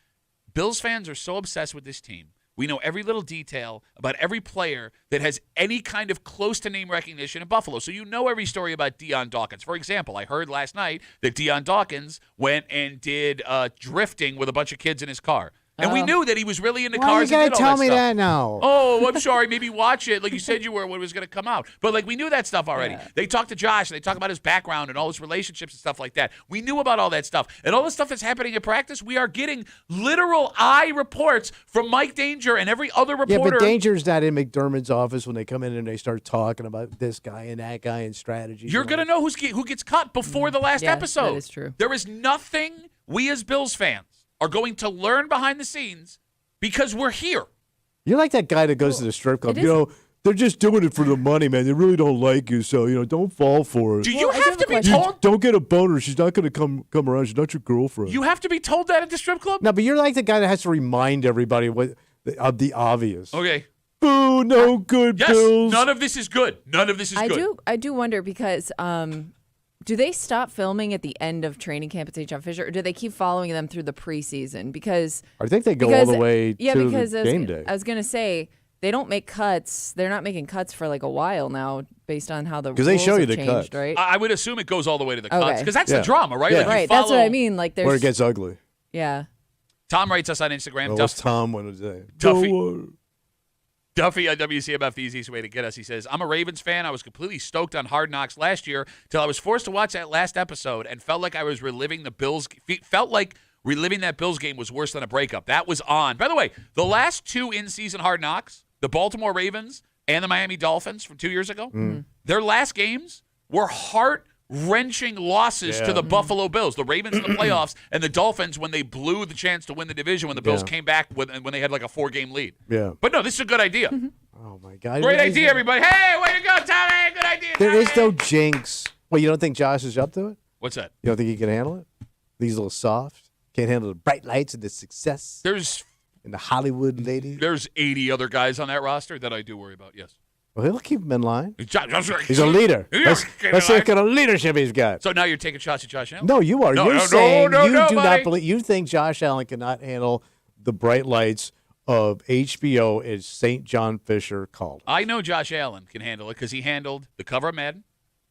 Bills fans are so obsessed with this team We know every little detail about every player that has any kind of close to name recognition in Buffalo. So you know every story about Deion Dawkins. For example, I heard last night that Deion Dawkins went and did drifting with a bunch of kids in his car. And we knew that he was really into Why cars. you and gotta did all tell me stuff. that now? Oh, I'm sorry. Maybe watch it like you said you were when it was going to come out. But like we knew that stuff already. Yeah. They talked to Josh. They talked about his background and all his relationships and stuff like that. We knew about all that stuff. And all the stuff that's happening in practice, we are getting literal eye reports from Mike Danger and every other Yeah, reporter. but Danger's not in McDermott's office when they come in and they start talking about this guy and that guy and strategies. You're going to know who gets cut before the last Yeah, episode. that is true. There is nothing we as Bills fans are going to learn behind the scenes because we're here. You're like that guy that goes to the strip club. it You is- know, they're just doing it for the money, man. They really don't like you, so don't fall for it. Do you Well, I do have have to a be question. told? Don't get a boner. She's not going to come around. She's not your girlfriend. You have to be told that at the strip club? No, but you're like the guy that has to remind everybody of the obvious. Okay. Boo, no good, Yes, Bills. none of this is good. None of this is good. I do wonder because do they stop filming at the end of training camp at St. John Fisher, or do they keep following them through the preseason? Because I think they go all the way to because the game day. I was gonna say they don't make cuts. They're not making cuts for like a while now, based on how the 'Cause they rules show you have the changed, cuts. right? I would assume it goes all the way to the cuts Okay. because that's Yeah. the drama, right? Yeah. Like you Right, that's what follow- I mean. Like there's Where it gets ugly. yeah. Tom writes us on Instagram. Well, what's Tom when it say? Duffy. No, Duffy on WCMF, the easiest way to get us. He says, I'm a Ravens fan. I was completely stoked on Hard Knocks last year till I was forced to watch that last episode and felt like I was reliving the Bills. Felt like reliving that Bills game was worse than a breakup. That was on. By the way, the last two in-season Hard Knocks, the Baltimore Ravens and the Miami Dolphins from 2 years ago, their last games were heart-wrenching losses to the Buffalo Bills. The Ravens in the playoffs and the Dolphins when they blew the chance to win the division when the Bills came back when they had like a 4-game lead. Yeah. But no, this is a good idea. Oh, my God. Great idea, everybody. Hey, way to go, Tommy. Good idea, There is Tommy. no jinx. Well, you don't think Josh is up to it? What's that? You don't think he can handle it? He's a little soft. Can't handle the bright lights and the success There's and the Hollywood ladies. 80 other guys on that roster that I do worry about, yes. Well, he'll keep him in line. He's He's a leader. Yeah, Let's keep him let's in look at the leadership he's got. So now you're taking shots at Josh Allen? No, you are. No, You're no, saying no, you no, do buddy. not believe. You think Josh Allen cannot handle the bright lights of HBO as St. John Fisher called. I know Josh Allen can handle it because he handled the cover of Madden.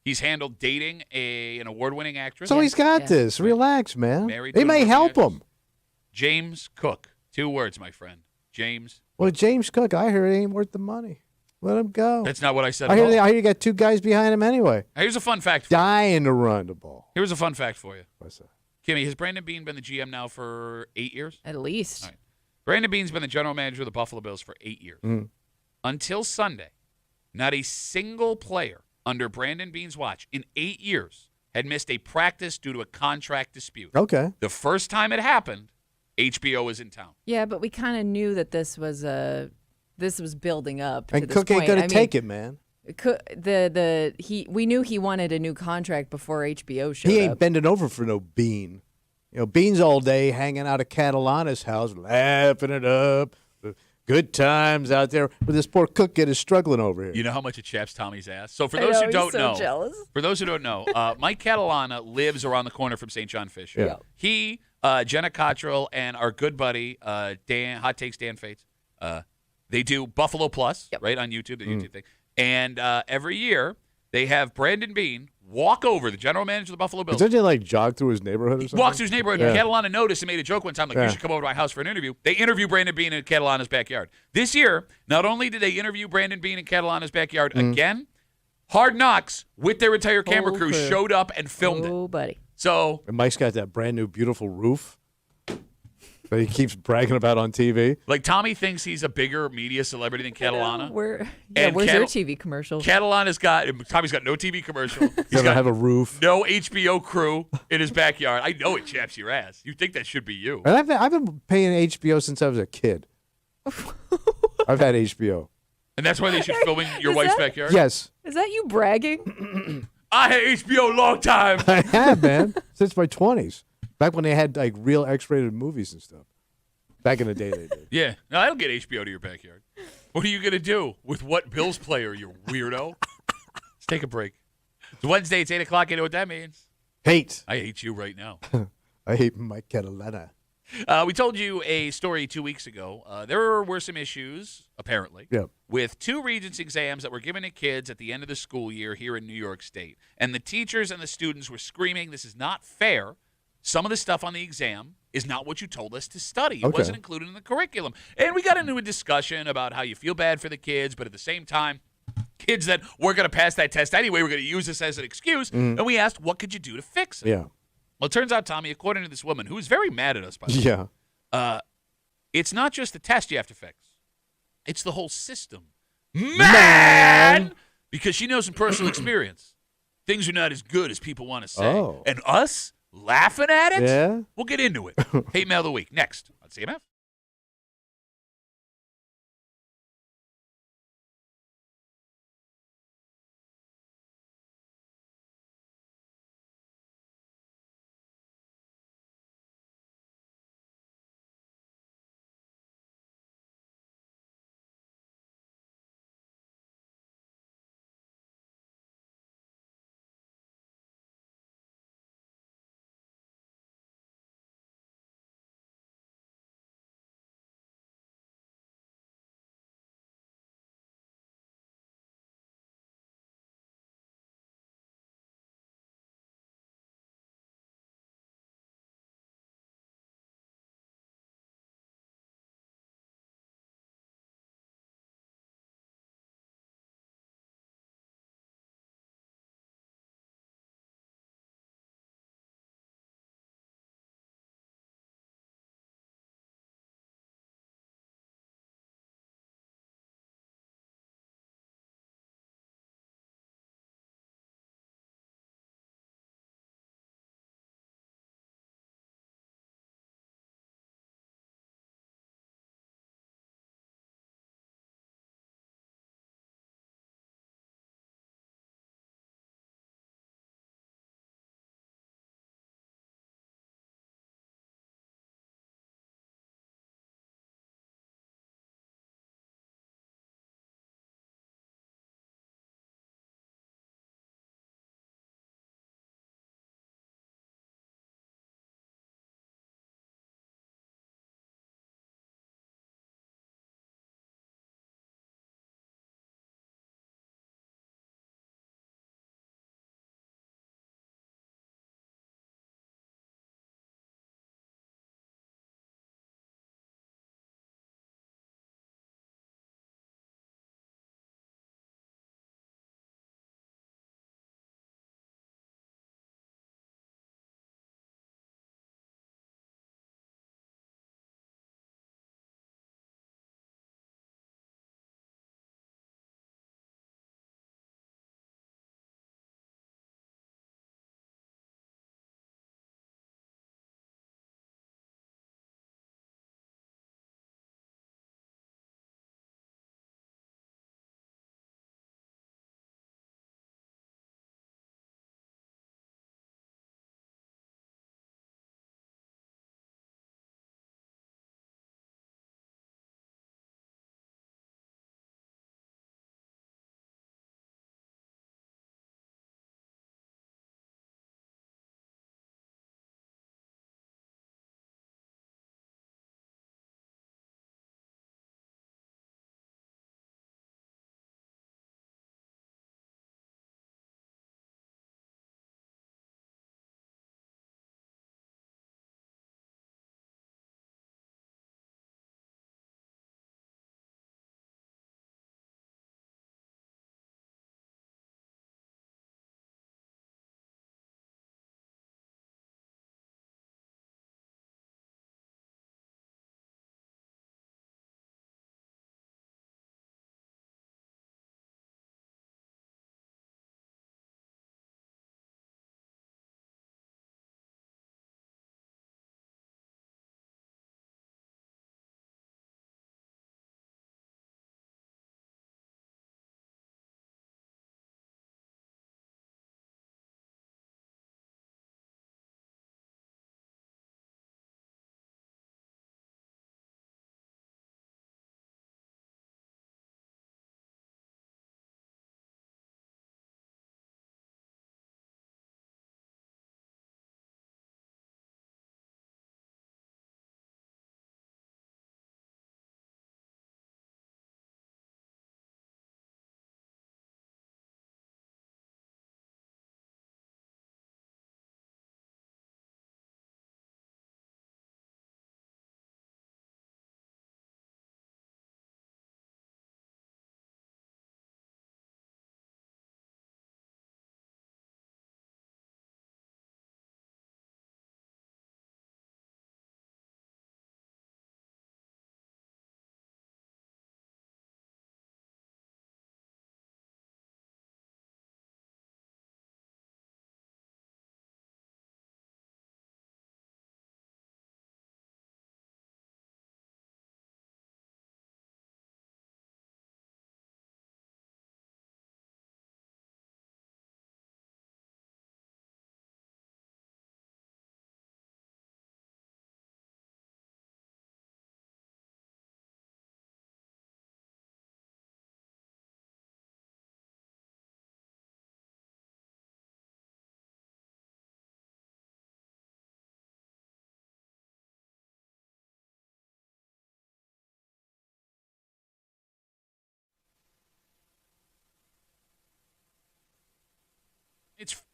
He's handled dating an award-winning actress. So he's got Yeah. this. Relax, man. Married They to may an help award-winning him. James Cook. 2 words, my friend. James. Well, James Cook, I heard he ain't worth the money. Let him go. That's not what I said I at all. hear you got 2 guys behind him anyway. Here's a fun fact for you. Dying to run the ball. Here's a fun fact for you. What's that? Kimmy, has Brandon Beane been the GM now for 8 years? At least. All right. Brandon Beane's been the general manager of the Buffalo Bills for 8 years. Until Sunday, not a single player under Brandon Beane's watch in 8 years had missed a practice due to a contract dispute. Okay. The first time it happened, HBO was in town. Yeah, but we kind of knew that this was building up. And to this Cook ain't point. going I to mean, take it, man. We knew he wanted a new contract before HBO showed He ain't up. bending over for no Bean. Beans all day hanging out at Catalana's house, laughing it up. Good times out there. But this poor Cook kid is struggling over here. You know how much it chaps Tommy's ass? So for I those know, who he's don't so know, jealous. for those who don't know, Mike Catalana lives around the corner from St. John Fisher. Yeah. He, Jenna Cottrell, and our good buddy Dan, Hot Takes Dan Fates, they do Buffalo Plus, right, on YouTube, the YouTube thing. And every year they have Brandon Beane walk over, the general manager of the Buffalo Bills. Doesn't he like jog through his neighborhood or something? Walks through his neighborhood. Yeah. Catalana noticed and made a joke one time, like, Yeah. you should come over to my house for an interview. They interview Brandon Beane in Catalana's backyard. This year, not only did they interview Brandon Beane in Catalana's backyard again, Hard Knocks with their entire camera Whole crew crew. showed up and filmed it. Oh, buddy. So, And Mike's got that brand new beautiful roof that he keeps bragging about on TV. like, Tommy thinks he's a bigger media celebrity than Catalana. Where's And your TV commercial? Tommy's got no TV commercial. He's Doesn't got have a roof. no HBO crew in his backyard. I know it chaps your ass. You think that should be you. And I've been paying HBO since I was a kid. I've had HBO. And that's why they should film in your Is wife's that- backyard? Yes, Is that you bragging? I had HBO a long time. I have, man, since my 20s. Back when they had like real X-rated movies and stuff. Back in the day, they did. Yeah. No, I don't get HBO to your backyard. What are you going to do with what Bills player, you weirdo? Let's take a break. It's Wednesday. It's 8 o'clock. You know what that means? Hate. I hate you right now. I hate Mike Catalana. We told you a story 2 weeks ago. There were some issues, apparently, Yep. with 2 Regents exams that were given to kids at the end of the school year here in New York State. And the teachers and the students were screaming, this is not fair. Some of the stuff on the exam is not what you told us to study. It Okay. wasn't included in the curriculum. And we got into a discussion about how you feel bad for the kids, but at the same time, kids that weren't going to pass that test anyway, we're going to use this as an excuse. And we asked, what could you do to fix it? Yeah. Well, it turns out, Tommy, according to this woman, who is very mad at us, by the way, Yeah. it's not just the test you have to fix. It's the whole system. Man! Because she knows from personal experience, things are not as good as people want to say. Oh. And us laughing at it? Yeah. We'll get into it. Hate Mail of the Week, next on CMF.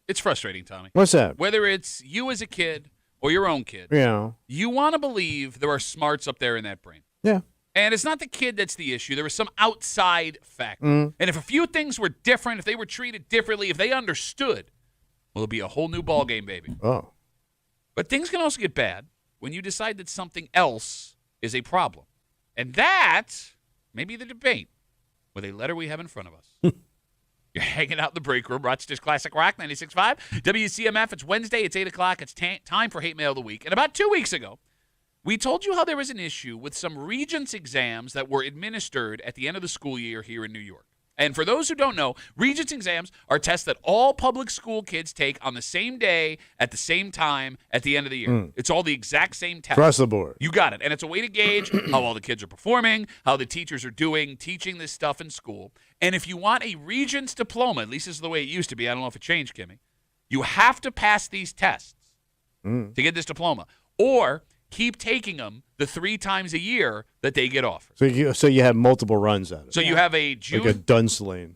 It's frustrating, Tommy. What's that? Whether it's you as a kid or your own kid, Yeah. you want to believe there are smarts up there in that brain. Yeah. And it's not the kid that's the issue. There was some outside factor. Mm. And if a few things were different, if they were treated differently, if they understood, well, it'll be a whole new ballgame, baby. Oh. But things can also get bad when you decide that something else is a problem. And that may be the debate with a letter we have in front of us. You're hanging out in the break room, Rochester's Classic Rock 96.5. WCMF, it's Wednesday, it's 8 o'clock. It's time for Hate Mail of the Week. And about 2 weeks ago, we told you how there was an issue with some Regents exams that were administered at the end of the school year here in New York. And for those who don't know, Regents exams are tests that all public school kids take on the same day, at the same time, at the end of the year. It's all the exact same test. Across the board. You got it. And it's a way to gauge how all the kids are performing, how the teachers are doing, teaching this stuff in school. And if you want a Regents diploma, at least this is the way it used to be, I don't know if it changed, Kimmy, you have to pass these tests to get this diploma. Or keep taking them the 3 times a year that they get offered. So you have multiple runs at it. So you have a June, like a dunce lane.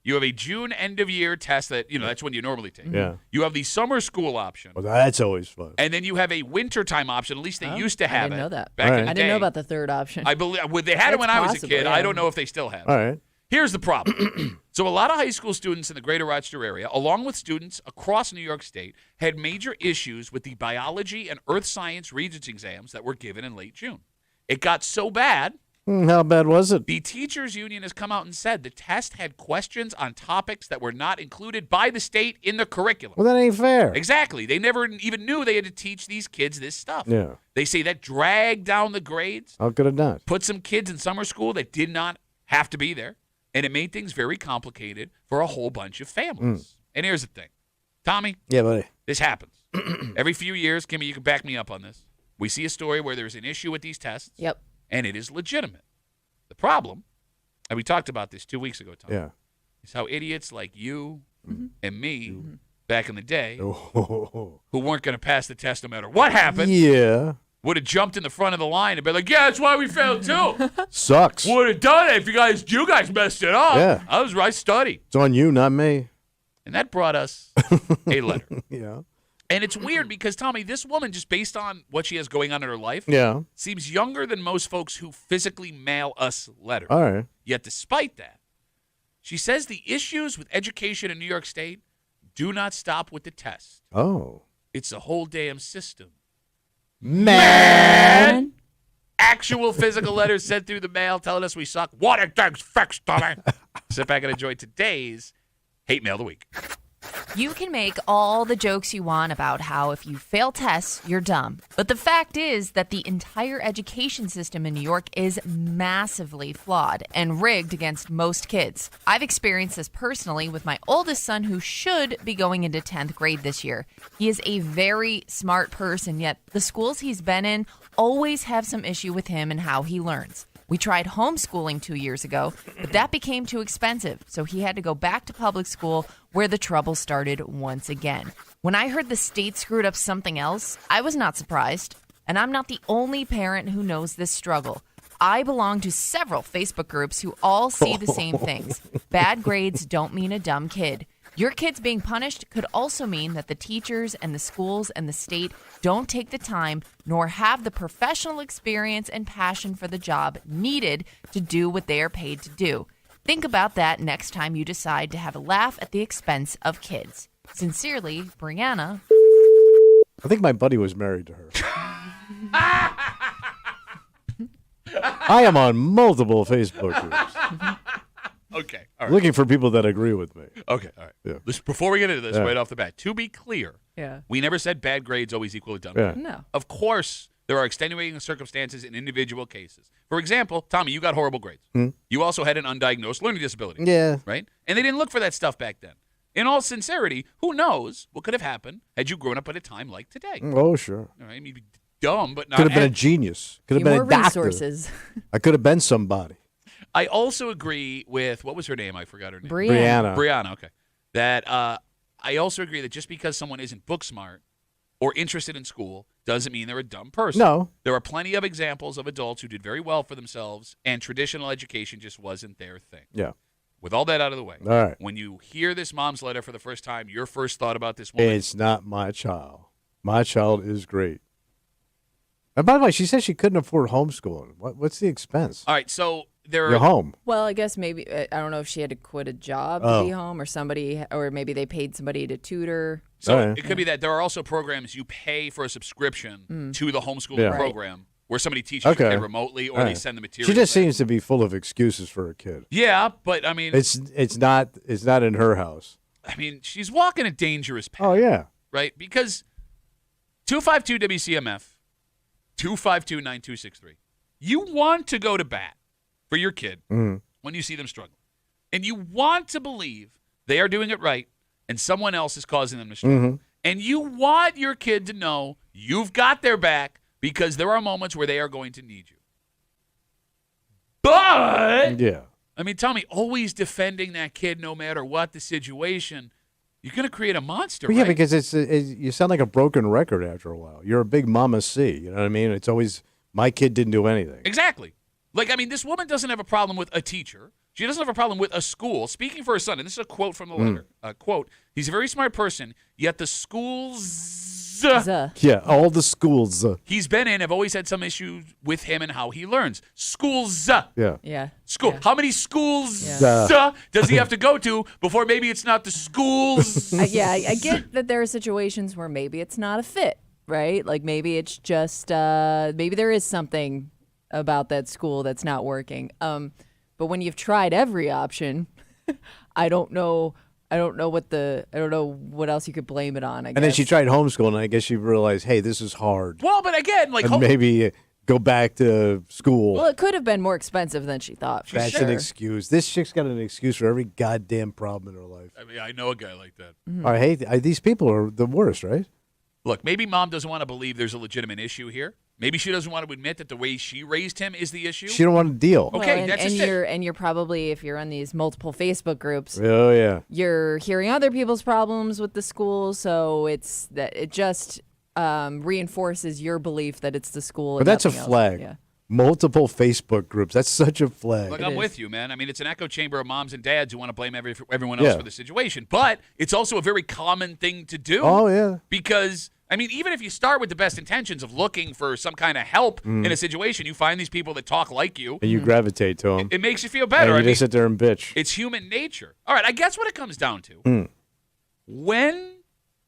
you have a June end of year test that that's when you normally take. Yeah. You have the summer school option, Well, that's always fun. and then you have a wintertime option. At least they used to have I didn't it know that. back Right. in the I day. didn't know about the third option. I believe they had it It's when I was a possible, kid. yeah. I don't know if they still have it. All right. Here's the problem. So a lot of high school students in the greater Rochester area, along with students across New York State, had major issues with the biology and earth science Regents exams that were given in late June. It got so bad, How bad was it? the teachers union has come out and said the test had questions on topics that were not included by the state in the curriculum. Well, that ain't fair. Exactly. They never even knew they had to teach these kids this stuff. Yeah. They say that dragged down the grades, How could it not? put some kids in summer school that did not have to be there, and it made things very complicated for a whole bunch of families. And here's the thing. Tommy, Yeah, buddy. this happens. Every few years, Kimmy, you can back me up on this. We see a story where there's an issue with these tests, Yep. and it is legitimate. The problem, and we talked about this 2 weeks ago, Tommy, Yeah. is how idiots like you and me back in the day Oh. who weren't going to pass the test no matter what happened Yeah. would have jumped in the front of the line and been like, yeah, that's why we failed too. Sucks. Would have done it if you guys messed it up. Yeah. I studied. It's on you, not me. And that brought us a letter. Yeah. And it's weird because, Tommy, this woman, just based on what she has going on in her life, Yeah. seems younger than most folks who physically mail us letters. All right. Yet despite that, she says the issues with education in New York State do not stop with the test. Oh. It's the whole damn system. Man. Actual physical letters sent through the mail telling us we suck. What a dog's fix, Tommy. Sit back and enjoy today's Hate Mail of the Week. You can make all the jokes you want about how if you fail tests, you're dumb. But the fact is that the entire education system in New York is massively flawed and rigged against most kids. I've experienced this personally with my oldest son who should be going into 10th grade this year. He is a very smart person, yet the schools he's been in always have some issue with him and how he learns. We tried homeschooling 2 years ago, but that became too expensive, so he had to go back to public school where the trouble started once again. When I heard the state screwed up something else, I was not surprised, and I'm not the only parent who knows this struggle. I belong to several Facebook groups who all see the same things. Bad grades don't mean a dumb kid. Your kids being punished could also mean that the teachers and the schools and the state don't take the time nor have the professional experience and passion for the job needed to do what they are paid to do. Think about that next time you decide to have a laugh at the expense of kids. Sincerely, Brianna. I think my buddy was married to her. I am on multiple Facebook groups Okay. All right. looking for people that agree with me. Okay. All right. Yeah. Before we get into this, Yeah. right off the bat, to be clear, Yeah. we never said bad grades always equal a dumb Yeah. kid. No. Of course, there are extenuating circumstances in individual cases. For example, Tommy, you got horrible grades. You also had an undiagnosed learning disability. Yeah. Right? And they didn't look for that stuff back then. In all sincerity, who knows what could have happened had you grown up at a time like today? Oh, sure. All right? I mean, dumb, but not. Could have been a genius. Could have been More a doctor. resources. I could have been somebody. I also agree with, what was her name? I forgot her name. Brianna. Brianna, okay. That I also agree that just because someone isn't book smart or interested in school doesn't mean they're a dumb person. No. There are plenty of examples of adults who did very well for themselves, and traditional education just wasn't their thing. Yeah. with all that out of the way, All right. when you hear this mom's letter for the first time, your first thought about this woman? It's not my child. My child is great. And by the way, she said she couldn't afford homeschooling. What's the expense? All right, so there You're are home. Well, I guess maybe I don't know if she had to quit a job to be home, or maybe they paid somebody to tutor. So All right. it could be that there are also programs you pay for a subscription to the homeschooling Yeah. program where somebody teaches your Okay. kid remotely or All they right. send the material. She just there. seems to be full of excuses for her kid. Yeah, but I mean, It's not in her house. she's walking a dangerous path. Oh yeah. Right? Because 252 WCMF, 252-9263. You want to go to bat for your kid when you see them struggle. And you want to believe they are doing it right and someone else is causing them to struggle. And you want your kid to know you've got their back because there are moments where they are going to need you. But, Yeah. I mean, tell me, always defending that kid no matter what the situation, you're going to create a monster, Well, yeah, right? because you sound like a broken record after a while. You're a big mama C. You know what I mean? It's always my kid didn't do anything. Exactly. Like, I mean, this woman doesn't have a problem with a teacher. She doesn't have a problem with a school. Speaking for her son, and this is a quote from the letter. Quote, he's a very smart person, yet the schools Yeah, all the schools. he's been in have always had some issues with him and how he learns. Schools. Yeah. Yeah. School. Yeah. How many schools Yeah. does he have to go to before maybe it's not the schools? I get that there are situations where maybe it's not a fit, right? Like maybe it's just maybe there is something about that school that's not working. But when you've tried every option, I don't know what else you could blame it on. I guess. And then she tried homeschooling, and I guess she realized, hey, this is hard. Well, but again, like, And maybe go back to school. Well, it could have been more expensive than she thought. For That's sure. an excuse. This chick's got an excuse for every goddamn problem in her life. I mean, I know a guy like that. These people are the worst, right? Look, maybe mom doesn't want to believe there's a legitimate issue here. Maybe she doesn't want to admit that the way she raised him is the issue. She don't want to deal. Okay, and, that's and just it. you're probably, if you're on these multiple Facebook groups, Oh yeah. you're hearing other people's problems with the school, so it just reinforces your belief that it's the school. But and that's a nothing else. flag. Yeah. Multiple Facebook groups. That's such a flag. Look, It I'm is. with you, man. I mean, it's an echo chamber of moms and dads who want to blame everyone else Yeah. for the situation. But it's also a very common thing to do. Oh yeah. Because, I mean, even if you start with the best intentions of looking for some kind of help in a situation, you find these people that talk like you. And you gravitate to them. It makes you feel And better. you I mean, just sit there and bitch. it's human nature. All right, I guess what it comes down to, when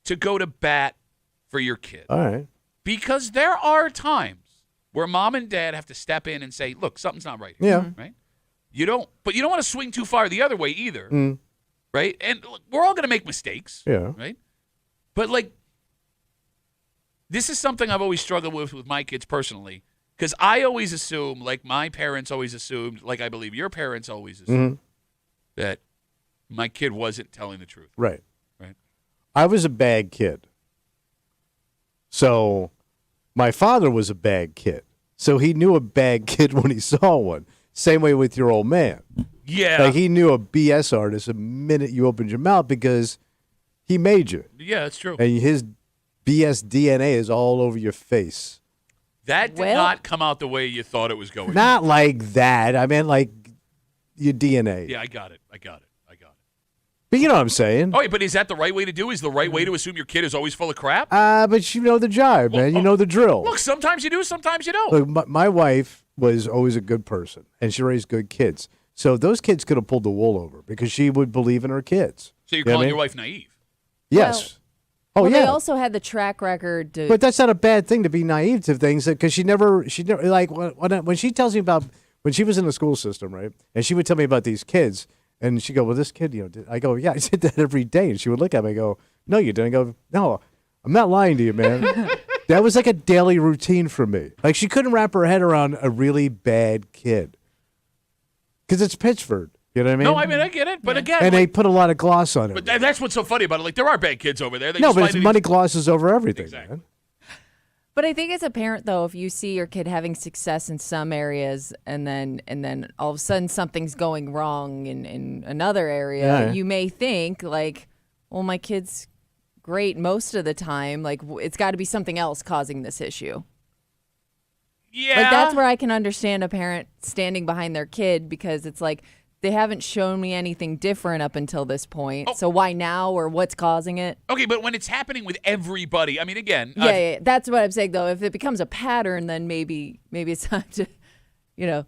to go to bat for your kid. All right. Because there are times where mom and dad have to step in and say, look, something's not right here. Yeah. Right? But you don't want to swing too far the other way either. Right? And look, we're all going to make mistakes. Yeah. Right? But, like, this is something I've always struggled with my kids personally. Because I always assume, like my parents always assumed, like I believe your parents always assumed, that my kid wasn't telling the truth. Right. Right? I was a bad kid. So my father was a bad kid. So he knew a bad kid when he saw one. Same way with your old man. Yeah. Like he knew a BS artist the minute you opened your mouth because he made you. Yeah, that's true. And his BS DNA is all over your face. That did Well- not come out the way you thought it was going. Not like that. I meant like your DNA. Yeah, I got it. But you know what I'm saying? Oh, wait, but is that the right way to do? Is the right way to assume your kid is always full of crap? But you know the jive, man. You know the drill. Look, sometimes you do, sometimes you don't. Look, my wife was always a good person, and she raised good kids. So those kids could have pulled the wool over because she would believe in her kids. So you're You know what calling I your mean? wife naive? Yes. Well, oh yeah. they also had the track record to. But that's not a bad thing to be naive to things because she never like when she tells me about when she was in the school system, right? And she would tell me about these kids, and she go, "Well, this kid, I go, yeah, I did that every day." And she would look at me, and go, "No, you didn't." I go, "No, I'm not lying to you, man." That was like a daily routine for me. Like she couldn't wrap her head around a really bad kid because it's Pittsford. You know what I mean? No, I mean, I get it. But again, and they put a lot of gloss on it. but that's what's so funny about it. Like, there are bad kids over there. They No, just but find it's it money glosses over everything, Exactly. man. But I think as a parent, though, if you see your kid having success in some areas and then all of a sudden something's going wrong in another area, Yeah. you may think like, well, my kid's great most of the time. Like it's got to be something else causing this issue. Yeah. Like that's where I can understand a parent standing behind their kid because it's like they haven't shown me anything different up until this point. Oh. So why now, or what's causing it? Okay, but when it's happening with everybody, I mean, again. Yeah, that's what I'm saying, though. If it becomes a pattern, then maybe it's time to,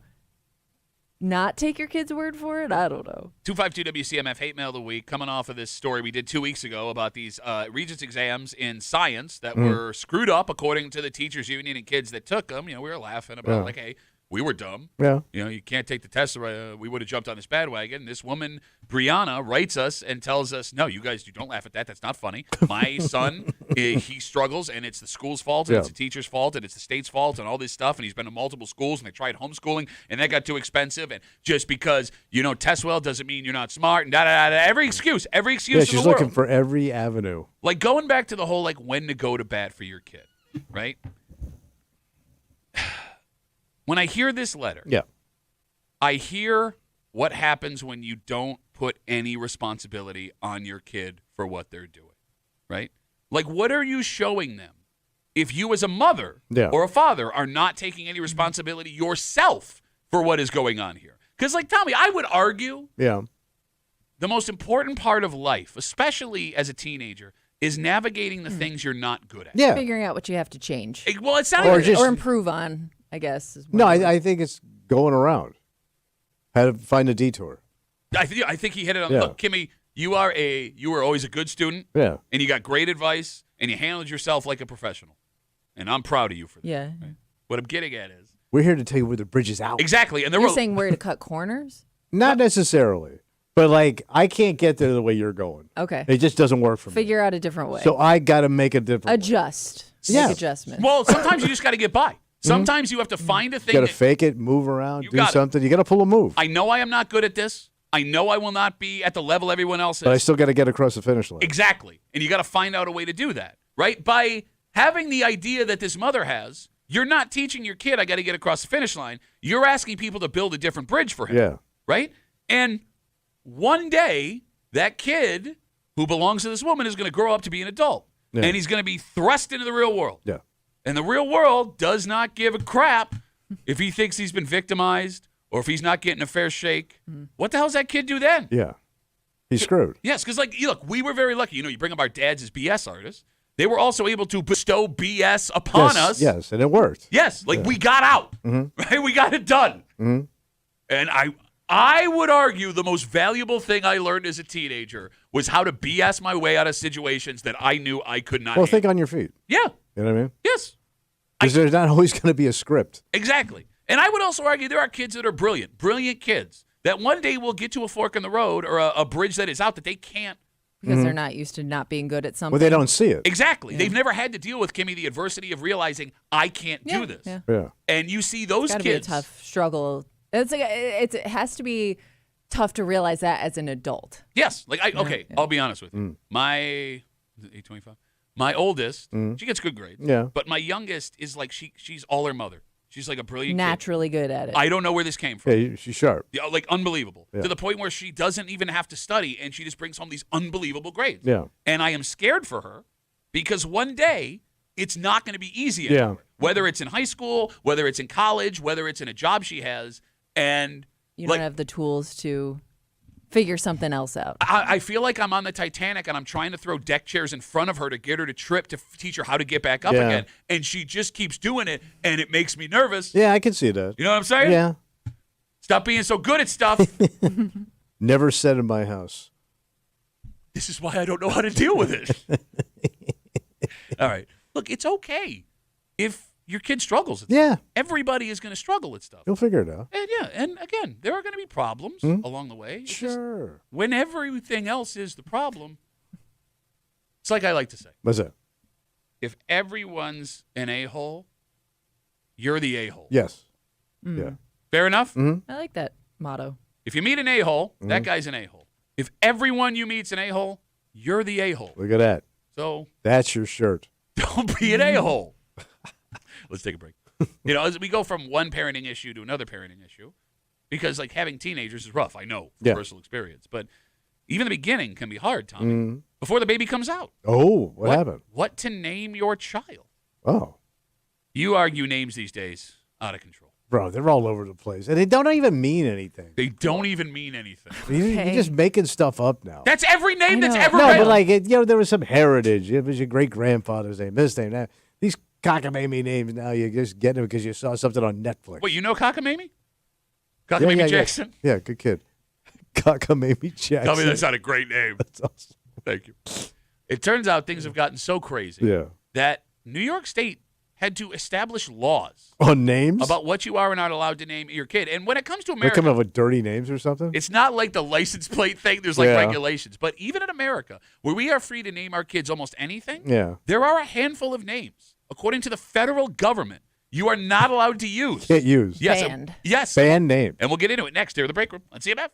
not take your kid's word for it. I don't know. 252 WCMF Hate Mail of the Week, coming off of this story we did 2 weeks ago about these Regents exams in science that were screwed up according to the teachers union and kids that took them. We were laughing about like, hey, we were dumb. Yeah. You can't take the test. We would have jumped on this bandwagon. This woman, Brianna, writes us and tells us, no, you guys don't laugh at that. That's not funny. My son, he struggles, and it's the school's fault, and it's the teacher's fault, and it's the state's fault, and all this stuff. And he's been to multiple schools, and they tried homeschooling, and that got too expensive. And just because you don't test well doesn't mean you're not smart. And da-da-da-da. Every excuse Yeah, in the she's world. looking for every avenue. Like going back to the whole when to go to bat for your kid, right? When I hear this letter, I hear what happens when you don't put any responsibility on your kid for what they're doing, right? Like, what are you showing them if you as a mother or a father are not taking any responsibility yourself for what is going on here? Because, Tommy, I would argue the most important part of life, especially as a teenager, is navigating the things you're not good at. Yeah. Figuring out what you have to change. Well, it's not or improve on, I guess. No, I think it's going around. How to find a detour. I think he hit it on. Yeah. Look, Kimmy, you were always a good student. Yeah. And you got great advice, and you handled yourself like a professional. And I'm proud of you for that. Yeah. Right? What I'm getting at is We're here to tell you where the bridge is out. exactly. And You're saying where to cut corners? Not necessarily. But, I can't get there the way you're going. Okay. It just doesn't work for me. Figure out a different way. So I got to make a different way. Adjust. Yeah. Make adjustments. Well, sometimes you just got to get by. Sometimes you have to find a thing. You got that, to fake it, move around, You do got it. something. You got to pull a move. I know I am not good at this. I know I will not be at the level everyone else is. But I still got to get across the finish line. Exactly. And you got to find out a way to do that, right? By having the idea that this mother has, you're not teaching your kid, I got to get across the finish line. You're asking people to build a different bridge for him. Yeah. Right? And one day, that kid who belongs to this woman is going to grow up to be an adult. Yeah. And he's going to be thrust into the real world. Yeah. And the real world does not give a crap if he thinks he's been victimized or if he's not getting a fair shake. What the hell does that kid do then? Yeah. He's screwed. Yes, because, look, we were very lucky. You bring up our dads as BS artists. They were also able to bestow BS upon us. Yes, and it worked. Yes, we got out. Right? We got it done. And I would argue the most valuable thing I learned as a teenager was how to BS my way out of situations that I knew I could not Well, handle. think on your feet. Yeah. You know what I mean? Yes. Because there's not always going to be a script. Exactly. And I would also argue there are kids that are brilliant kids that one day will get to a fork in the road or a bridge that is out that they can't. Because they're not used to not being good at something. Well, they don't see it. Exactly. They've never had to deal with, Kimmy, the adversity of realizing I can't do this. Yeah. Yeah. And you see those It's gotta kids. be a tough struggle. It has to be tough to realize that as an adult. Yes. I'll be honest with you. My 825. My oldest, she gets good grades. Yeah. But my youngest is she's all her mother. She's like a brilliant kid. Naturally good at it. I don't know where this came from. Yeah, she's sharp. Yeah, unbelievable. Yeah. To the point where she doesn't even have to study and she just brings home these unbelievable grades. Yeah. And I am scared for her because one day it's not going to be easy Yeah. anymore. Whether it's in high school, whether it's in college, whether it's in a job she has. And you don't have the tools to figure something else out. I feel like I'm on the Titanic and I'm trying to throw deck chairs in front of her to get her to trip to teach her how to get back up Yeah. again. And she just keeps doing it and it makes me nervous. Yeah, I can see that. You know what I'm saying? Yeah. Stop being so good at stuff. Never said in my house. This is why I don't know how to deal with it. All right. Look, it's okay if your kid struggles at stuff. Yeah. Everybody is going to struggle at stuff. You'll figure it out. And again, there are going to be problems along the way. It's just Sure. when everything else is the problem, it's like I like to say, What's that? if everyone's an a-hole, you're the a-hole. Yes. Yeah. Fair enough? I like that motto. If you meet an a-hole, that guy's an a-hole. If everyone you meet's an a-hole, you're the a-hole. Look at that. So That's your shirt. don't be an a-hole. Let's take a break. As we go from one parenting issue to another parenting issue, because having teenagers is rough. I know from personal experience, but even the beginning can be hard, Tommy. Before the baby comes out. Oh, what happened? What to name your child? Oh. You argue names these days out of control. Bro, they're all over the place. And they don't even mean anything. They don't even mean anything. You're just making stuff up now. That's every name that's ever No, been. but like, there was some heritage. It was your great-grandfather's name, this name, that. These cockamamie names now, you just get them because you saw something on Netflix. Wait, you know Cockamamie? Cockamamie Jackson? Yeah, good kid. Cockamamie Jackson. Tell me that's not a great name. That's awesome. Thank you. It turns out things have gotten so crazy that New York State had to establish laws on names about what you are and aren't allowed to name your kid. And when it comes to They America, come up with dirty names or something? it's not like the license plate thing. There's like regulations. But even in America, where we are free to name our kids almost anything, there are a handful of names, according to the federal government, you are not allowed to use. Can't use. Yes. Banned. Yes. Banned name. And we'll get into it next here in the break room on CMF.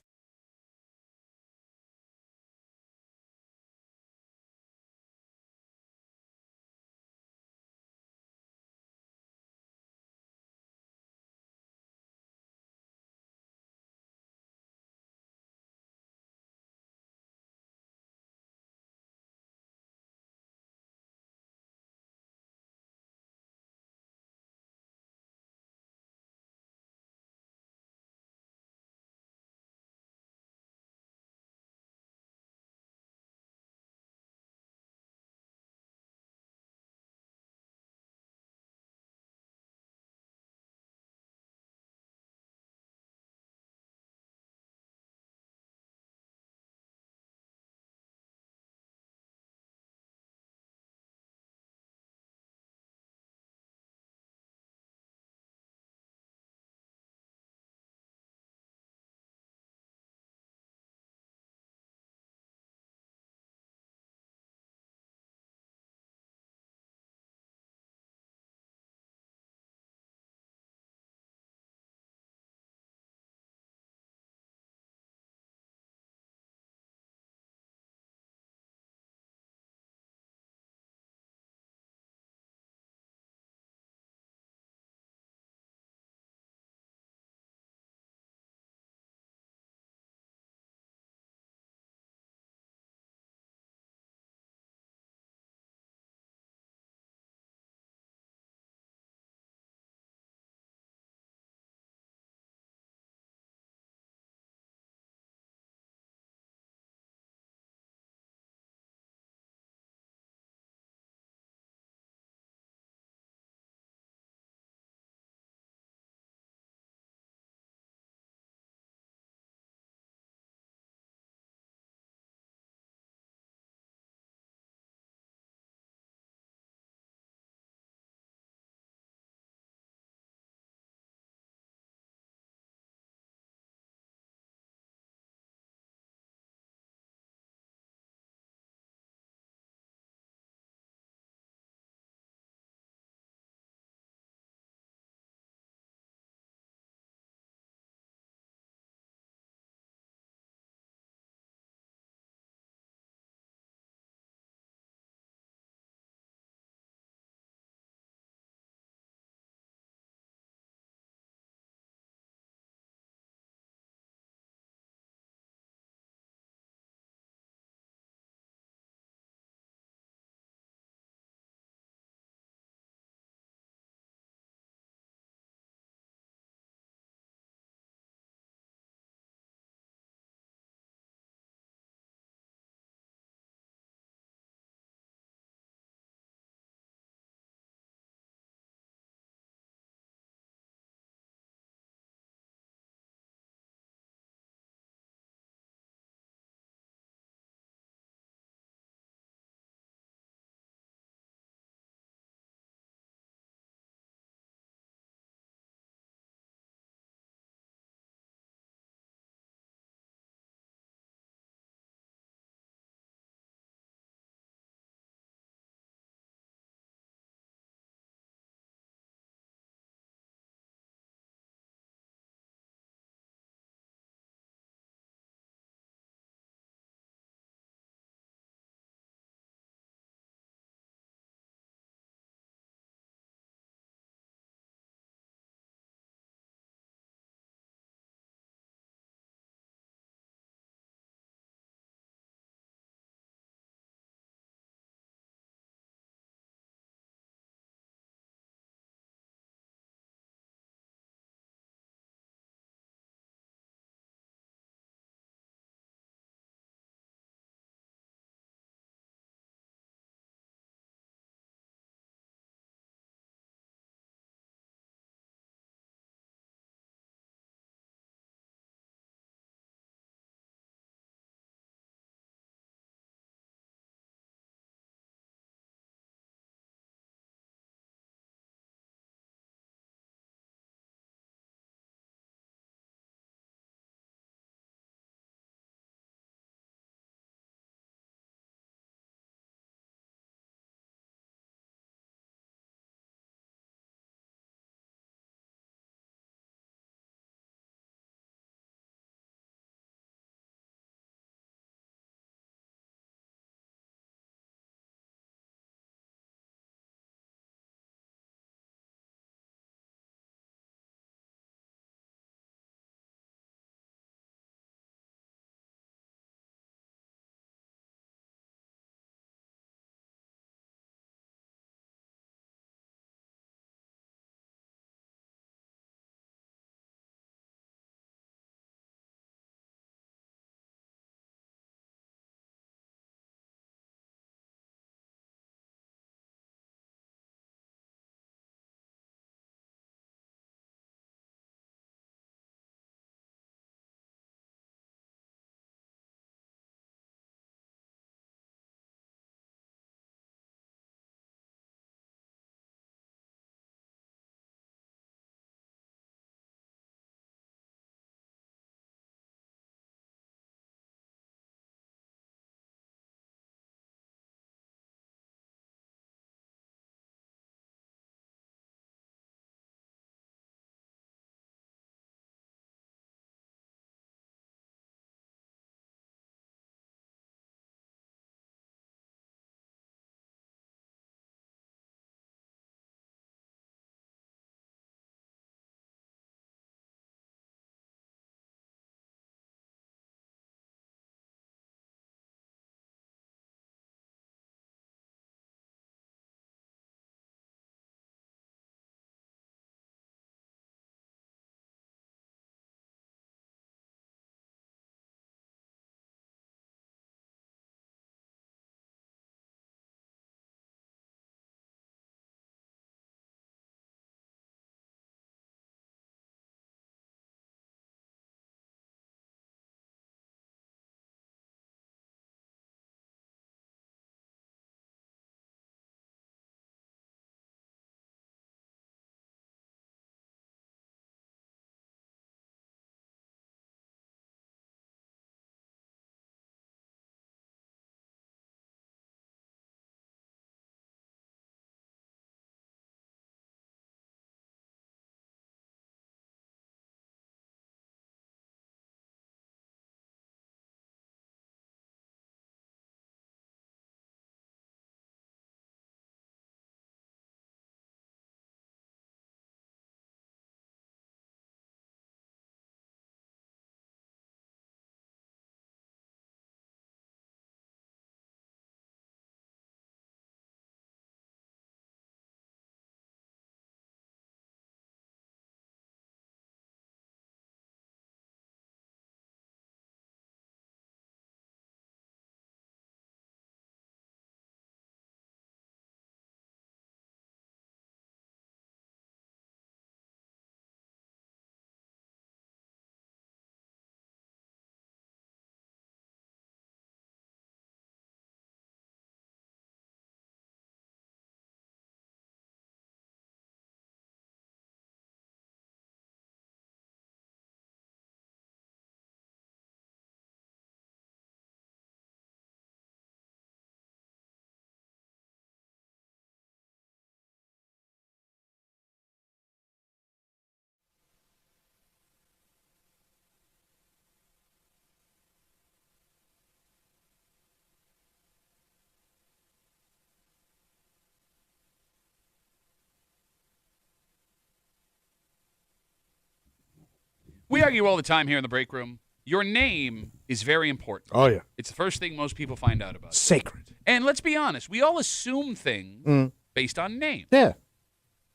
We argue all the time here in the break room. Your name is very important. Oh, yeah. It's the first thing most people find out about. Sacred. And let's be honest, we all assume things based on name. Yeah.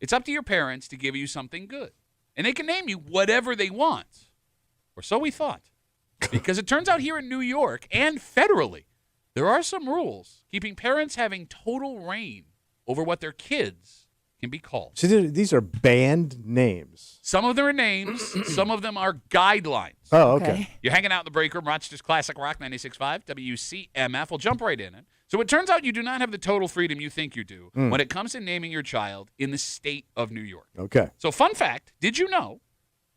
It's up to your parents to give you something good. And they can name you whatever they want. Or so we thought. Because it turns out here in New York and federally, there are some rules keeping parents having total reign over what their kids can be called. See, these are banned names. Some of them are names. Some of them are guidelines. Oh, okay. You're hanging out in the break room, Rochester's Classic Rock 96.5, WCMF. We'll jump right in it. So it turns out you do not have the total freedom you think you do when it comes to naming your child in the state of New York. Okay. So fun fact, did you know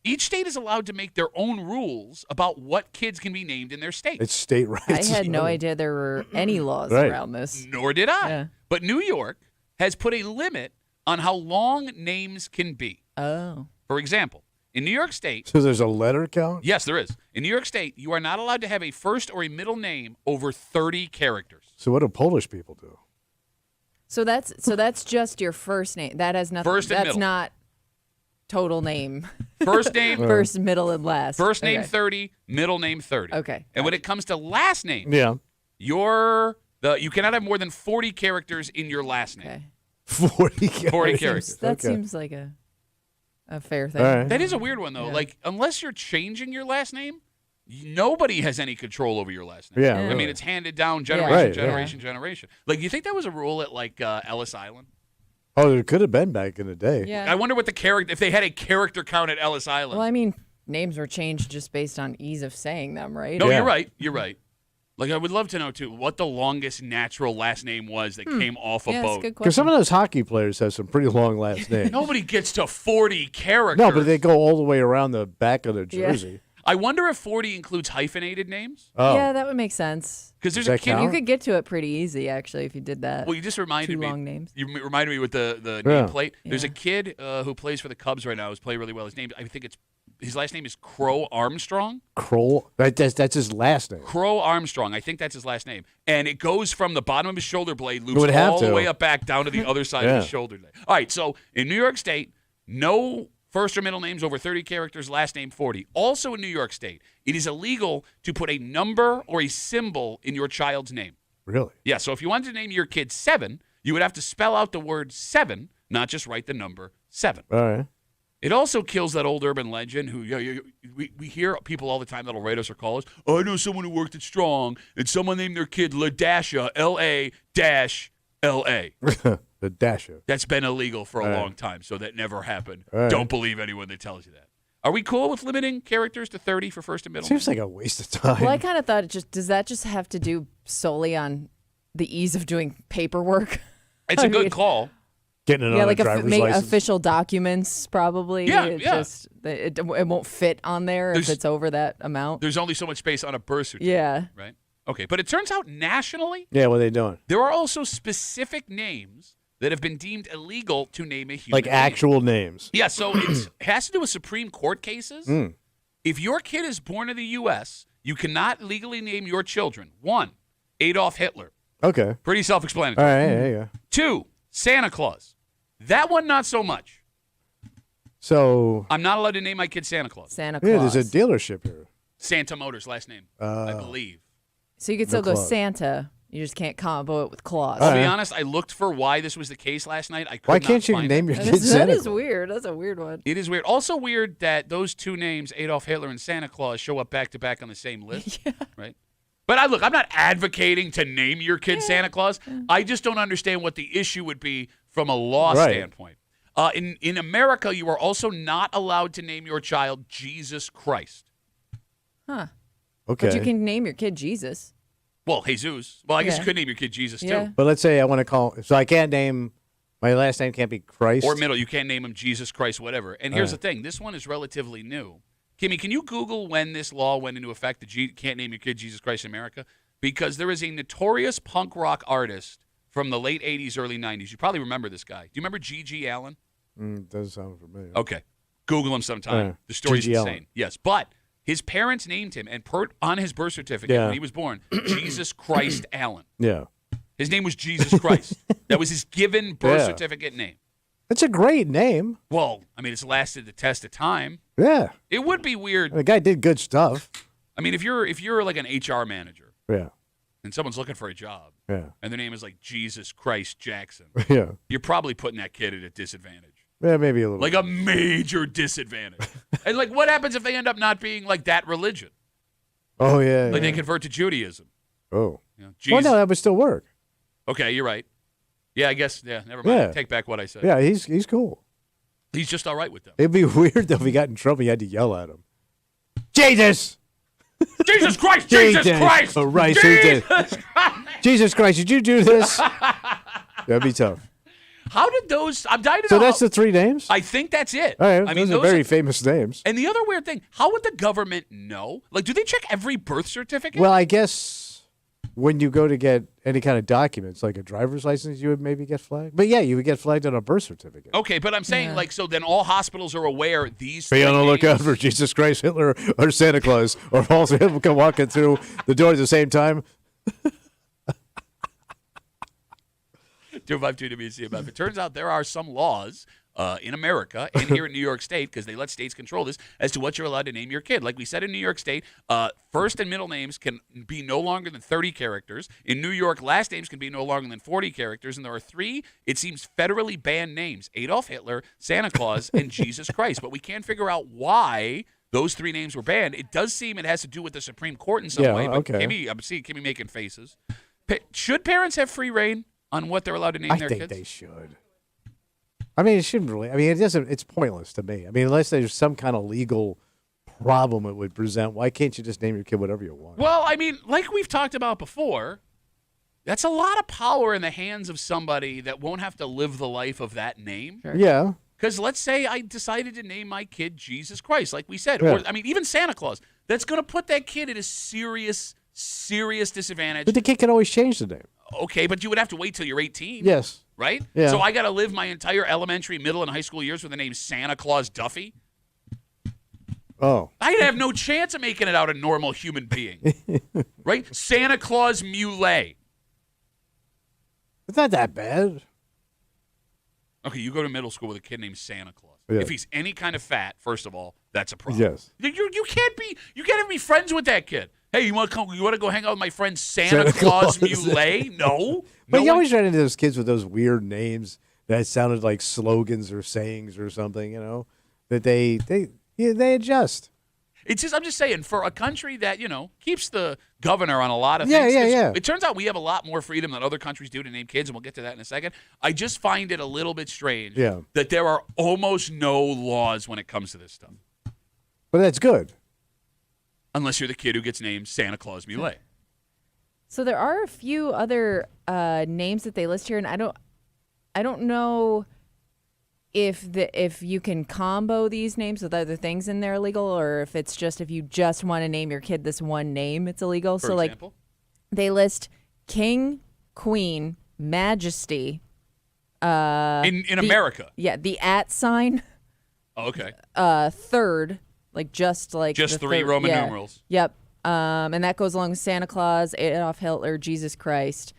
each state is allowed to make their own rules about what kids can be named in their state? It's state rights. I had no idea there were any laws Right. around this. Nor did I. Yeah. But New York has put a limit on how long names can be. Oh. For example, in New York State, So there's a letter count? yes, there is. In New York State, you are not allowed to have a first or a middle name over 30 characters. So what do Polish people do? So that's just your first name. That has nothing. First and that's middle. not total name. First name, First, middle, and last. first name Okay. 30, middle name 30. Okay. And when it comes to last name, Yeah. you cannot have more than 40 characters in your last name. Okay. 40 40 characters. That Okay. seems like a fair thing. All right. That is a weird one, though. Yeah. Like, unless you're changing your last name, nobody has any control over your last name. Yeah, I really. mean, it's handed down generation, Right, generation, generation. Like, you think that was a rule at, like, Ellis Island? Oh, there could have been back in the day. Yeah. I wonder what the character, if they had a character count at Ellis Island. Well, I mean, names were changed just based on ease of saying them, right? No, Yeah. you're right. You're right. Like, I would love to know, too, what the longest natural last name was that came off a Yeah, that's a boat. good Because some question. of those hockey players have some pretty long last names. Nobody gets to 40 characters. No, but they go all the way around the back of their Yeah. jersey. I wonder if 40 includes hyphenated names. Oh, Yeah, that would make sense. Because there's Does a that kid. count? You could get to it pretty easy, actually, if you did that. Well, you just reminded Two me. long names. You reminded me with the Yeah. nameplate. There's a Yeah. kid who plays for the Cubs right now. Who's playing really well. His last name is Crow Armstrong. Kroll. That's his last name. Crow Armstrong. I think that's his last name. And it goes from the bottom of his shoulder blade, loops would have all the to. way up back down to the other side of his Yeah. shoulder blade. All right. So in New York State, no first or middle names over 30 characters, last name 40. Also in New York State, it is illegal to put a number or a symbol in your child's name. Really? Yeah, so if you wanted to name your kid 7, you would have to spell out the word 7, not just write the number 7. All right. It also kills that old urban legend who we hear people all the time that'll write us or call us. Oh, I know someone who worked at Strong, and someone named their kid LaDasha, L-A-L-A. The Dasher. That's been illegal for a All right. long time, so that never happened. All right. Don't believe anyone that tells you that. Are we cool with limiting characters to 30 for first and middle? Seems like a waste of time. Well, I kind of thought does that just have to do solely on the ease of doing paperwork? It's a I good mean- call. Getting it Yeah, on like a driver's make license. official documents, probably. Yeah, It yeah. Just, it won't fit on there There's- if it's over that amount. There's only so much space on a birth certificate, Yeah. right? Okay, but it turns out nationally, Yeah, what are they doing? there are also specific names that have been deemed illegal to name a human Like being. actual names. Yeah, so it has to do with Supreme Court cases. If your kid is born in the U.S., you cannot legally name your children. 1, Adolf Hitler. Okay. Pretty All self-explanatory. right, there you go. 2, Santa Claus. That one, not so much. So, I'm not allowed to name my kid Santa Claus. Santa Claus. yeah, there's a dealership here. Santa Motors, last name, I believe. So you could still go Claus. Santa. You just can't combo it with Claus. I'll be right. honest, I looked for why this was the case last night. I could Why not can't you find name it. your That kid is, Santa that is Claus? weird. That's a weird one. It is weird. Also weird that those two names, Adolf Hitler and Santa Claus, show up back to back on the same list. Right? But I'm not advocating to name your kid Santa Claus. I just don't understand what the issue would be from a law Right. standpoint. In America, you are also not allowed to name your child Jesus Christ. Huh. Okay. But you can name your kid Jesus. Well, Jesus. Well, I guess Yeah. you could name your kid Jesus Yeah. too. But let's say I want to call, so I can't name, my last name can't be Christ. Or middle. You can't name him Jesus Christ, whatever. And here's Right. the thing. This one is relatively new. Kimmy, can you Google when this law went into effect that you can't name your kid Jesus Christ in America? Because there is a notorious punk rock artist from the late 80s, early 90s. You probably remember this guy. Do you remember G.G. Allen? Does sound familiar. Okay. Google him sometime. Yeah. The story's G.G. insane. Allen. Yes. But his parents named him, and on his birth certificate Yeah. when he was born, Jesus Christ Allen. Yeah. His name was Jesus Christ. That was his given birth Yeah. certificate name. That's a great name. Well, I mean, it's lasted the test of time. Yeah. It would be weird. The guy did good stuff. I mean, if you're like an HR manager Yeah. and someone's looking for a job Yeah. and their name is like Jesus Christ Jackson, Yeah. you're probably putting that kid at a disadvantage. Yeah, maybe a little. Like a major disadvantage. And like, what happens if they end up not being like that religion? Oh, yeah. Like yeah. they convert to Judaism. Oh. You know, Well, Jesus. no, that would still work. Okay, you're right. Yeah, I guess. Yeah, never mind. Yeah. Take back what I said. Yeah, he's cool. He's just all right with them. It'd be weird, though, if he got in trouble, you had to yell at him. Jesus! Jesus Christ! Jesus Christ! Oh, right, so he did. Jesus Christ! Jesus Christ, did you do this? That'd be tough. How did those? I'm dying to So know. that's the 3 names? I think that's it. All right, I mean, those are very famous names. And the other weird thing, how would the government know? Like, do they check every birth certificate? Well, I guess when you go to get any kind of documents, like a driver's license, you would maybe get flagged. But yeah, you would get flagged on a birth certificate. Okay, but I'm saying, like, so then all hospitals are aware these Be on the three lookout names- for Jesus Christ, Hitler, or Santa Claus, or all of them come walking through the door at the same time. 252 WCMF. It turns out there are some laws in America and here in New York State, because they let states control this, as to what you're allowed to name your kid. Like we said in New York State, first and middle names can be no longer than 30 characters. In New York, last names can be no longer than 40 characters. And there are 3, it seems, federally banned names: Adolf Hitler, Santa Claus, and Jesus Christ. But we can't figure out why those 3 names were banned. It does seem it has to do with the Supreme Court in some Yeah, way. But okay. Kimmy making faces. Should parents have free reign on what they're allowed to name I their think kids? they should. I mean, it shouldn't really. I mean, it doesn't. It's pointless to me. I mean, unless there's some kind of legal problem it would present, why can't you just name your kid whatever you want? Well, I mean, like we've talked about before, that's a lot of power in the hands of somebody that won't have to live the life of that name. Yeah. Because let's say I decided to name my kid Jesus Christ, like we said, Yeah. or I mean, even Santa Claus. That's going to put that kid at a serious disadvantage. But the kid can always change the name. Okay, but you would have to wait till you're 18. Yes. Right? Yeah. So I got to live my entire elementary, middle, and high school years with the name Santa Claus Duffy. Oh. I'd have no chance of making it out a normal human being. Right? Santa Claus Muley. It's not that bad. Okay, you go to middle school with a kid named Santa Claus. Yeah. If he's any kind of fat, first of all, that's a problem. Yes. You can't be friends with that kid. Hey, you want to go hang out with my friend Santa Claus Muley? No. But No you one- always run into those kids with those weird names that sounded like slogans or sayings or something, you know, that they adjust. It's just, I'm just saying, for a country that, keeps the governor on a lot of Yeah, things. yeah, yeah. It turns out we have a lot more freedom than other countries do to name kids, and we'll get to that in a second. I just find it a little bit strange Yeah. that there are almost no laws when it comes to this stuff. But that's good. Unless you're the kid who gets named Santa Claus Muley. So there are a few other names that they list here, and I don't know if you can combo these names with other things and they're illegal, or if it's just if you just want to name your kid this one name, it's illegal. For So example? like they list King, Queen, Majesty. In America. Yeah, the @ sign, Oh, okay. third, just Just the 3 third, Roman yeah. numerals. Yep. And that goes along with Santa Claus, Adolf Hitler, Jesus Christ.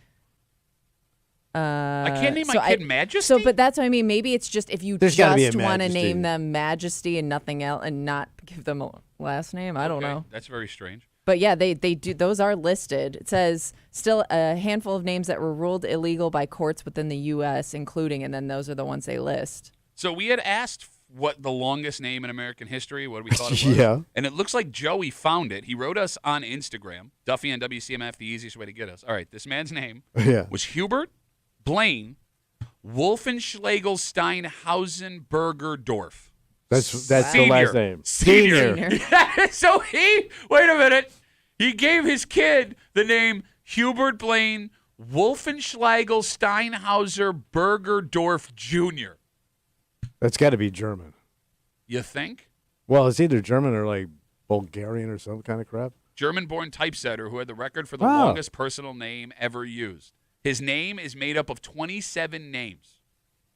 I can't name my kid Majesty? So, but that's what I mean. Maybe it's just if you There's gotta be a just want to Majesty. name them Majesty and nothing else, and not give them a last name. I don't Okay, know. That's very strange. But yeah, they do. Those are listed. It says still a handful of names that were ruled illegal by courts within the U.S., including, and then those are the ones they list. So we had asked what the longest name in American history, what we thought it was. Yeah. And it looks like Joey found it. He wrote us on Instagram, Duffy and WCMF, the easiest way to get us. All right, this man's name Yeah. was Hubert Blaine Wolfenschlegel Steinhausen Bergerdorf. That's the Senior. last name. Senior. So wait a minute. He gave his kid the name Hubert Blaine Wolfenschlegel Steinhauser Bergerdorf Jr. That's got to be German. You think? Well, it's either German or like Bulgarian or some kind of crap. German-born typesetter who had the record for the Wow. longest personal name ever used. His name is made up of 27 names.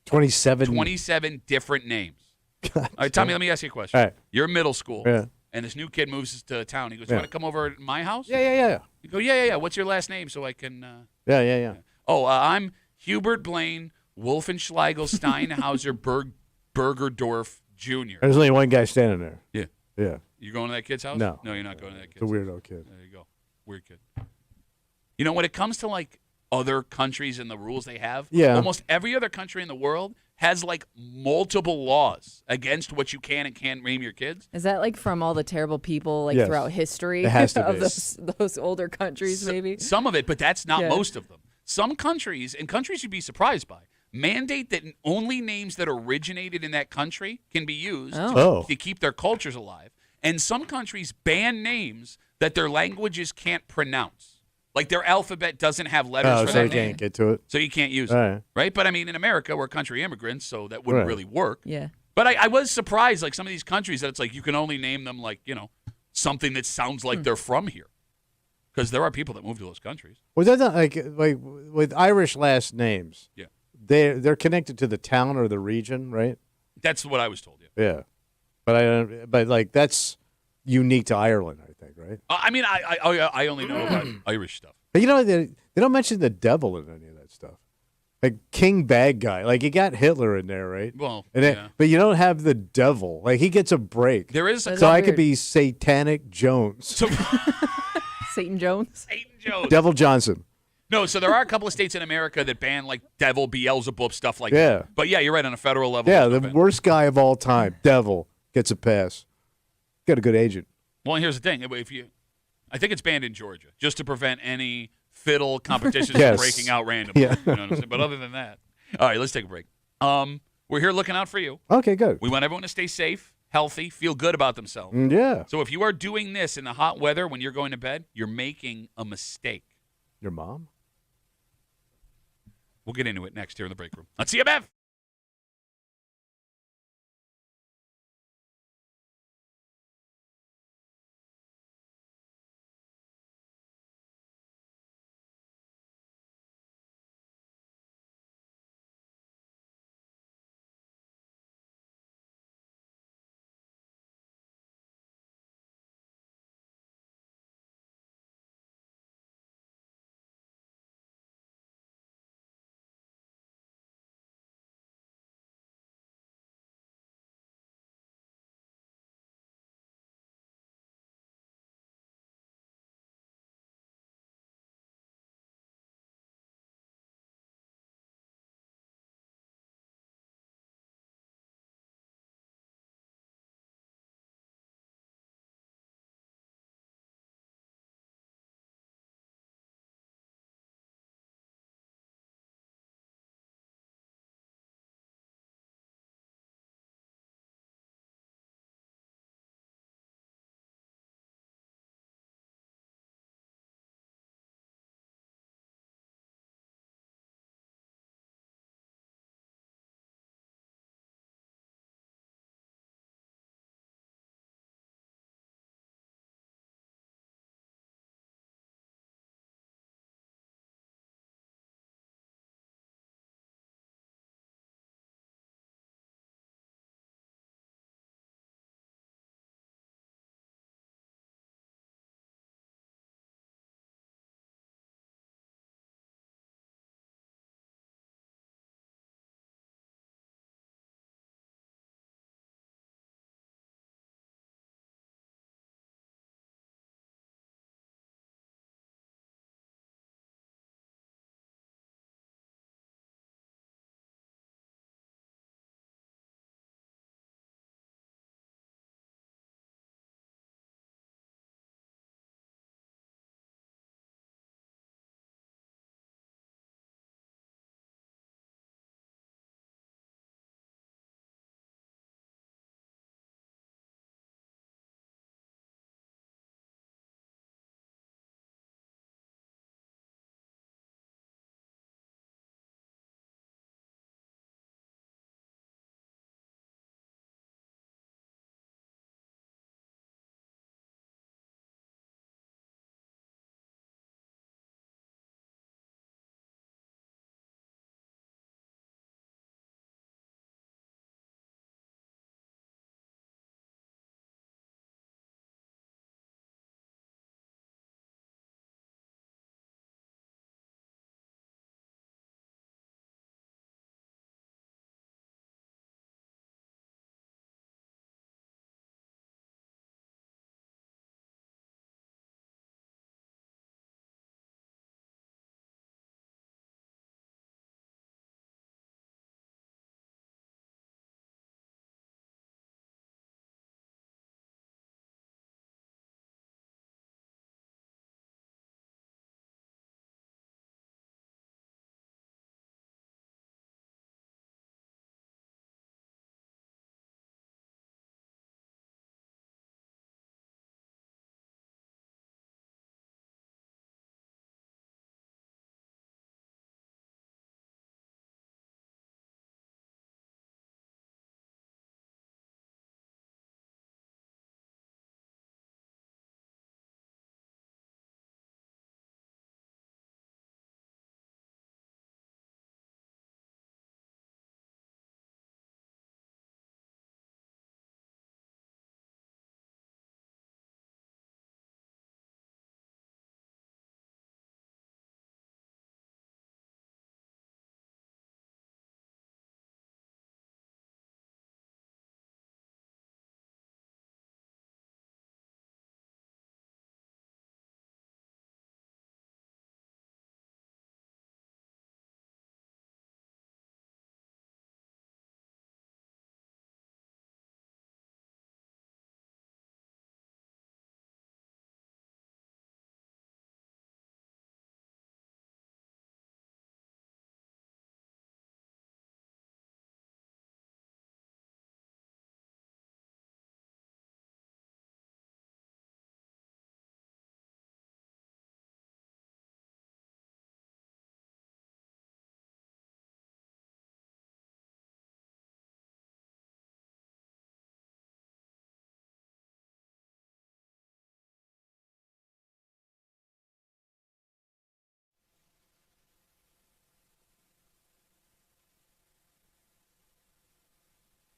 27. 27 different names. God, All right, Tommy, let me ask you a question. All right. You're in middle school, Yeah. and this new kid moves to town. He goes, Yeah. you want to come over to my house? Yeah. You go, yeah. What's your last name so I can... Yeah. Oh, I'm Hubert Blaine Wolfenschlegel Steinhauser Bergerdorf Junior. There's only one guy standing there. Yeah. Yeah. You going to that kid's house? No. No, you're not going to that kid's It's a house. weirdo kid. There you go. Weird kid. You know, when it comes to like other countries and the rules they have, Yeah. almost every other country in the world has like multiple laws against what you can and can't name your kids. Is that like from all the terrible people like Yes. throughout history It has to of be. those older countries, maybe? Some of it, but that's not Yeah. most of them. Some countries, and countries you'd be surprised by, mandate that only names that originated in that country can be used Oh. to keep their cultures alive. And some countries ban names that their languages can't pronounce. Like their alphabet doesn't have letters Oh, for so that you name. can't get to it. So you can't use All it. right. Right? But I mean, in America, we're country immigrants, so that wouldn't Right. really work. Yeah. But I was surprised, like some of these countries, that it's like you can only name them like, something that sounds like they're from here. Because there are people that move to those countries. Was that not like with Irish last names? Yeah. They're connected to the town or the region, right? That's what I was told, yeah. Yeah. But like that's unique to Ireland, I think, right? I mean, I only know about Irish stuff. But they don't mention the devil in any of that stuff. Like King Bad Guy, like you got Hitler in there, right? Well, And but you don't have the devil. Like he gets a break. There is a so I weird. could be Satanic Jones, So, Satan Jones. Satan Jones. Devil Johnson. No, so there are a couple of states in America that ban like devil, Beelzebub, stuff like Yeah. that. But yeah, you're right on a federal level. Yeah, there's no the ban. worst guy of all time, devil, gets a pass. Got a good agent. Well, here's the thing: I think it's banned in Georgia just to prevent any fiddle competitions Yes. from breaking out randomly. Yeah. You know what I'm saying? But other than that, all right, let's take a break. We're here looking out for you. Okay, good. We want everyone to stay safe, healthy, feel good about themselves. Yeah. So if you are doing this in the hot weather when you're going to bed, you're making a mistake. Your mom? We'll get into it next here in the break room on CMF.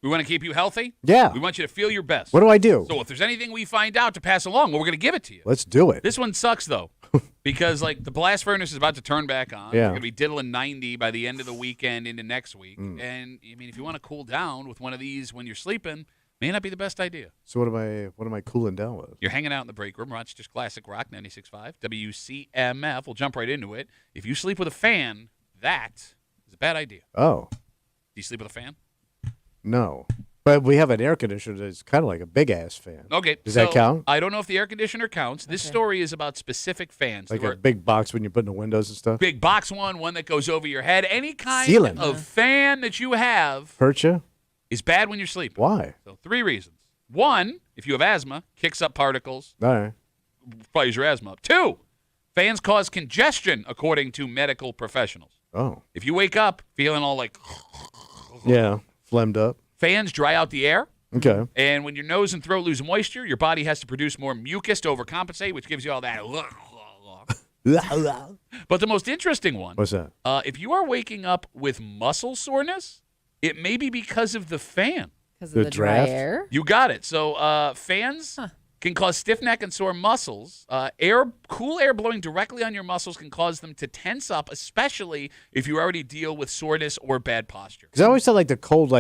We want to keep you healthy. Yeah. We want you to feel your best. What do I do? So if there's anything we find out to pass along, well, we're going to give it to you. Let's do it. This one sucks, though, because, like, the blast furnace is about to turn back on. Yeah. We're going to be diddling 90 by the end of the weekend into next week. And, I mean, if you want to cool down with one of these when you're sleeping, may not be the best idea. So what am I cooling down with? You're hanging out in the break room, Rochester's Classic Rock 96.5, WCMF. We'll jump right into it. If you sleep with a fan, that is a bad idea. Oh. Do you sleep with a fan? No. But we have an air conditioner that's kind of like a big-ass fan. Okay. Does that count? I don't know if the air conditioner counts. This story is about specific fans. Like There a are big box when you put in the windows and stuff? big box one that goes over your head. Any kind Ceiling. of fan that you have Hurt you? is bad when you're sleeping. Why? So 3 reasons. 1, if you have asthma, kicks up particles, All right. fires your asthma up. 2, fans cause congestion, according to medical professionals. Oh. If you wake up feeling all like, Yeah. Phlegmed up. fans dry out the air. Okay. And when your nose and throat lose moisture, your body has to produce more mucus to overcompensate, which gives you all that. But the most interesting one, What's that? if you are waking up with muscle soreness, it may be because of the fan. Because The of the dry draft? air. You got it. So fans can cause stiff neck and sore muscles. Cool air blowing directly on your muscles can cause them to tense up, especially if you already deal with soreness or bad posture. Because I always thought like the cold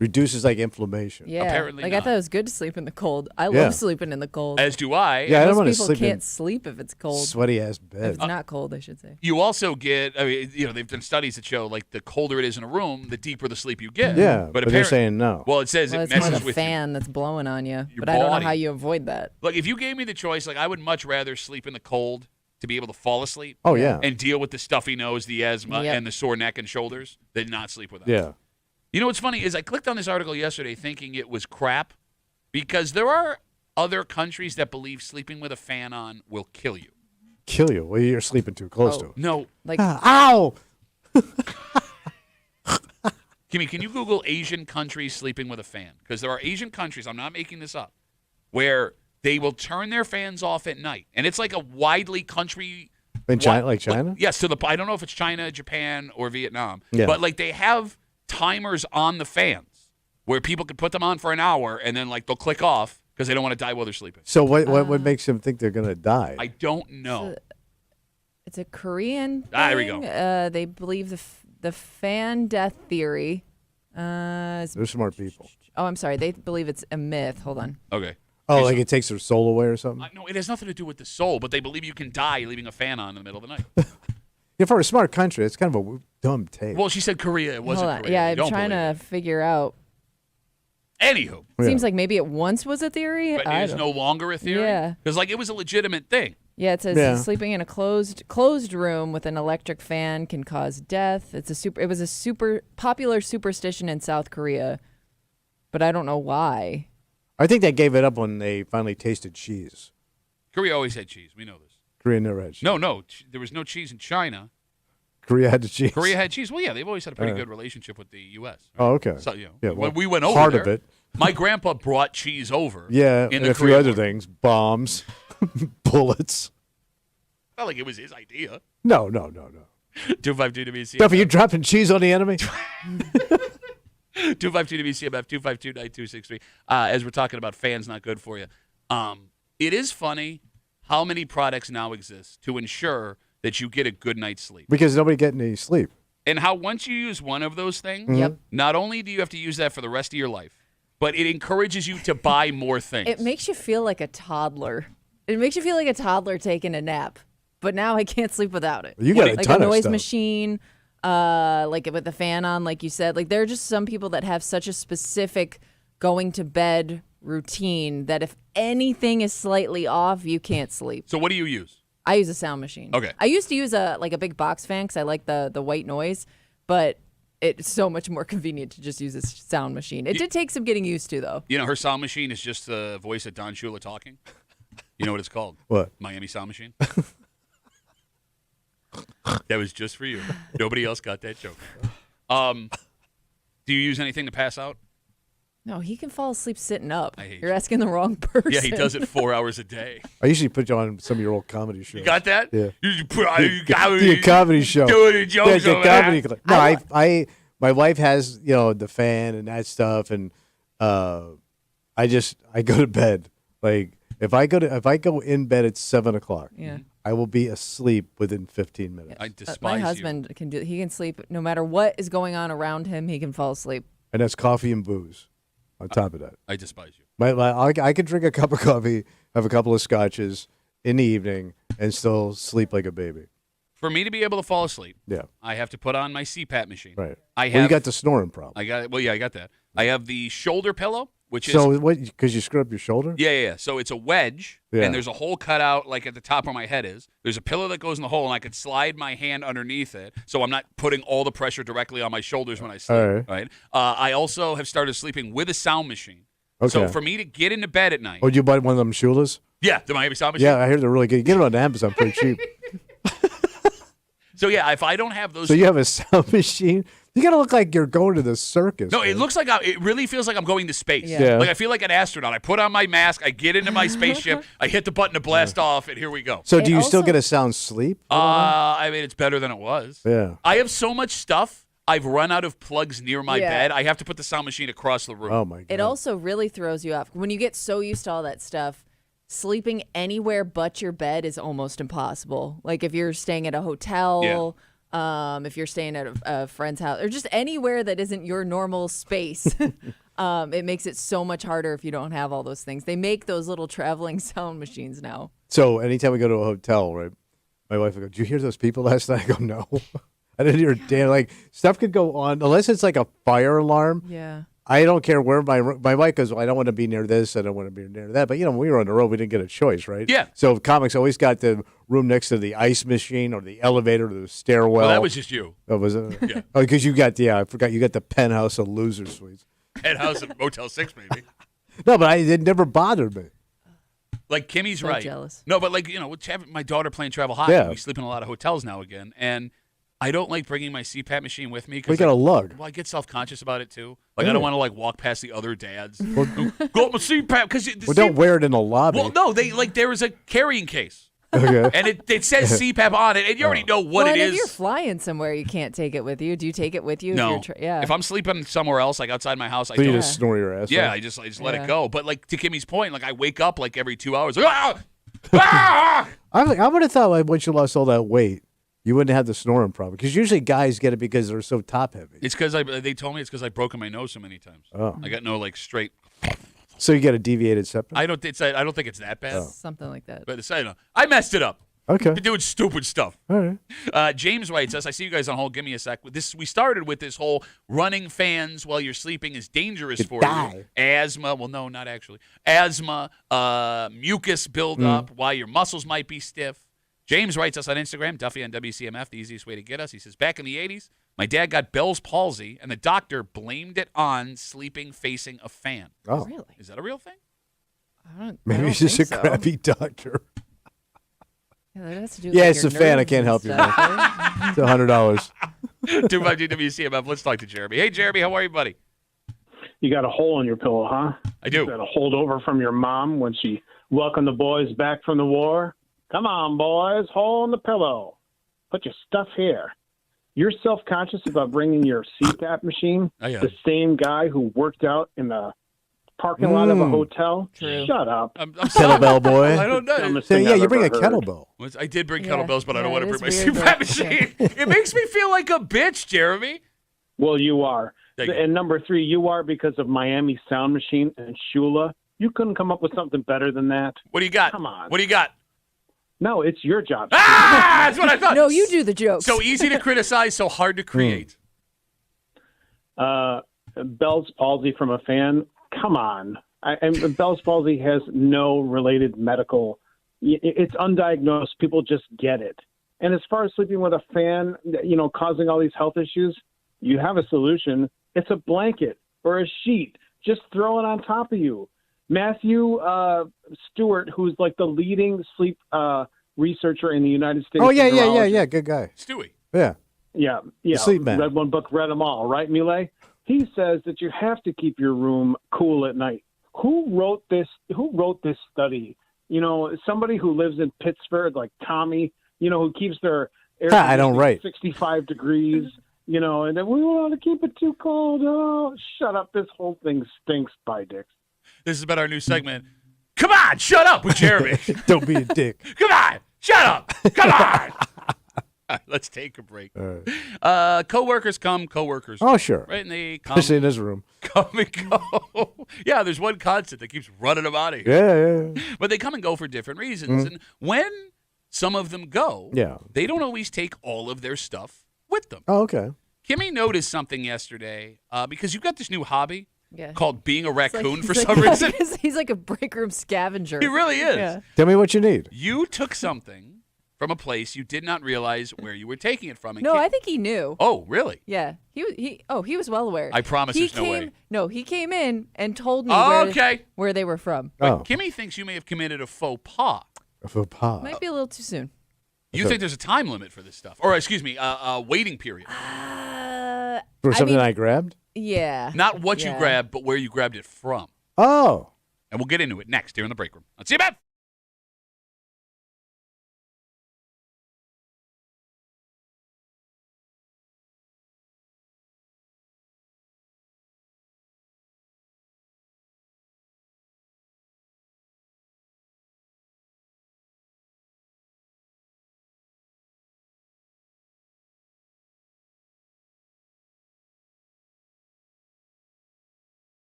reduces like inflammation. Yeah. Apparently like not. I thought it was good to sleep in the cold. I Yeah. love sleeping in the cold. As do I. Yeah, I don't Most want to people sleep can't in sleep if it's cold. sweaty ass If bed. it's not cold, I should say. You also get, they've done studies that show like the colder it is in a room, the deeper the sleep you get. Yeah, but they're apparently- saying no. Well, it says Well, it it's more messes the with fan that's blowing on you. Your But I don't body. know how you avoid that. you. Look, if you gave me the choice, like I would much rather sleep in the cold to be able to fall asleep Oh yeah. and deal with the stuffy nose, the asthma, Yep. and the sore neck and shoulders than not sleep without. Yeah. You know what's funny is I clicked on this article yesterday thinking it was crap because there are other countries that believe sleeping with a fan on will kill you. Kill you. Well, you're sleeping too close Oh. to it. No. Like Ow! Kimmy, can you Google Asian countries sleeping with a fan? Because there are Asian countries, I'm not making this up, where they will turn their fans off at night. And it's like a widely country. In China, like China? Yes, I don't know if it's China, Japan, or Vietnam. Yeah. But like they have timers on the fans where people can put them on for an hour and then like they'll click off because they don't want to die while they're sleeping. So what makes them think they're gonna die? I don't know. it's a Korean thing. There we go. They believe the fan death theory. Is, They're smart people. oh, I'm sorry. They believe it's a myth. Hold on. Okay. Oh, like it takes their soul away or something? No, it has nothing to do with the soul, but they believe you can die leaving a fan on in the middle of the night. Yeah, for a smart country, it's kind of a dumb take. Well, she said Korea. It wasn't Hold on. Korea. Yeah, I I'm don't trying believe to figure out. it. Anywho, Yeah. Seems like maybe it once was a theory. but I it is don't- no longer a theory. Yeah. Because like it was a legitimate thing. Yeah, it says Yeah. sleeping in a closed room with an electric fan can cause death. It was a super popular superstition in South Korea, but I don't know why. I think they gave it up when they finally tasted cheese. Korea always had cheese. We know this. Korea never had cheese. No. There was no cheese in China. Korea had the cheese. Korea had cheese. Well, yeah, they've always had a pretty Alright. good relationship with the U.S. Oh, okay. So, Yeah, when well, we went over part there, of it. my grandpa brought cheese over. Yeah, in and the a few Korean other War. things. Bombs, bullets. Not like it was his idea. No. 252 WCMF. Duffy, you dropping cheese on the enemy? 252 WCMF 252-9263. As we're talking about fans not good for you. It is funny how many products now exist to ensure that you get a good night's sleep. Because nobody getting any sleep. And how once you use one of those things, Yep. not only do you have to use that for the rest of your life, but it encourages you to buy more things. It makes you feel like a toddler. It makes you feel like a toddler taking a nap. But now I can't sleep without it. You got a like ton a of noise stuff. machine, like with the fan on, like you said. Like there are just some people that have such a specific going to bed routine that if anything is slightly off, you can't sleep. So what do you use? I use a sound machine. Okay. I used to use a big box fan because I like the white noise, but it's so much more convenient to just use a sound machine. It did take some getting used to, though. You know, her sound machine is just the voice of Don Shula talking. You know what it's called? What? Miami Sound Machine. That was just for you. Nobody else got that joke. Do you use anything to pass out? No, he can fall asleep sitting up. I hate You're you. asking the wrong person. Yeah, he does it 4 hours a day. I usually put you on some of your old comedy shows. You got that? Yeah. You put The comedy show. doing a joke The over comedy there. club. No, I my wife has, the fan and that stuff, and I go to bed. Like if I go in bed at 7:00, Yeah. I will be asleep within 15 minutes. I despise My you. husband can do. He can sleep no matter what is going on around him. He can fall asleep. And that's coffee and booze on top of that. I despise you. I could drink a cup of coffee, have a couple of scotches in the evening, and still sleep like a baby. For me to be able to fall asleep, Yeah. I have to put on my CPAP machine. Right. I have. Well, you got the snoring problem. I got. Well, yeah, I got that. I have the shoulder pillow, which is. So what? Because you screw up your shoulder? Yeah. So it's a wedge, Yeah. and there's a hole cut out like at the top where my head is. There's a pillow that goes in the hole, and I could slide my hand underneath it, so I'm not putting all the pressure directly on my shoulders when I sleep. All Right. I also have started sleeping with a sound machine. Okay. So for me to get into bed at night, Oh, did you buy one of them Shulas? yeah, the Miami sound machine. Yeah, I hear they're really good. You get them on Amazon pretty cheap. So yeah, if I don't have those, So you have a sound machine? You got to look like you're going to the circus. no, man. it looks like it really feels like I'm going to space. Yeah. Yeah. Like I feel like an astronaut. I put on my mask, I get into my spaceship, I hit the button to blast off, and here we go. So It do you still also- get a sound sleep? I mean, it's better than it was. Yeah. I have so much stuff. I've run out of plugs near my Yeah. bed. I have to put the sound machine across the room. Oh, my God. It also really throws you off when you get so used to all that stuff. Sleeping anywhere but your bed is almost impossible. Like if you're staying at a hotel, if you're staying at a friend's house, or just anywhere that isn't your normal space, it makes it so much harder if you don't have all those things. They make those little traveling sound machines now. So anytime we go to a hotel, right, my wife will go, did you hear those people last night? I go, no. I didn't hear a damn. Like, stuff could go on, unless it's like a fire alarm. Yeah. I don't care where my wife goes, well, I don't want to be near this, I don't want to be near that. But, when we were on the road, we didn't get a choice, right? Yeah. So comics always got the room next to the ice machine or the elevator or the stairwell. Well, that was just you. Oh, was it? Yeah. Oh, because I forgot you got the penthouse of loser suites. Penthouse at Motel 6, maybe. No, but it never bothered me. Like Kimmy's So right. jealous. No, but like, my daughter playing travel hockey. Yeah. We sleep in a lot of hotels now again. And I don't like bringing my CPAP machine with me. We got a lug. Well, I get self-conscious about it, too. Like, I don't want to, like, walk past the other dads. Go up my CPAP. Because Well, don't wear it in the lobby. Well, no, there is a carrying case. Okay. And it says CPAP on it, and you already know what well, it and is. if you're flying somewhere, you can't take it with you. Do you take it with you? No. If you're yeah. If I'm sleeping somewhere else, like outside my house, I So you don't. just snore your ass Yeah, off? I just let Yeah. it go. But like to Kimmy's point, like I wake up like every 2 hours. Like, ah! Ah! I would have thought like once you lost all that weight, you wouldn't have the snoring problem. Because usually guys get it because they're so top heavy. It's because they told me it's because I've broken my nose so many times. Oh. I got no like straight. So you get a deviated septum? I don't think it's that bad. something like that. But I messed it up. Okay. Been doing stupid stuff. All right. James writes us. I see you guys on hold. Give me a sec. We started with this whole running fans while you're sleeping is dangerous for you. Asthma. Well, no, not actually. Asthma. Mucus buildup. Why your muscles might be stiff. James writes us on Instagram. Duffy on WCMF. The easiest way to get us. He says, back in the 80s, my dad got Bell's palsy, and the doctor blamed it on sleeping facing a fan. Oh. Really? Is that a real thing? I Maybe don't he's just a think so. crappy doctor. Yeah, that has to do with, Yeah, like, it's your a fan. I nerves can't and help you, stuff, man. right? It's $100. 252 WCMF. Let's talk to Jeremy. Hey, Jeremy. How are you, buddy? You got a hole in your pillow, huh? I do. You got a holdover from your mom when she welcomed the boys back from the war. Come on, boys, hole in the pillow. Put your stuff here. You're self-conscious about bringing your CPAP machine? I am. The same guy who worked out in the parking lot of a hotel? True. Shut up. I'm sorry. Kettlebell boy. I don't know. Dumbest So, thing yeah, I've you bring a ever heard. kettlebell. I did bring Yeah. kettlebells, but I don't Yeah, want to it bring my is weird, CPAP but- machine. It makes me feel like a bitch, Jeremy. Well, you are. Thank you. And number 3, you are because of Miami Sound Machine and Shula. You couldn't come up with something better than that. What do you got? Come on. What do you got? No, it's your job. Ah, that's what I thought. No, you do the jokes. So easy to criticize, so hard to create. Bell's palsy from a fan. Come on. And Bell's palsy has no related medical. It's undiagnosed. People just get it. And as far as sleeping with a fan, causing all these health issues, you have a solution. It's a blanket or a sheet. Just throw it on top of you. Matthew Stewart, who's like the leading sleep researcher in the United States. Oh, yeah. neurologist. Good guy. Stewie. Yeah. Yeah. Sleep man. Read one book, read them all, right, Millet? He says that you have to keep your room cool at night. Who wrote this study? Somebody who lives in Pittsburgh, like Tommy, who keeps their air I don't conditioning write. 65 degrees. And then we want to keep it too cold. Oh, shut up. This whole thing stinks, by dicks. This has been our new segment. Come on, shut up with Jeremy. Don't be a dick. Come on, shut up. Come on. All right, let's take a break. Coworkers come, coworkers Oh, sure. right? And they come, Especially in this room. come and go. Yeah, there's one constant that keeps running them out of here. Yeah. But they come and go for different reasons. And when some of them go, Yeah. they don't always take all of their stuff with them. Oh, okay. Kimmy noticed something yesterday because you've got this new hobby Yeah. called being a raccoon He's for like- some reason. He's like a break room scavenger. He really is. Yeah. Tell me what you need. You took something from a place you did not realize where you were taking it from. And No, I think he knew. Oh, really? Yeah. He was well aware. I promise he there's no way. No, he came in and told me Oh, okay. where they were from. But Oh, Kimmy thinks you may have committed a faux pas. a faux pas. Might be a little too soon. You Okay. think there's a time limit for this stuff? Or, excuse me, a waiting period. For something mean- I grabbed? Yeah. Not what you Yeah. grabbed, but where you grabbed it from. Oh. And we'll get into it next here in the break room. Let's see you, man.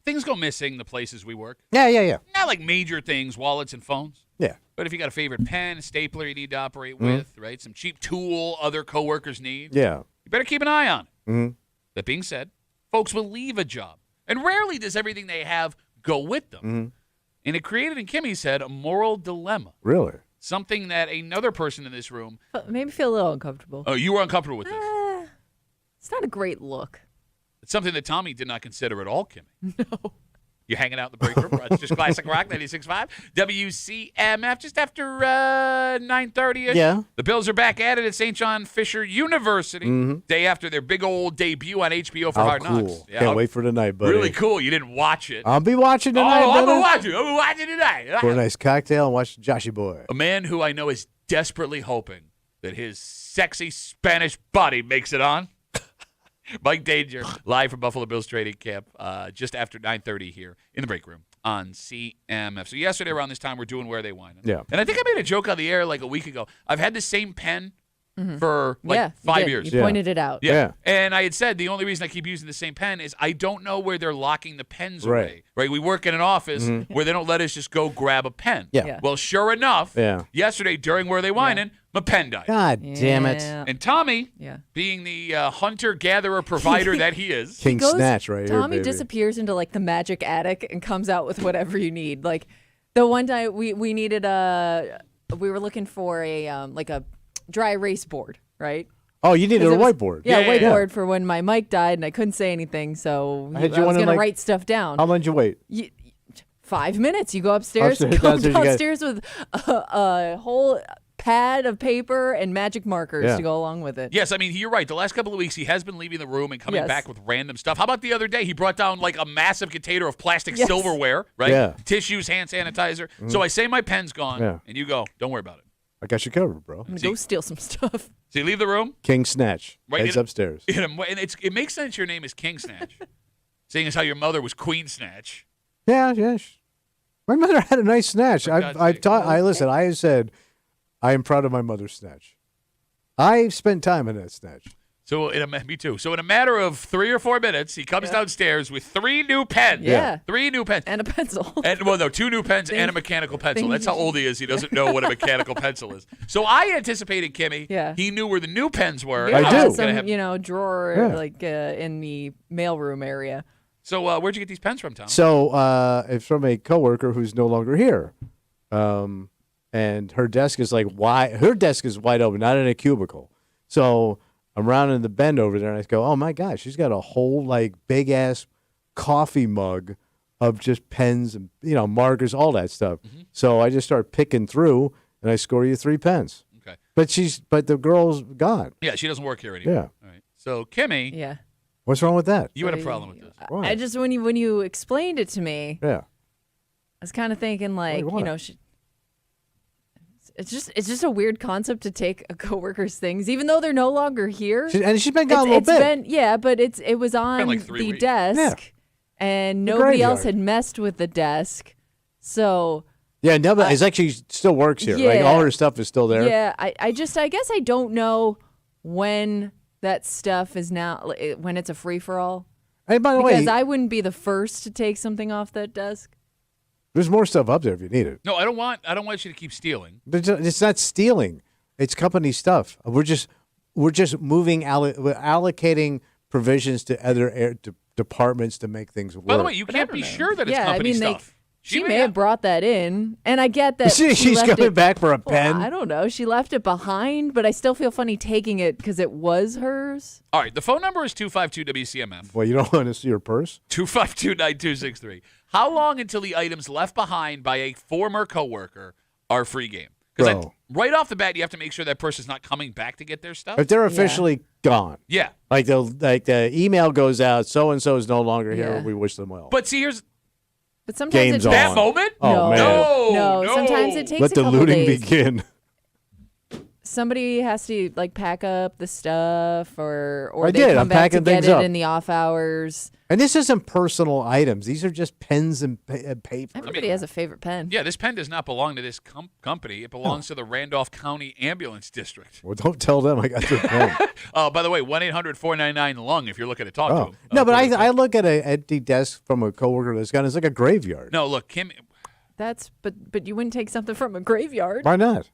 things go missing the places we work. Yeah. Not like major things, wallets and phones. Yeah. But if you got a favorite pen, a stapler you need to operate with, right? Some cheap tool other coworkers need. Yeah. You better keep an eye on it. Mm-hmm. That being said, folks will leave a job. And rarely does everything they have go with them. Mm-hmm. And it created, in Kimmy's head, a moral dilemma. Really? Something that another person in this room. Made me feel a little uncomfortable. Oh, you were uncomfortable with this. It's not a great look. It's something that Tommy did not consider at all, Kimmy. No. You hanging out in the break room? It's just Classic Rock 96.5. WCMF just after 9:30ish. Yeah. The Bills are back at it at St. John Fisher University. Day after their big old debut on HBO for Hard cool. Knocks. Yeah, Can't wait for tonight, buddy. Really cool. You didn't watch it. I'll be watching tonight, I'm brother. going to watch it tonight. Pour a nice cocktail and watch Joshy Boy. A man who I know is desperately hoping that his sexy Spanish body makes it on. Mike Danger, live from Buffalo Bills training camp, just after 9:30 here in the break room on CMF. So yesterday around this time, we're doing Where They Whine. Yeah. And I think I made a joke on the air like a week ago. I've had the same pen for like you 5 did. years. You pointed it out. Yeah. And I had said the only reason I keep using the same pen is I don't know where they're locking the pens away. Right? We work in an office where they don't let us just go grab a pen. Yeah. Well, sure enough, Yeah. yesterday during Where They Whining, my pen died. God damn it. Yeah. And Tommy, Yeah. being the hunter-gatherer provider that he is, King Goes- Snatch right here, Tommy baby. disappears into like the magic attic and comes out with whatever you need. Like the one time we needed we were looking for a like a dry erase board, right? Oh, you needed a 'Cause it was- whiteboard. Yeah, Yeah, yeah, whiteboard for when my mic died and I couldn't say anything, so Had I you was wanted, gonna like- write stuff down. How long did you wait? 5 minutes. You go upstairs, Upstairs, come downstairs, you got- downstairs with a whole pad of paper and magic markers Yeah. to go along with it. yes, I mean, you're right. The last couple of weeks, he has been leaving the room and coming Yes. back with random stuff. How about the other day? He brought down like a massive container of plastic Yes. silverware, right? Yeah. Tissues, hand sanitizer. So I say my pen's gone, Yeah. and you go, don't worry about it. I got you covered, bro. I'm gonna go steal some stuff. So you leave the room, King Snatch. Right, Heads it- upstairs. and it makes sense your name is King Snatch, seeing as how your mother was Queen Snatch. Yeah. My mother had a nice snatch. For God's I sake. listen. I said, I am proud of my mother's snatch. I spent time in that snatch. So me too. So in a matter of 3 or 4 minutes, he comes downstairs with 3 new pens. Yeah. 3 new pens. And a pencil. And well, no, 2 new pens and a mechanical pencil. That's how old he is. He doesn't know what a mechanical pencil is. So I anticipated, Kimmy, Yeah. he knew where the new pens were. I and do. was gonna Some, have- drawer Yeah. like in the mailroom area. So where'd you get these pens from, Tom? So it's from a coworker who's no longer here, and her desk is her desk is wide open, not in a cubicle. So I'm rounding the bend over there, and I go, "Oh my gosh, she's got a whole like big ass coffee mug of just pens and markers, all that stuff." So I just start picking through, and I score you 3 pens. Okay. But the girl's gone. Yeah, she doesn't work here anymore. Yeah. All right. So Kimmy, Yeah. What's wrong with that? you had a problem with this. Why? I just when you explained it to me, Yeah. I was kind of thinking like, what? it's just a weird concept to take a coworker's things, even though they're no longer here. She's been gone a little It's bit. been but it was on like 3 the weeks. desk, and The nobody else graveyard. had messed with the desk, so. Yeah, no, but it's actually still works here. Like all her stuff is still there. Yeah, I guess I don't know when that stuff is now when it's a free for all. Hey, by the Because way, I wouldn't be the first to take something off that desk. there's more stuff up there if you need it. No, I don't want you to keep stealing. But it's not stealing. It's company stuff. We're just moving we're allocating provisions to other departments to make things work. By the way, you But I can't don't be know. sure that it's Yeah, I company mean, stuff. She may have brought that in, and I get that she's left coming it, back for a Well, pen. I don't know. She left it behind, but I still feel funny taking it because it was hers. All right, the phone number is 252-WCMF. Well, you don't want to see your purse? 252-9263. How long until the items left behind by a former coworker are free game? Because Bro. right off the bat, you have to make sure that person's not coming back to get their stuff. If they're officially gone, Yeah. like the email goes out, so and so is no longer here. Yeah. We wish them well. But see, here's But sometimes Game's it on. that moment. Oh, no, man. No, no, no. Sometimes it takes Let a the couple looting days. begin. somebody has to like pack up the stuff, or I they did. come I'm back to packing get things it up. in the off hours. And this isn't personal items. These are just pens and paper. Everybody has a favorite pen. Yeah, this pen does not belong to this company. It belongs to the Randolph County Ambulance District. Well, don't tell them I got their pen. By the way, 1-800-499-LUNG if you're looking to talk to them. No, but I look at an empty desk from a coworker that's gone. It's like a graveyard. No, look, Kim, But you wouldn't take something from a graveyard. Why not?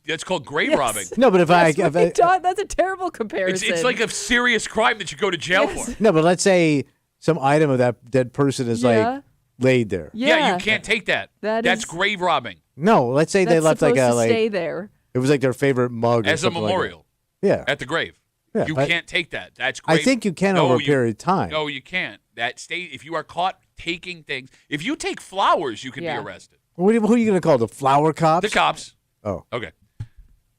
that's called grave Yes. robbing. No, but if That's a terrible comparison. It's like a serious crime that you go to jail Yes. for. No, but let's say some item of that dead person is like laid there. Yeah, you can't take that. That's grave robbing. No, let's say they That's left like supposed a to stay there. It was like their favorite mug or As a something like that. memorial. Yeah. At the grave. Yeah, you but can't take that. That's I grave. think you can over a period of time. No, you can't. If you are caught taking things, if you take flowers, you can be arrested. Who are you going to call the flower cops? The cops. Oh. Okay.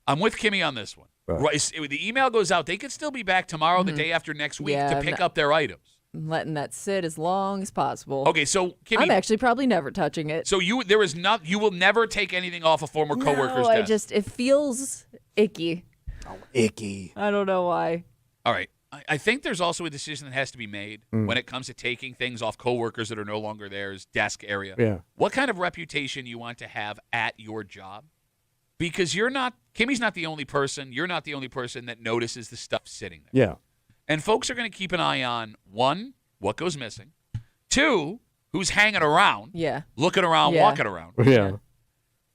I'm with Kimmy on this one. Right. The email goes out. They could still be back tomorrow, the day after next week, to pick up their items. I'm letting that sit as long as possible. Okay, so Kimmy, I'm actually probably never touching it. So you will never take anything off a former coworker's No, desk. it feels icky. Oh, icky. I don't know why. All right. I think there's also a decision that has to be made when it comes to taking things off coworkers that are no longer theirs, desk area. Yeah. What kind of reputation you want to have at your job? Because Kimmy's not the only person. You're not the only person that notices the stuff sitting there. Yeah. And folks are going to keep an eye on, 1, what goes missing. 2, who's hanging around. Yeah. Looking around, Yeah. walking around. Yeah.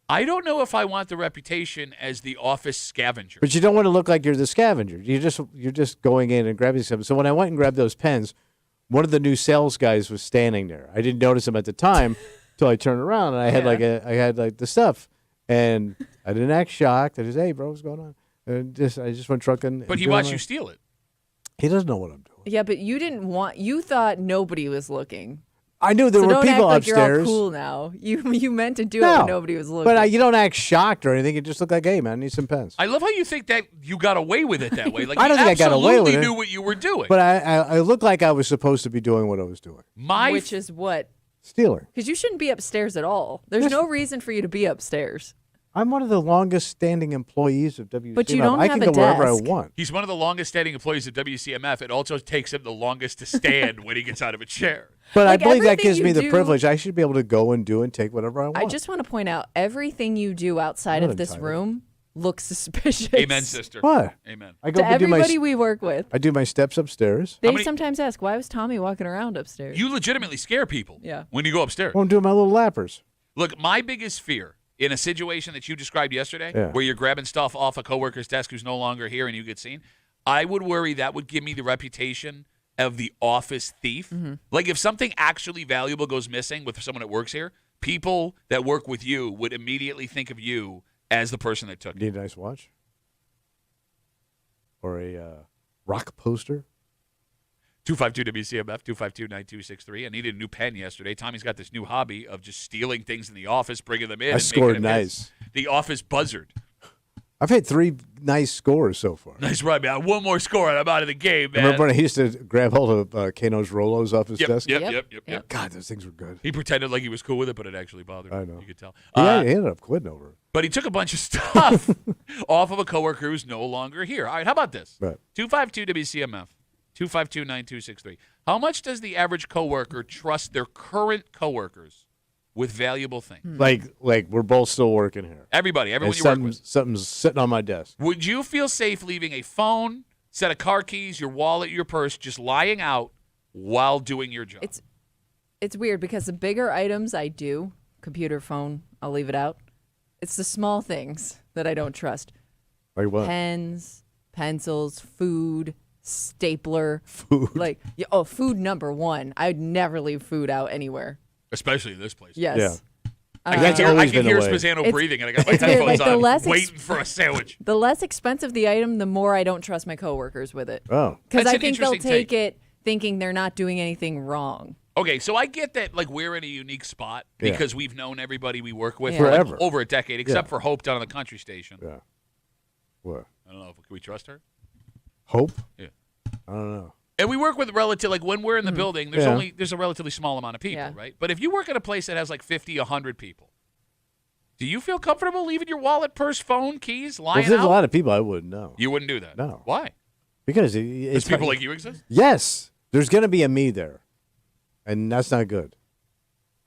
I don't know if I want the reputation as the office scavenger. But you don't want to look like you're the scavenger. You're just going in and grabbing something. So when I went and grabbed those pens, one of the new sales guys was standing there. I didn't notice him at the time until I turned around and I had like the stuff, and I didn't act shocked. I just, hey, bro, what's going on? And I just went trucking. But he watched you steal it. He doesn't know what I'm doing. Yeah, but you thought nobody was looking. I knew there So were don't people act like upstairs. You're all cool now. You meant to do it No, when nobody was looking. But you don't act shocked or anything. You just look like, hey, man, I need some pens. I love how you think that you got away with it that way. Like I don't you think I got away with absolutely it. knew what you were doing. But I looked like I was supposed to be doing what I was doing. Which is what? Stealing. Because you shouldn't be upstairs at all. There's no reason for you to be upstairs. I'm one of the longest standing employees of WCMF. But you don't I have can a go wherever I desk. want. He's one of the longest standing employees at WCMF. It also takes him the longest to stand when he gets out of a chair. But Like, I believe that everything gives you me the do- privilege. I should be able to go and do and take whatever I want. I just want to point out everything you do outside Not of this entitled. room looks suspicious. Amen, sister. What? Amen. I go To and do my. everybody we work with. I do my steps upstairs. They many- sometimes ask, why was Tommy walking around upstairs? You legitimately scare people Yeah. when you go upstairs. Well, I'm doing my little lappers. Look, my biggest fear in a situation that you described yesterday, Yeah. where you're grabbing stuff off a coworker's desk who's no longer here and you get seen, I would worry that would give me the reputation of the office thief. Like if something actually valuable goes missing with someone that works here, people that work with you would immediately think of you as the person that took it. Need a nice watch? Or a rock poster? 252-WCMF, 252-9263. I needed a new pen yesterday. Tommy's got this new hobby of just stealing things in the office, bringing them in. I and scored making them his. nice. The office buzzard. I've had 3 nice scores so far. Nice run, man. One more score and I'm out of the game, man. Remember when I used to grab hold of Kano's Rolos off his desk? Yep. God, those things were good. He pretended like he was cool with it, but it actually bothered him. I know. You could tell. He ended up quitting over it. But he took a bunch of stuff off of a coworker who's no longer here. All right, how about this? Right. 252-WCMF, 252-9263. How much does the average coworker trust their current coworkers with valuable things? Like we're both still working here. Everyone And you work with. something's sitting on my desk. Would you feel safe leaving a phone, set of car keys, your wallet, your purse, just lying out while doing your job? It's weird because the bigger items I do, computer, phone, I'll leave it out. It's the small things that I don't trust. Like what? Pens, pencils, food, stapler. Food. Like, food number one. I would never leave food out anywhere. Especially in this place. Yes. Yeah. I That's can always hear been the way. Spazzano breathing, and I got my it's weird, headphones like the on, less waiting for a sandwich. The less expensive the item, the more I don't trust my coworkers with it. Oh. Because That's I an think they'll interesting take take. it thinking they're not doing anything wrong. Okay, so I get that, like, we're in a unique spot Yeah. because we've known everybody we work with Yeah. for like, Forever. over a decade, except Yeah. for Hope down on the country station. Yeah. What? I don't know. Can we trust her? Hope? Yeah. I don't know. And we work with relative, like when we're in the building, there's Yeah. there's a relatively small amount of people, Yeah. right? But if you work at a place that has like 50, 100 people, Do you feel comfortable leaving your wallet, purse, phone, keys Well, lying if there's out? a lot of people, I wouldn't know. You wouldn't do that? No. Why? Because Does it's people like you exist? Yes. There's going to be a me there. And that's not good.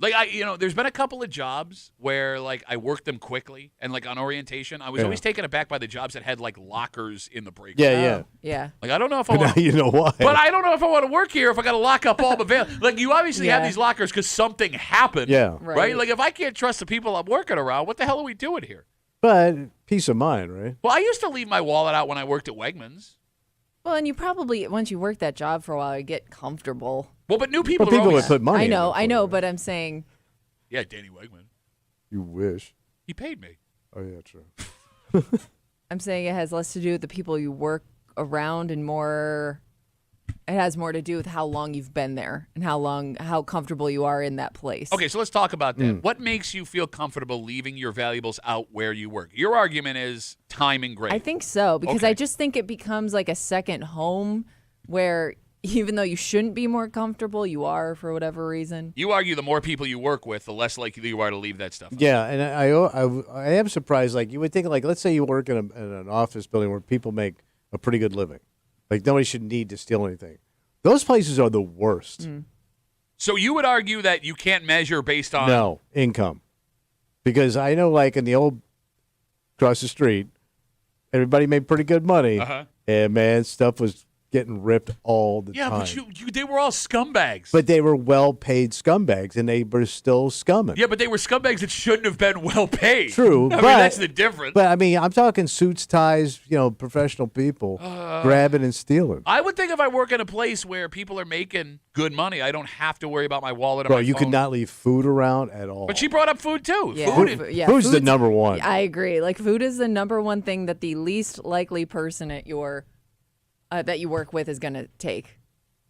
Like there's been a couple of jobs where like I worked them quickly, and like on orientation, I was always taken aback by the jobs that had like lockers in the break room. Yeah. Yeah. Like I don't know if I But now want. you know why. But I don't know if I want to work here if I got to lock up all the like you obviously have these lockers because something happened. Yeah. Right. Like if I can't trust the people I'm working around, what the hell are we doing here? But peace of mind, right? Well, I used to leave my wallet out when I worked at Wegmans. Well, and you probably, once you work that job for a while, you get comfortable. Well, but new people But are people always. would put money I in know, it I for know, you. but I'm saying, Yeah, Danny Wegman. You wish. He paid me. Oh, yeah, true. I'm saying it has less to do with the people you work around and more, it has more to do with how long you've been there and how comfortable you are in that place. Okay, so let's talk about that. What makes you feel comfortable leaving your valuables out where you work? Your argument is time and grade. I think so, because Okay. I just think it becomes like a second home where even though you shouldn't be more comfortable, you are for whatever reason. You argue the more people you work with, the less likely you are to leave that stuff. Yeah, and I am surprised. Like, you would think, like, let's say you work in an office building where people make a pretty good living. Like, nobody should need to steal anything. Those places are the worst. So you would argue that you can't measure based on No, income. Because I know, like, in the old across the street, everybody made pretty good money. Uh-huh. And, man, stuff was getting ripped all the Yeah, time. but they were all scumbags. But they were well-paid scumbags, and they were still scumming. Yeah, but they were scumbags that shouldn't have been well paid. True, I mean, but- that's the difference. But, I mean, I'm talking suits, ties, professional people grabbing and stealing. I would think if I work in a place where people are making good money, I don't have to worry about my wallet or Bro, my you phone. could not leave food around at all. But she brought up food too. Yeah, Food. Food's the food's- number one. I agree. Like food is the number one thing that the least likely person at your that you work with is going to take.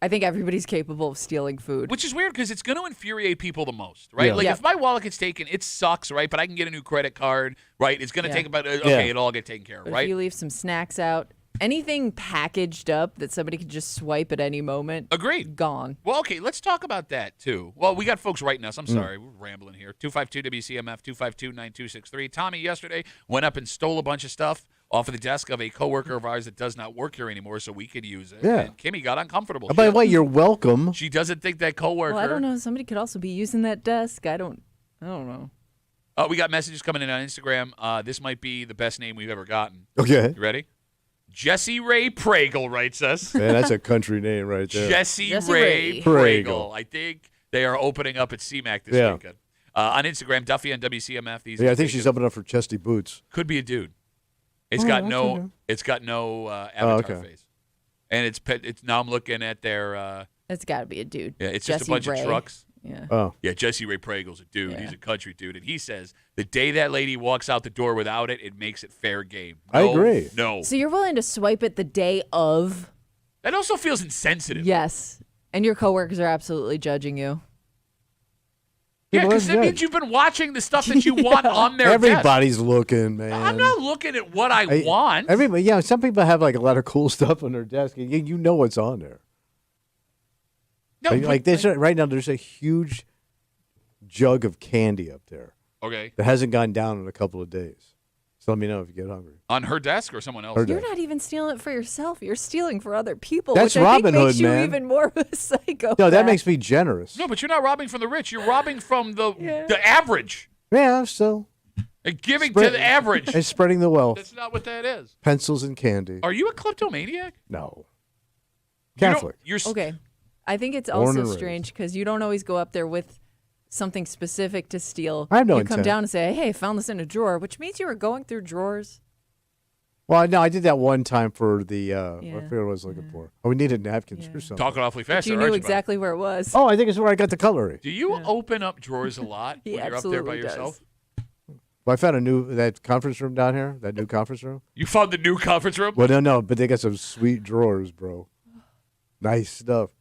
I think everybody's capable of stealing food. Which is weird because it's going to infuriate people the most, right? Yeah. Like Yeah. if my wallet gets taken, it sucks, right? But I can get a new credit card, right? It's going to Yeah. take about Yeah. okay, it'll all get taken care of, But right? if you leave some snacks out, anything packaged up that somebody could just swipe at any moment, Agreed. gone. Well, okay, let's talk about that too. Well, we got folks writing us. I'm sorry, we're rambling here. 252 WCMF 252-9263. Tommy yesterday went up and stole a bunch of stuff off of the desk of a coworker of ours that does not work here anymore, so we could use it. Yeah. And Kimmy got uncomfortable. By the way, you're welcome. She doesn't think that coworker. Well, I don't know. Somebody could also be using that desk. I don't know. We got messages coming in on Instagram. This might be the best name we've ever gotten. Okay. You ready? Jesse Ray Pragle writes us. Man, that's a country name right there. Jesse Jesse Ray Ray. Pragle. I think they are opening up at CMAC this Yeah. weekend. On Instagram, Duffy on WCMF. These Yeah, I think she's opening up for Chesty Boots. could be a dude. It's Oh, got that's no. okay. It's got no avatar okay. face, and it's now I'm looking at their. It's got to be a dude. Yeah, it's just Jesse a bunch Ray. of trucks. Yeah. Oh. Yeah, Jesse Ray Pragle's a dude. Yeah. He's a country dude, and he says the day that lady walks out the door without it, it makes it fair game. I No, agree. No, So you're willing to swipe it the day of? that also feels insensitive. Yes. And your coworkers are absolutely judging you. Yeah, People because are that good. means you've been watching the stuff that you want on their desk. Everybody's looking, man. I'm not looking at what I want. Everybody, yeah, some people have like a lot of cool stuff on their desk. And you know what's on there. No, Like, but- like there's right now, there's a huge jug of candy up there okay, that hasn't gone down in a couple of days. So let me know if you get hungry. on her desk or someone else. Her You're desk. not even stealing it for yourself. You're stealing for other people. That's which I think Robin makes Hood, you man. even more of a psycho. No, that makes me generous. No, but you're not robbing from the rich. You're robbing from the Yeah. the average. Yeah, so And giving Spread- to the average. and spreading the wealth. That's not what that is. Pencils and candy. Are you a kleptomaniac? No. You don't- Catholic. You're Okay. I think it's Born also and raised. strange because you don't always go up there with something specific to steal. I have no You come intent. down and say, hey, I found this in a drawer, which means you were going through drawers. Well, no, I did that one time for the, Yeah. I forget what I was looking for. Oh, we needed napkins or something. talking awfully fast. You there, knew aren't you, bud? exactly where it was. Oh, I think it's where I got the cutlery. Do you open up drawers a lot He when you're up there by absolutely does. yourself? Well, I found that conference room down here, that new conference room. You found the new conference room? Well, no, but they got some sweet drawers, bro. Nice stuff.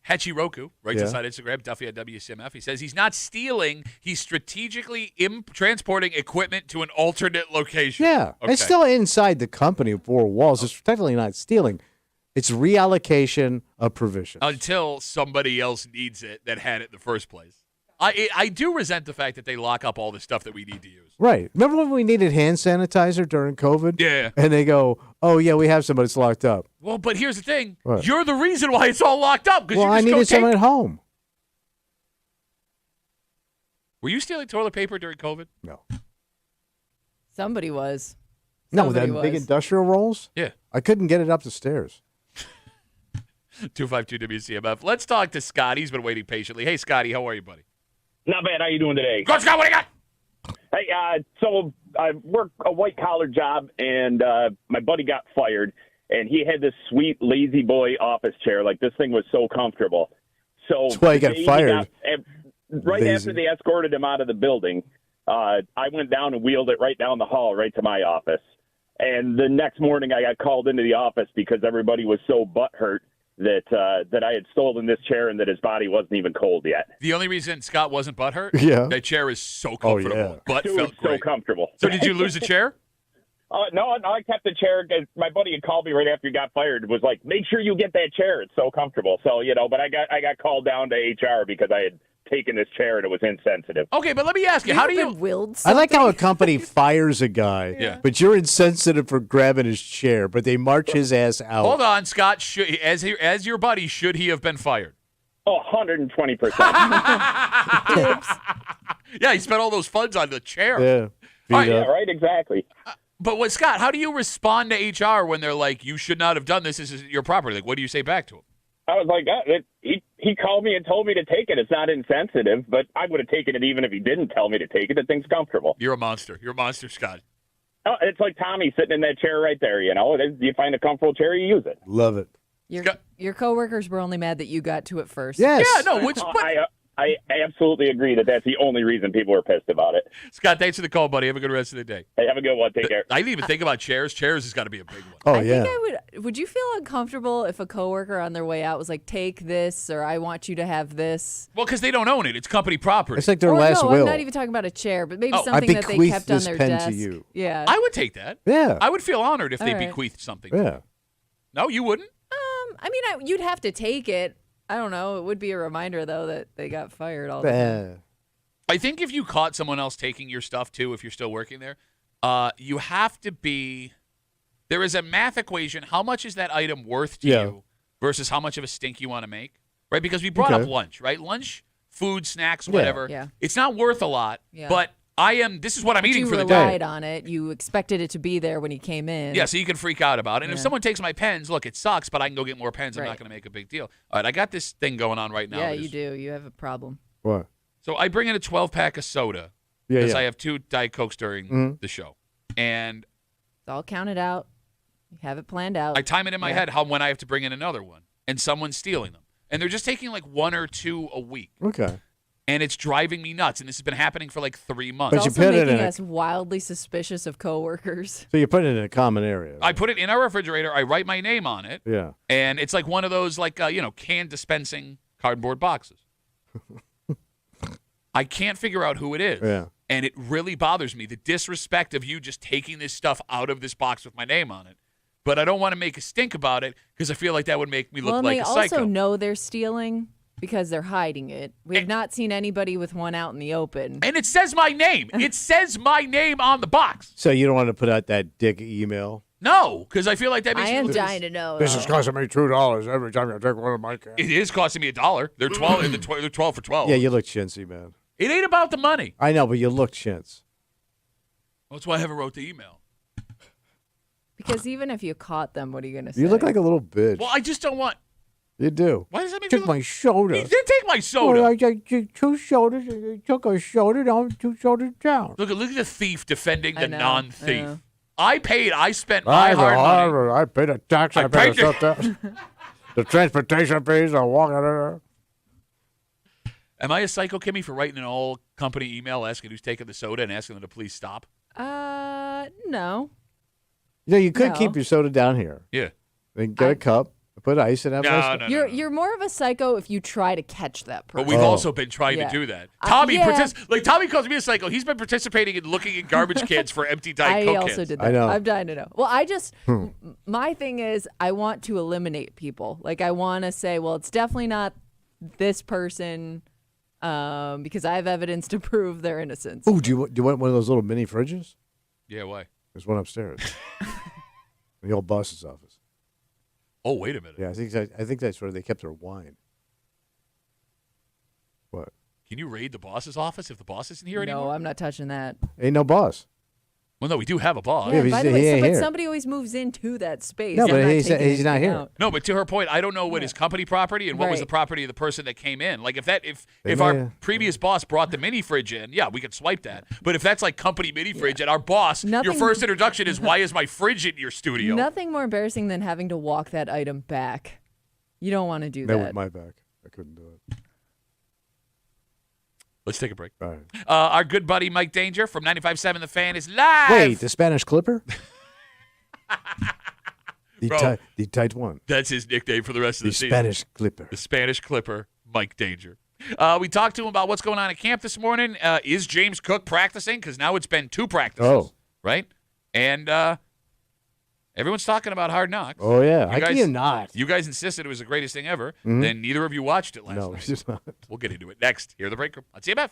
Hachiroku writes Yeah. us on Instagram, Duffy at WCMF. He says he's not stealing. He's strategically transporting equipment to an alternate location. Yeah, Okay. it's still inside the company of four walls. It's technically not stealing. It's reallocation of provisions. Until somebody else needs it that had it in the first place. I do resent the fact that they lock up all the stuff that we need to use. Right. Remember when we needed hand sanitizer during COVID? Yeah. And they go, oh, yeah, we have some, but it's locked up. Well, but here's the thing. What? You're the reason why it's all locked up. Well, you I just needed some at home. Were you stealing toilet paper during COVID? No. Somebody was. No, Somebody that big was. industrial rolls? Yeah. I couldn't get it up the stairs. 252 WCMF. Let's talk to Scott. He's been waiting patiently. Hey, Scotty, how are you, buddy? Not bad. How you doing today? Go, Scott. What do you got? Hey, so I work a white-collar job, and my buddy got fired, and he had this sweet lazy boy office chair. Like, this thing was so comfortable. So That's why he got fired. Right Lazy. after they escorted him out of the building, I went down and wheeled it right down the hall, right to my office. And the next morning, I got called into the office because everybody was so butthurt that I had stolen this chair and that his body wasn't even cold yet. The only reason Scott wasn't butthurt? Yeah. That chair is so comfortable. yeah. Butt Dude, felt so great. comfortable. So did you lose a chair? No, I kept the chair. My buddy had called me right after he got fired. Was like, make sure you get that chair. It's so comfortable. So but I got called down to HR because I had taken this chair and it was insensitive. Okay, but let me ask you, how do you... willed I like how a company fires a guy, Yeah. but you're insensitive for grabbing his chair, but they march his ass out. Hold on, Scott. As your buddy, should he have been fired? Oh, 120%. Yeah, he spent all those funds on the chair. Yeah. All right, Beat Yeah, up. right, exactly. But Scott, how do you respond to HR when they're like, you should not have done this, this is your property? Like, what do you say back to him? I was like, he called me and told me to take it. It's not insensitive, but I would have taken it even if he didn't tell me to take it. The thing's comfortable. You're a monster. You're a monster, Scott. Oh, it's like Tommy sitting in that chair right there. You find a comfortable chair, you use it. Love it. Your coworkers were only mad that you got to it first. Yes. Yeah, no, which... I absolutely agree that's the only reason people are pissed about it. Scott, thanks for the call, buddy. Have a good rest of the day. Hey, have a good one. Take care. I didn't even think about chairs. Chairs has got to be a big one. Oh, I yeah. think would you feel uncomfortable if a coworker on their way out was like, take this, or I want you to have this? Well, because they don't own it. It's company property. It's like their Or last no, will. I'm not even talking about a chair, but maybe Oh, something that they bequeath kept on this their pen to desk. you. Yeah. I would take that. Yeah. I would feel honored if they All right. bequeathed something. Yeah. No, you wouldn't? I mean, you'd have to take it. I don't know. It would be a reminder, though, that they got fired all the time. I think if you caught someone else taking your stuff, too, if you're still working there, you have to be – there is a math equation. How much is that item worth to you versus how much of a stink you want to make, right? Because we brought up lunch, right? Lunch, food, snacks, whatever. Yeah. It's not worth a lot, Yeah. but this is what I'm eating You for the day. relied on it. You expected it to be there when you came in. Yeah, so you can freak out about it. And if Yeah. someone takes my pens, look, it sucks, but I can go get more pens. I'm not Right. going to make a big deal. All right, I got this thing going on right now. Yeah, that you is- do. You have a problem. What? So I bring in a 12-pack of soda Yeah, because yeah. I have 2 Diet Cokes during the show. And It's all counted out. You have it planned out. I time it in my head when I have to bring in another one, and someone's stealing them. And they're just taking like 1 or 2 a week. Okay. And it's driving me nuts. And this has been happening for like 3 months. It's But you also put it making in a- us wildly suspicious of coworkers. So you put it in a common area. I put it in our refrigerator. I write my name on it. Yeah. And it's like one of those like, can dispensing cardboard boxes. I can't figure out who it is. Yeah. And it really bothers me, the disrespect of you just taking this stuff out of this box with my name on it. But I don't want to make a stink about it because I feel like that would make me look Well, and like they a also psycho. know they're stealing because they're hiding it. We have not seen anybody with one out in the open. And it says my name. It says my name on the box. So you don't want to put out that dick email? No, because I feel like that makes I me am look dying to know. This is costing me $2 every time you take one of my cans. It is costing me $1. They're 12. They're 12 for 12. Yeah, you look chintzy, man. It ain't about the money. I know, but you look chintz. That's why I haven't wrote the email. Because even if you caught them, what are you going to say? You look like a little bitch. Well, I just don't want. You do. Why does that make me Took look? my soda. He did take my soda. Well, I took 2 sodas. You took a soda down, 2 sodas down. Look at the thief defending I the know, non-thief. I know. I paid. I spent my hard money. I paid a tax. I I paid paid the transportation fees. I walk out of there. Am I a psycho, Kimmy, for writing an all company email asking who's taking the soda and asking them to please stop? No. You know, you could No. keep your soda down here. Yeah. Then get a cup, put ice in it. No. You're more of a psycho if you try to catch that person. But we've also been trying Yeah. to do that. Tommy, yeah. Tommy calls me a psycho. He's been participating in looking in garbage cans for empty Diet I Coke also cans. did that. I know. I'm dying to know. Well, I just my thing is I want to eliminate people. Like I want to say, well, it's definitely not this person. because I have evidence to prove their innocence. Oh, do you want one of those little mini fridges? Yeah, why? There's one upstairs. In the old boss's office. Oh, wait a minute. Yeah, I think that's where they kept their wine. What? Can you raid the boss's office if the boss isn't here No, anymore? I'm not touching that. Ain't no boss. Well, no, we do have a boss. Yeah, Yeah, but by the he way, ain't but here. somebody always moves into that space. No, I'm but not he's taking not anything here. out. No, but to her point, I don't know what is company property and what was the Right. property of the person that came in. Like if They our may- previous boss brought the mini fridge in, yeah, we could swipe that. But if that's like company mini fridge and our boss, your Nothing- first introduction is why is my fridge in your studio? Nothing more embarrassing than having to walk that item back. You don't want to do That that. was my back. I couldn't do it. Let's take a break. All right. Our good buddy Mike Danger from 95.7 The Fan is live. Wait, the Spanish Clipper? Bro. The tight one. That's his nickname for the rest of The the season. Spanish Clipper. The Spanish Clipper, Mike Danger. We talked to him about what's going on at camp this morning. Is James Cook practicing? Because now it's been 2 practices. Oh. Right? And everyone's talking about Hard Knocks. Oh, yeah. You How guys- can you not? You guys insisted it was the greatest thing ever. Then neither of you watched it last No, night. it's just not. We'll get into it next. Here at the break room on CMF.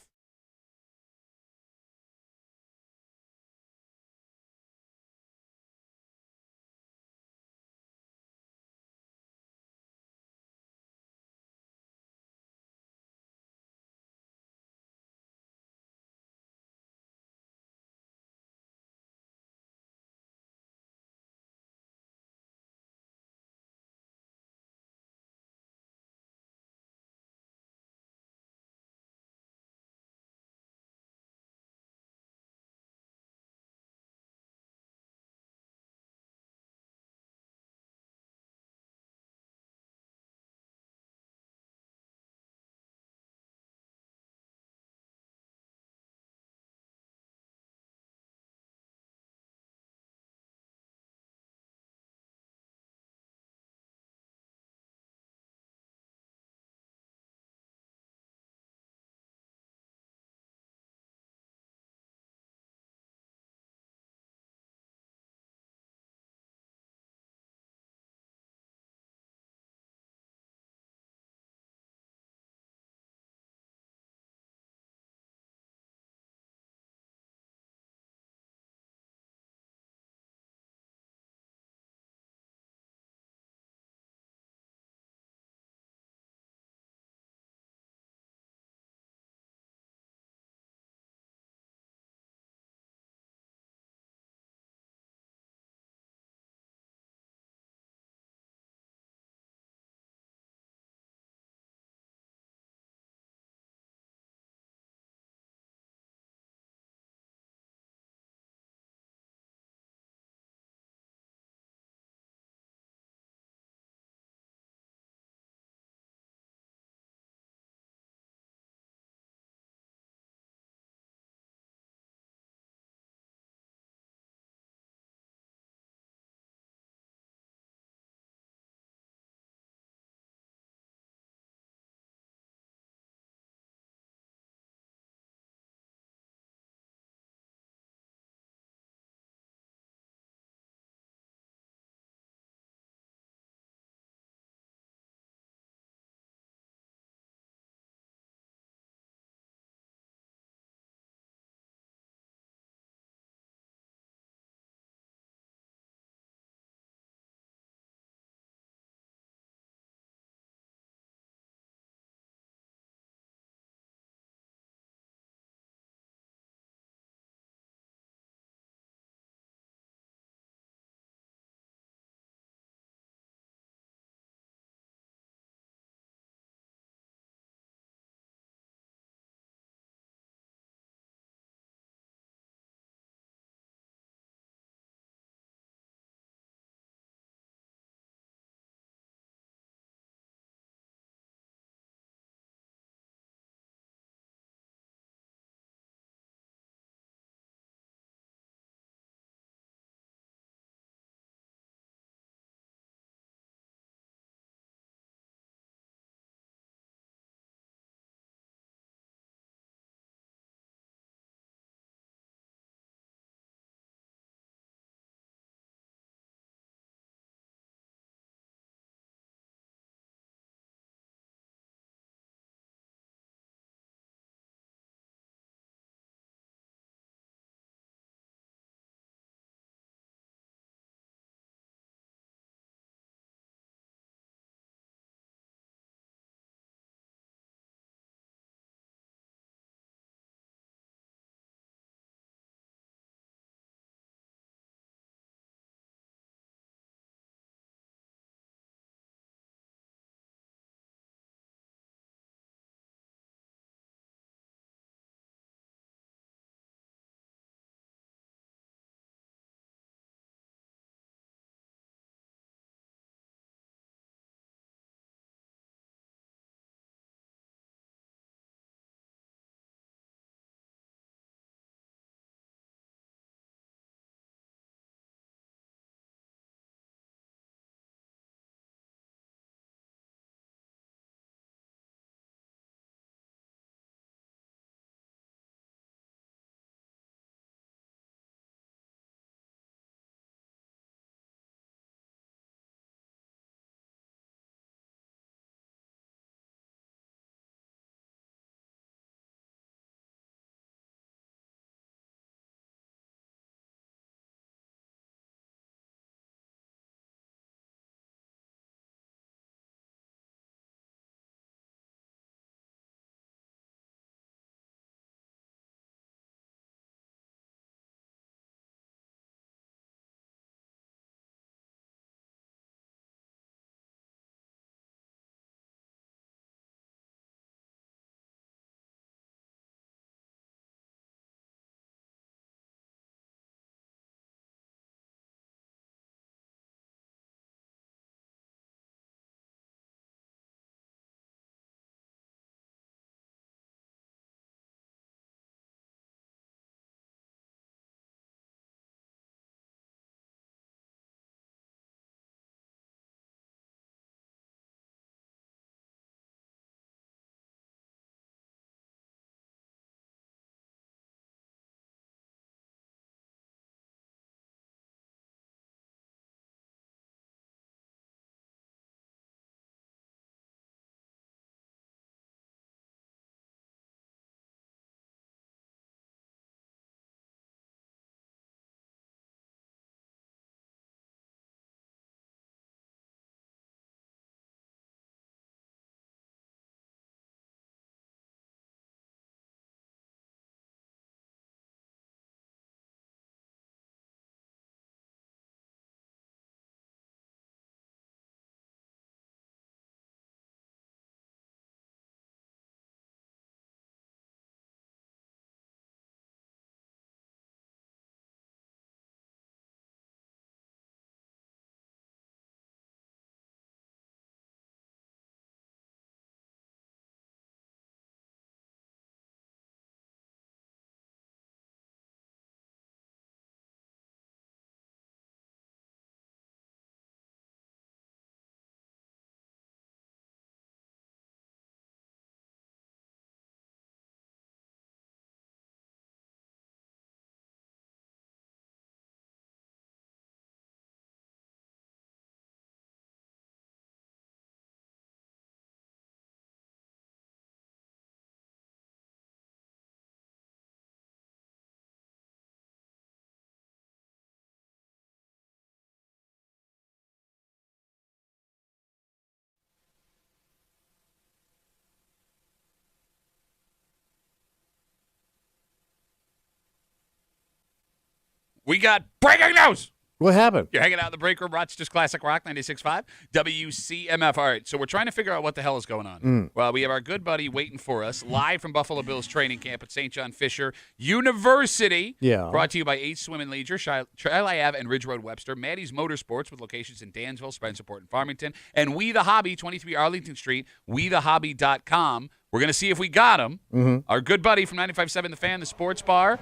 We got breaking news. What happened? You're hanging out in the break room, Rochester's Classic Rock 96.5, WCMF. All right, so we're trying to figure out what the hell is going on. Well, we have our good buddy waiting for us, live from Buffalo Bills training camp at St. John Fisher University. Yeah. Brought to you by Ace Swim and Leisure, Tri Ave and Ridge Road Webster, Maddie's Motorsports with locations in Dansville, Spencerport, and Farmington, and We The Hobby, 23 Arlington Street, WeTheHobby.com. We're going to see if we got him. Our good buddy from 95.7 The Fan, the sports bar.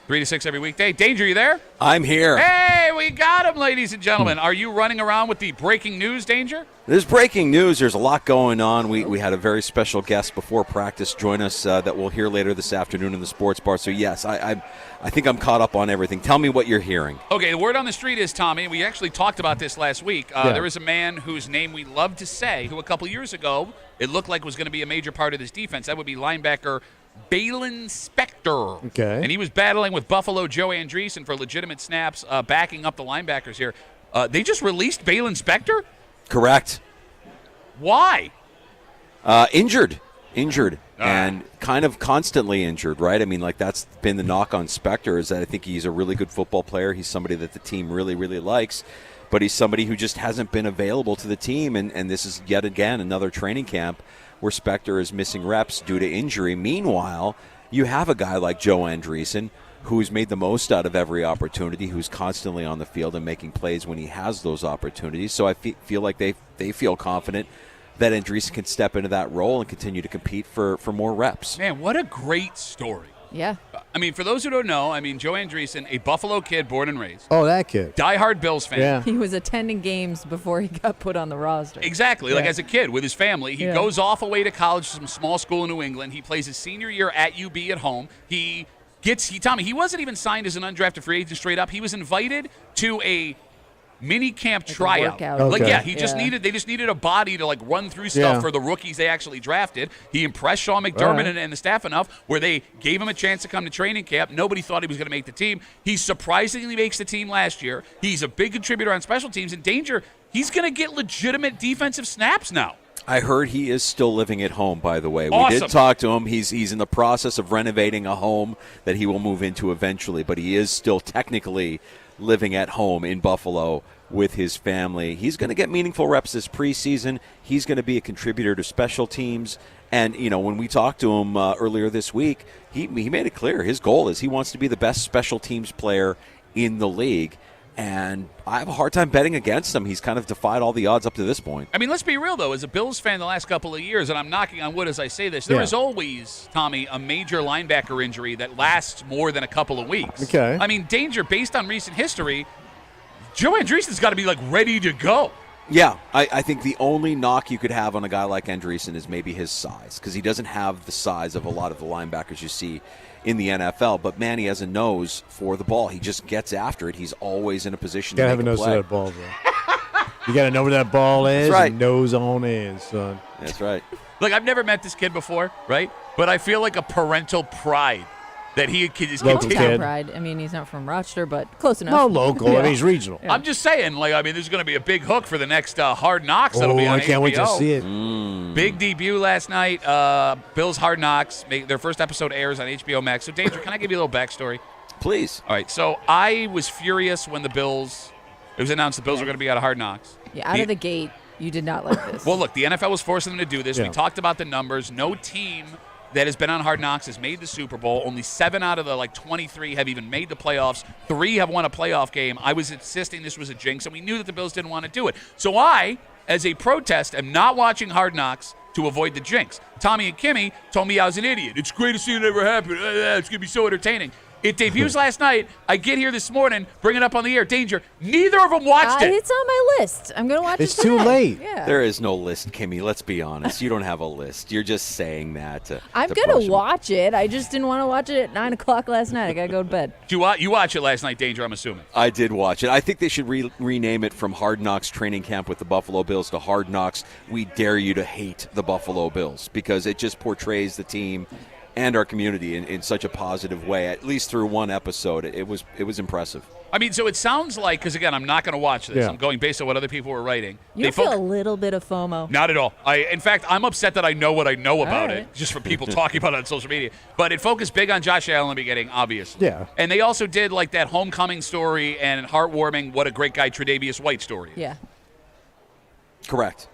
3 to 6 every weekday. Danger, you there? I'm here. Hey, we got him, ladies and gentlemen. Are you running around with the breaking news, Danger? There's breaking news. There's a lot going on. We had a very special guest before practice join us that we'll hear later this afternoon in the sports bar. So, yes, I think I'm caught up on everything. Tell me what you're hearing. Okay, the word on the street is, Tommy, we actually talked about this last week. There is a man whose name we love to say who a couple years ago it looked like was going to be a major part of this defense. That would be linebacker Balin Spector. Okay. And he was battling with Buffalo Joe Andreessen for legitimate snaps, backing up the linebackers here. They just released Balin Spector? Correct. Why? Injured, and kind of constantly injured, right? I mean, like, that's been the knock on Spector, is that I think he's a really good football player. He's somebody that the team really, really likes, but he's somebody who just hasn't been available to the team, and this is yet again another training camp where Spector is missing reps due to injury. Meanwhile, you have a guy like Joe Andreessen who's made the most out of every opportunity, who's constantly on the field and making plays when he has those opportunities. So I feel like they feel confident that Andreessen can step into that role and continue to compete for more reps. Man, what a great story. Yeah. I mean, for those who don't know, Joe Andreessen, a Buffalo kid born and raised. Oh, that kid. Diehard Bills fan. Yeah. He was attending games before he got put on the roster. Exactly. Like as a kid with his family, he Yeah. goes off away to college, some small school in New England. He plays his senior year at UB at home. Tommy, he wasn't even signed as an undrafted free agent straight up. He was invited to a mini camp tryout. workout. Okay. They just needed a body to run through stuff Yeah. for the rookies they actually drafted. He impressed Sean McDermott Right. and the staff enough where they gave him a chance to come to training camp. Nobody thought he was going to make the team. He surprisingly makes the team last year. He's a big contributor on special teams. In Danger, he's going to get legitimate defensive snaps now. I heard he is still living at home, by the way. We Awesome. did talk to him. He's in the process of renovating a home that he will move into eventually, but he is still technically living at home in Buffalo with his family. He's going to get meaningful reps this preseason. He's going to be a contributor to special teams. And, when we talked to him earlier this week, he made it clear his goal is he wants to be the best special teams player in the league. And I have a hard time betting against him. He's kind of defied all the odds up to this point. Let's be real, though. As a Bills fan the last couple of years, and I'm knocking on wood as I say this, there is always, Tommy, a major linebacker injury that lasts more than a couple of weeks. Okay. Danger, based on recent history, Joe Andreessen's got to be, ready to go. Yeah, I think the only knock you could have on a guy like Andreessen is maybe his size, because he doesn't have the size of a lot of the linebackers you see in the NFL. But, man, he has a nose for the ball. He just gets after it. He's always in a position to make a play. Gotta have a nose for that ball, bro. You gotta know where that ball is. That's right. And nose on is, son. That's right. Look, I've never met this kid before, right? But I feel like a parental pride that he is Local continuing. kid. Pride. He's not from Rochester, but close enough. No, local. He's regional. Yeah. I'm just saying, there's going to be a big hook for the next Hard Knocks that'll be on I can't wait to HBO. see it. Big debut last night. Bills Hard Knocks. Their first episode airs on HBO Max. So, Danger, can I give you a little backstory? Please. All right. So, I was furious when it was announced the Bills were going to be out of Hard Knocks. Yeah, out of the gate, you did not like this. Well, look, the NFL was forcing them to do this. Yeah. We talked about the numbers. No team that has been on Hard Knocks has made the Super Bowl. Only 7 out of the 23 have even made the playoffs. 3 have won a playoff game. I was insisting this was a jinx, and we knew that the Bills didn't want to do it. So I, as a protest, am not watching Hard Knocks to avoid the jinx. Tommy and Kimmy told me I was an idiot. It's great to see it ever happen. It's going to be so entertaining. It debuts last night. I get here this morning, bring it up on the air. Danger. Neither of them watched it. It's on my list. I'm going to watch It's it today. too late. Yeah. There is no list, Kimmy. Let's be honest. You don't have a list. You're just saying that I'm to going brush to 'em. watch it. I just didn't want to watch it at 9 o'clock last night. I got to go to bed. You watch it last night, Danger, I'm assuming. I did watch it. I think they should rename it from Hard Knocks Training Camp with the Buffalo Bills to Hard Knocks We Dare You to Hate the Buffalo Bills, because it just portrays the team and our community in such a positive way, at least through one episode. It was impressive. I mean, so it sounds like, because again, I'm not going to watch this. Yeah. I'm going based on what other people were writing. You feel a little bit of FOMO. Not at all. In fact, I'm upset that I know what I know about right. it, just from people talking about it on social media. But it focused big on Josh Allen in the beginning, obviously. Yeah. And they also did like that homecoming story and heartwarming, what a great guy Tre'Davious White story is. Yeah. Correct.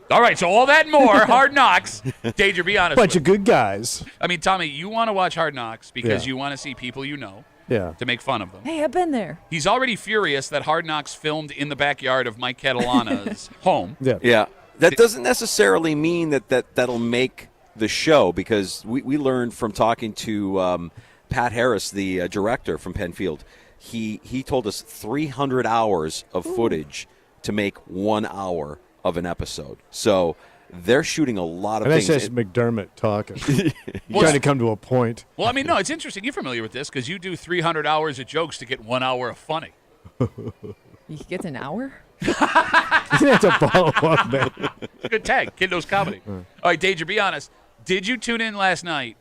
All right, so all that and more, Hard Knocks. Danger, be honest. Bunch with of good guys. I mean, Tommy, you want to watch Hard Knocks because Yeah. you want to see people you know Yeah. to make fun of them. Hey, I've been there. He's already furious that Hard Knocks filmed in the backyard of Mike Catalana's home. Yeah. Yeah. That doesn't necessarily mean that'll make the show, because we learned from talking to Pat Harris, the director from Penfield. He told us 300 hours of footage to make 1 hour of an episode. So they're shooting a lot of And that's things. just McDermott talking. Trying to come to a point. Well, I mean, no, it's interesting. You're familiar with this because you do 300 hours of jokes to get 1 hour of funny. You get an hour? You have to follow up, man. It's a good tag. Kid knows comedy. All right, Danger, be honest. Did you tune in last night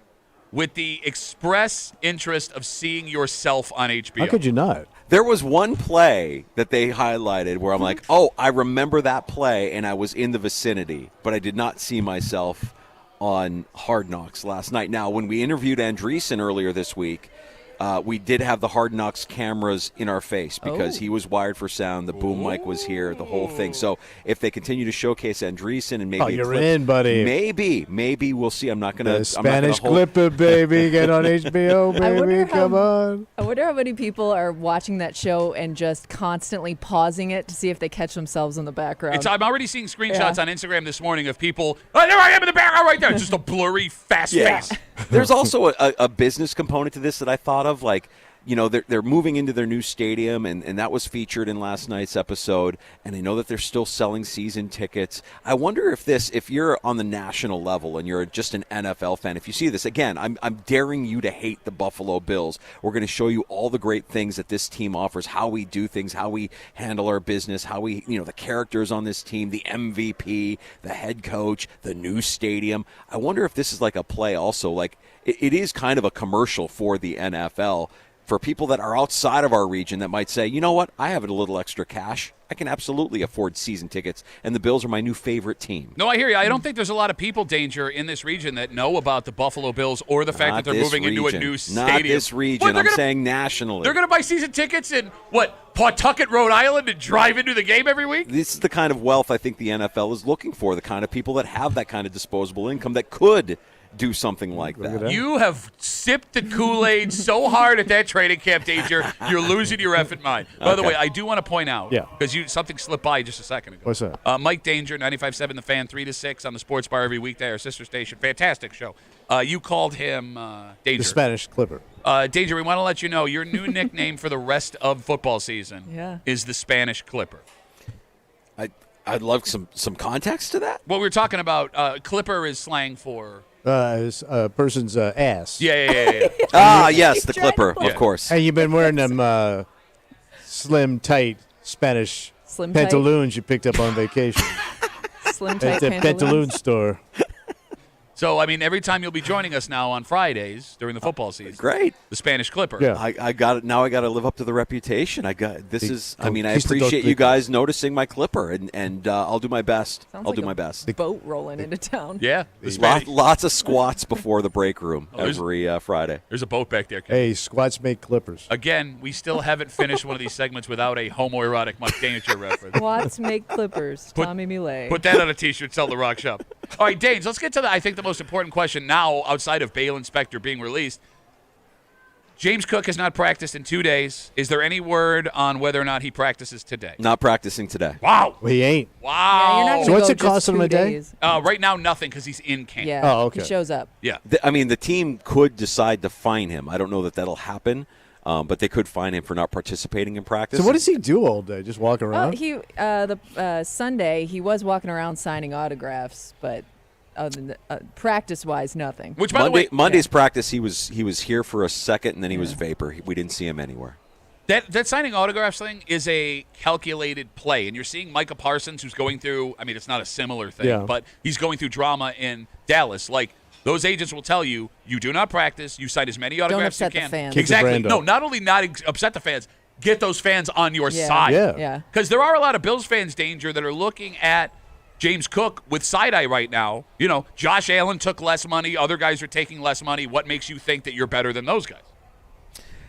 with the express interest of seeing yourself on HBO? How could you not? There was one play that they highlighted where I'm like, oh, I remember that play, and I was in the vicinity, but I did not see myself on Hard Knocks last night. Now, when we interviewed Andreessen earlier this week, we did have the Hard Knocks cameras in our face because he was wired for sound. The boom mic was here, the whole thing. So if they continue to showcase Andreessen and maybe you're in, buddy. Maybe we'll see. I'm not going to. The Spanish Clipper, baby. Get on HBO, baby. Come on. I wonder how many people are watching that show and just constantly pausing it to see if they catch themselves in the background. I'm already seeing screenshots on Instagram this morning of people, oh, there I am in the background right there. It's just a blurry, fast face. There's also a business component to this that I thought of, like, you know, they're moving into their new stadium, and that was featured in last night's episode, and I know that they're still selling season tickets. I wonder if you're on the national level and you're just an NFL fan, if you see this, again, I'm daring you to hate the Buffalo Bills. We're going to show you all the great things that this team offers, how we do things, how we handle our business, how we, you know, the characters on this team, the MVP, the head coach, the new stadium. I wonder if this is like a play also, like it is kind of a commercial for the NFL, for people that are outside of our region that might say, you know what, I have a little extra cash. I can absolutely afford season tickets, and the Bills are my new favorite team. No, I hear you. I don't think there's a lot of people, Danger, in this region that know about the Buffalo Bills or the fact that they're moving into a new stadium. Not this region. I'm saying nationally. They're going to buy season tickets in, Pawtucket, Rhode Island, and drive into the game every week? This is the kind of wealth I think the NFL is looking for, the kind of people that have that kind of disposable income that could do something like that. You have sipped the Kool-Aid so hard at that training camp, Danger, you're losing your effing mind. By the way, I do want to point out, because something slipped by just a second ago. What's that? Mike Danger, 95.7 The Fan, 3 to 6 on the Sports Bar every weekday, our sister station. Fantastic show. You called him Danger. The Spanish Clipper. Danger, we want to let you know your new nickname for the rest of football season is the Spanish Clipper. I'd love some context to that. What we were talking about, Clipper is slang for... Is a person's ass. Yeah. Yes, the Clipper, of course. Hey, you've been wearing them slim, tight Spanish pantaloons you picked up on vacation. Slim, tight at the pantaloon store. So, I mean, every time you'll be joining us now on Fridays during the football season. Great. The Spanish Clipper. Yeah. I got it. Now I got to live up to the reputation. I appreciate Conquistador you guys noticing my Clipper, and I'll do my best. Sounds I'll like do a my best. boat rolling into town. Yeah. Lots of squats before the break room every Friday. There's a boat back there, kid. Hey, squats make clippers. Again, we still haven't finished one of these segments without a homoerotic Mike Danger reference. Watts make clippers. Tommy Millet. Put that on a T-shirt, sell the Rock Shop. All right, Danes, let's get to I think the most important question now, outside of Bail Inspector being released. James Cook has not practiced in 2 days. Is there any word on whether or not he practices today? Not practicing today. Wow. Well, he ain't. Wow. Yeah, you're not gonna So what's go it costing just him a 2 day? days. Right now, nothing because he's in camp. Yeah. Oh, okay. He shows up. Yeah. The team could decide to fine him. I don't know that that'll happen, but they could fine him for not participating in practice. So what does he do all day? Just walk Well, around? the Sunday he was walking around signing autographs, but other than practice-wise, nothing. Which, by the way, Monday's practice, he was here for a second, and then he was vapor. We didn't see him anywhere. That signing autographs thing is a calculated play, and you're seeing Micah Parsons, who's going through. I mean, it's not a similar thing, but he's going through drama in Dallas. Like, Those agents will tell you, you do not practice. You cite as many autographs as you upset the can. fans. Keep the Exactly. brand No, up. not only not upset the fans, get those fans on your side. Yeah. Because there are a lot of Bills fans, Danger, that are looking at James Cook with side eye right now. You know, Josh Allen took less money. Other guys are taking less money. What makes you think that you're better than those guys?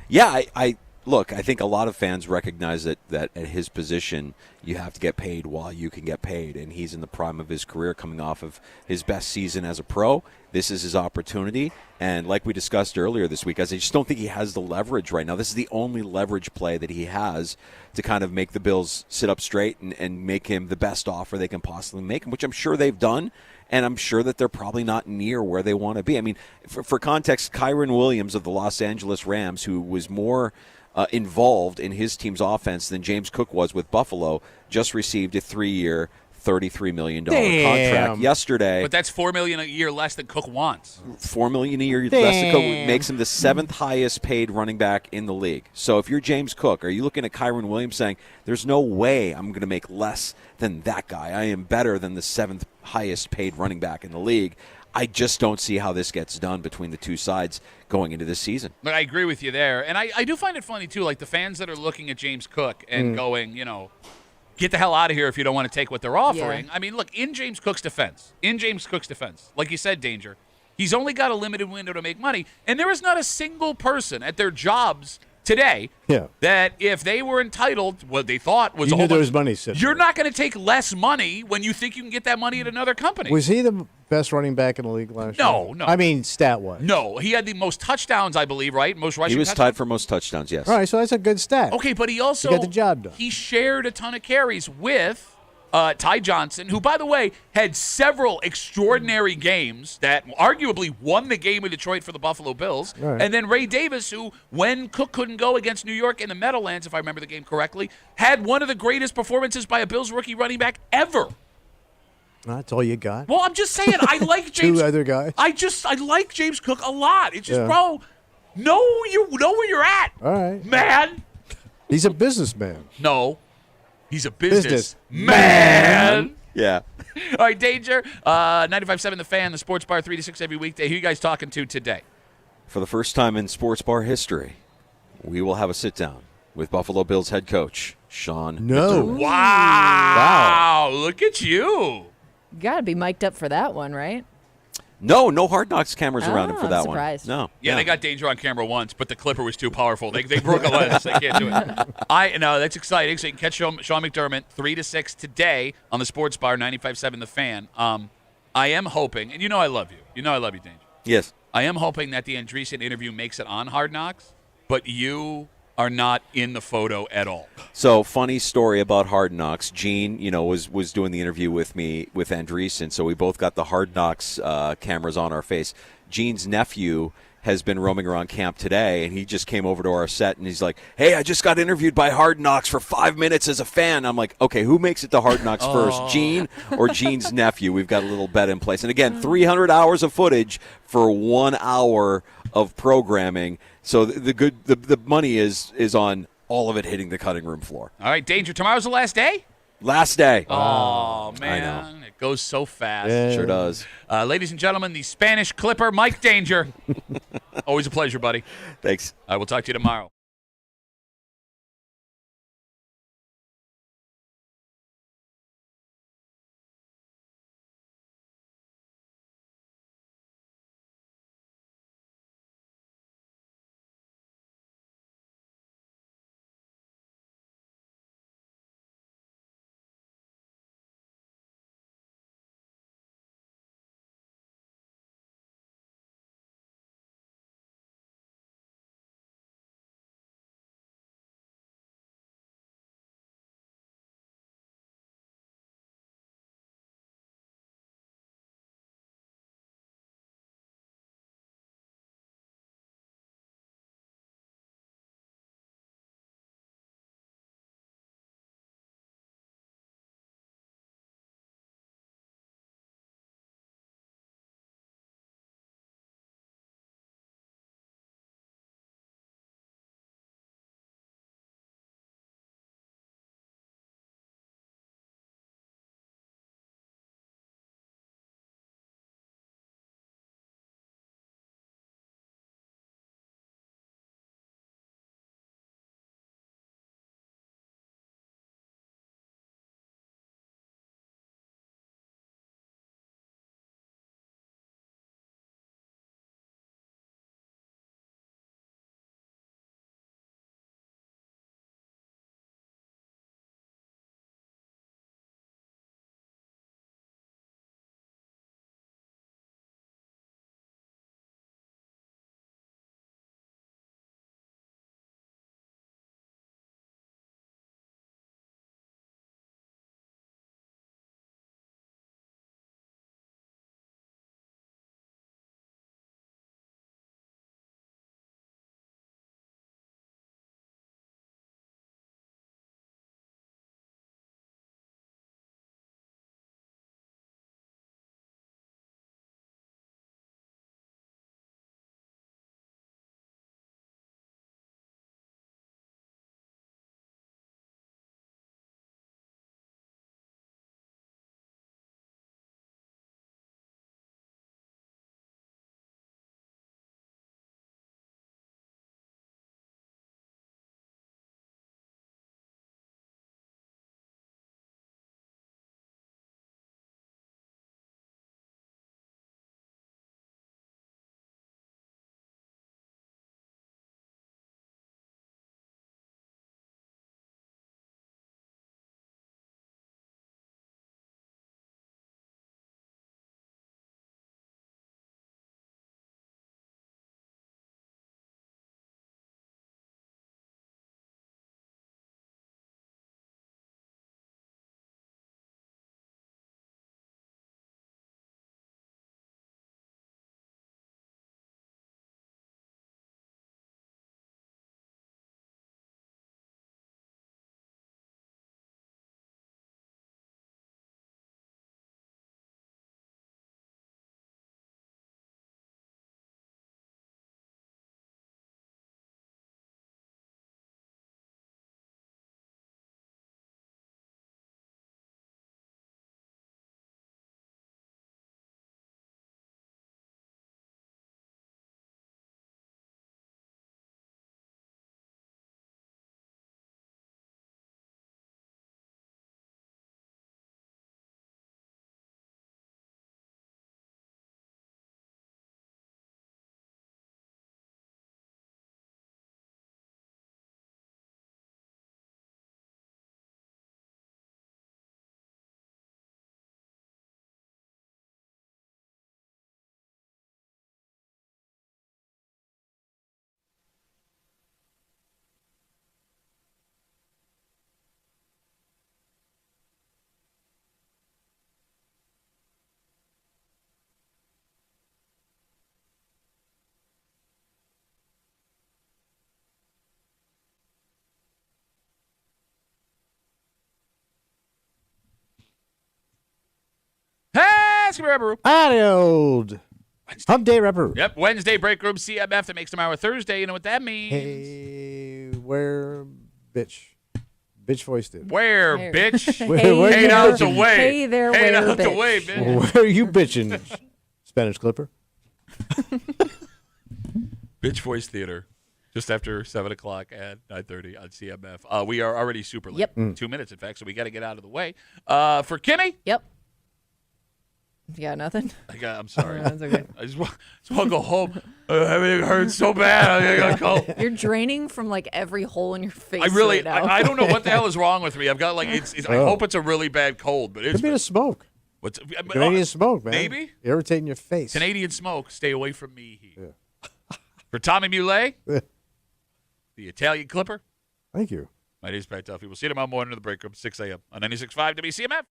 Yeah, I look, I think a lot of fans recognize that at his position, you have to get paid while you can get paid, and he's in the prime of his career coming off of his best season as a pro. This is his opportunity, and like we discussed earlier this week, I just don't think he has the leverage right now. This is the only leverage play that he has to kind of make the Bills sit up straight and make him the best offer they can possibly make him, which I'm sure they've done. And I'm sure that they're probably not near where they want to be. I mean, for context, Kyron Williams of the Los Angeles Rams, who was more involved in his team's offense than James Cook was with Buffalo, just received a 3-year, $33 million contract yesterday. But that's $4 million a year less than Cook wants. $4 million a year less than Cook makes him the 7th highest paid running back in the league. So if you're James Cook, are you looking at Kyron Williams saying, there's no way I'm going to make less than that guy. I am better than the 7th highest paid running back in the league. I just don't see how this gets done between the two sides going into this season. But I agree with you there. And I do find it funny, too, like the fans that are looking at James Cook and going, you know, get the hell out of here if you don't want to take what they're offering. Yeah. I mean, look, in James Cook's defense, like you said, Danger, he's only got a limited window to make money. And there is not a single person at their jobs today that if they were entitled, what they thought was You a knew whole there bunch, was money sitting you're there. not going to take less money when you think you can get that money at another company. Was he the best running back in the league last year? No. I mean, stat-wise. No, he had the most touchdowns, I believe, right? Most rushing He was touchdowns. tied for most touchdowns, yes. All right, so that's a good stat. Okay, but he also He got the job done. He shared a ton of carries with Ty Johnson, who, by the way, had several extraordinary games that arguably won the game in Detroit for the Buffalo Bills. Right. And then Ray Davis, who, when Cook couldn't go against New York in the Meadowlands, if I remember the game correctly, had one of the greatest performances by a Bills rookie running back ever. That's all you got? Well, I'm just saying, I like James. Two other guys? I like James Cook a lot. It's just, Yeah. bro, know where you're at, All right. man. He's a businessman. No, he's a business Man. man. Yeah. All right, Danger. 95.7 The Fan, the Sports Bar, 3 to 6 every weekday. Who you guys talking to today? For the first time in sports bar history, we will have a sit-down with Buffalo Bills head coach Sean No. McDermott. Wow. Look at you. You got to be mic'd up for that one, right? No Hard Knocks cameras around him for I'm that surprised. one. No. Yeah, they got Danger on camera once, but the clipper was too powerful. They broke a lens. They can't do it. No, that's exciting. So you can catch Sean McDermott 3 to 6 today on the Sports Bar, 95.7 The Fan. I am hoping, and you know I love you. You know I love you, Danger. Yes. I am hoping that the Andreessen interview makes it on Hard Knocks, but you are not in the photo at all. So, funny story about Hard Knocks. Gene, was doing the interview with me with Andreessen, so we both got the Hard Knocks cameras on our face. Gene's nephew has been roaming around camp today, and he just came over to our set, and he's like, hey, I just got interviewed by Hard Knocks for 5 minutes as a fan. I'm like, okay, who makes it to Hard Knocks first, Gene or Gene's nephew? We've got a little bet in place. And again, 300 hours of footage for 1 hour of programming. So the money is on all of it hitting the cutting room floor. All right, Danger, tomorrow's the last day? Last day. Oh, man. I know. It goes so fast. Yeah. Sure does. Ladies and gentlemen, the Spanish Clipper, Mike Danger. Always a pleasure, buddy. Thanks. I will talk to you tomorrow. Asking Rebel. Adios. Hump Day Repper. Yep, Wednesday, break room CMF. That makes tomorrow Thursday. You know what that means? Hey, where, bitch? Bitch voiced it. Where, Where? bitch? Where Hey, you out the bitching? way. Hey there, Hey, where, out the bitch? way, bitch. Where are you bitching? Spanish Clipper. Bitch Voice Theater. Just after 7 o'clock at 9:30 on CMF. We are already super late. Yep. 2 minutes, in fact, so we got to get out of the way. For Kimmy, Yep. You got nothing? I'm sorry. That's okay. I just want to go home. Everything hurts so bad. I got to go. You're draining from like every hole in your face. I really, right now. I don't know what the hell is wrong with me. I've got like, I hope it's a really bad cold, but it's Could be the smoke. what's Canadian smoke, man. Maybe Irritating your face. Canadian smoke. Stay away from me. For Tommy Muley, the Italian Clipper. Thank you. My name is Pat Duffy. We'll see you tomorrow morning in the break room, 6 a.m. on 96.5 WCMF.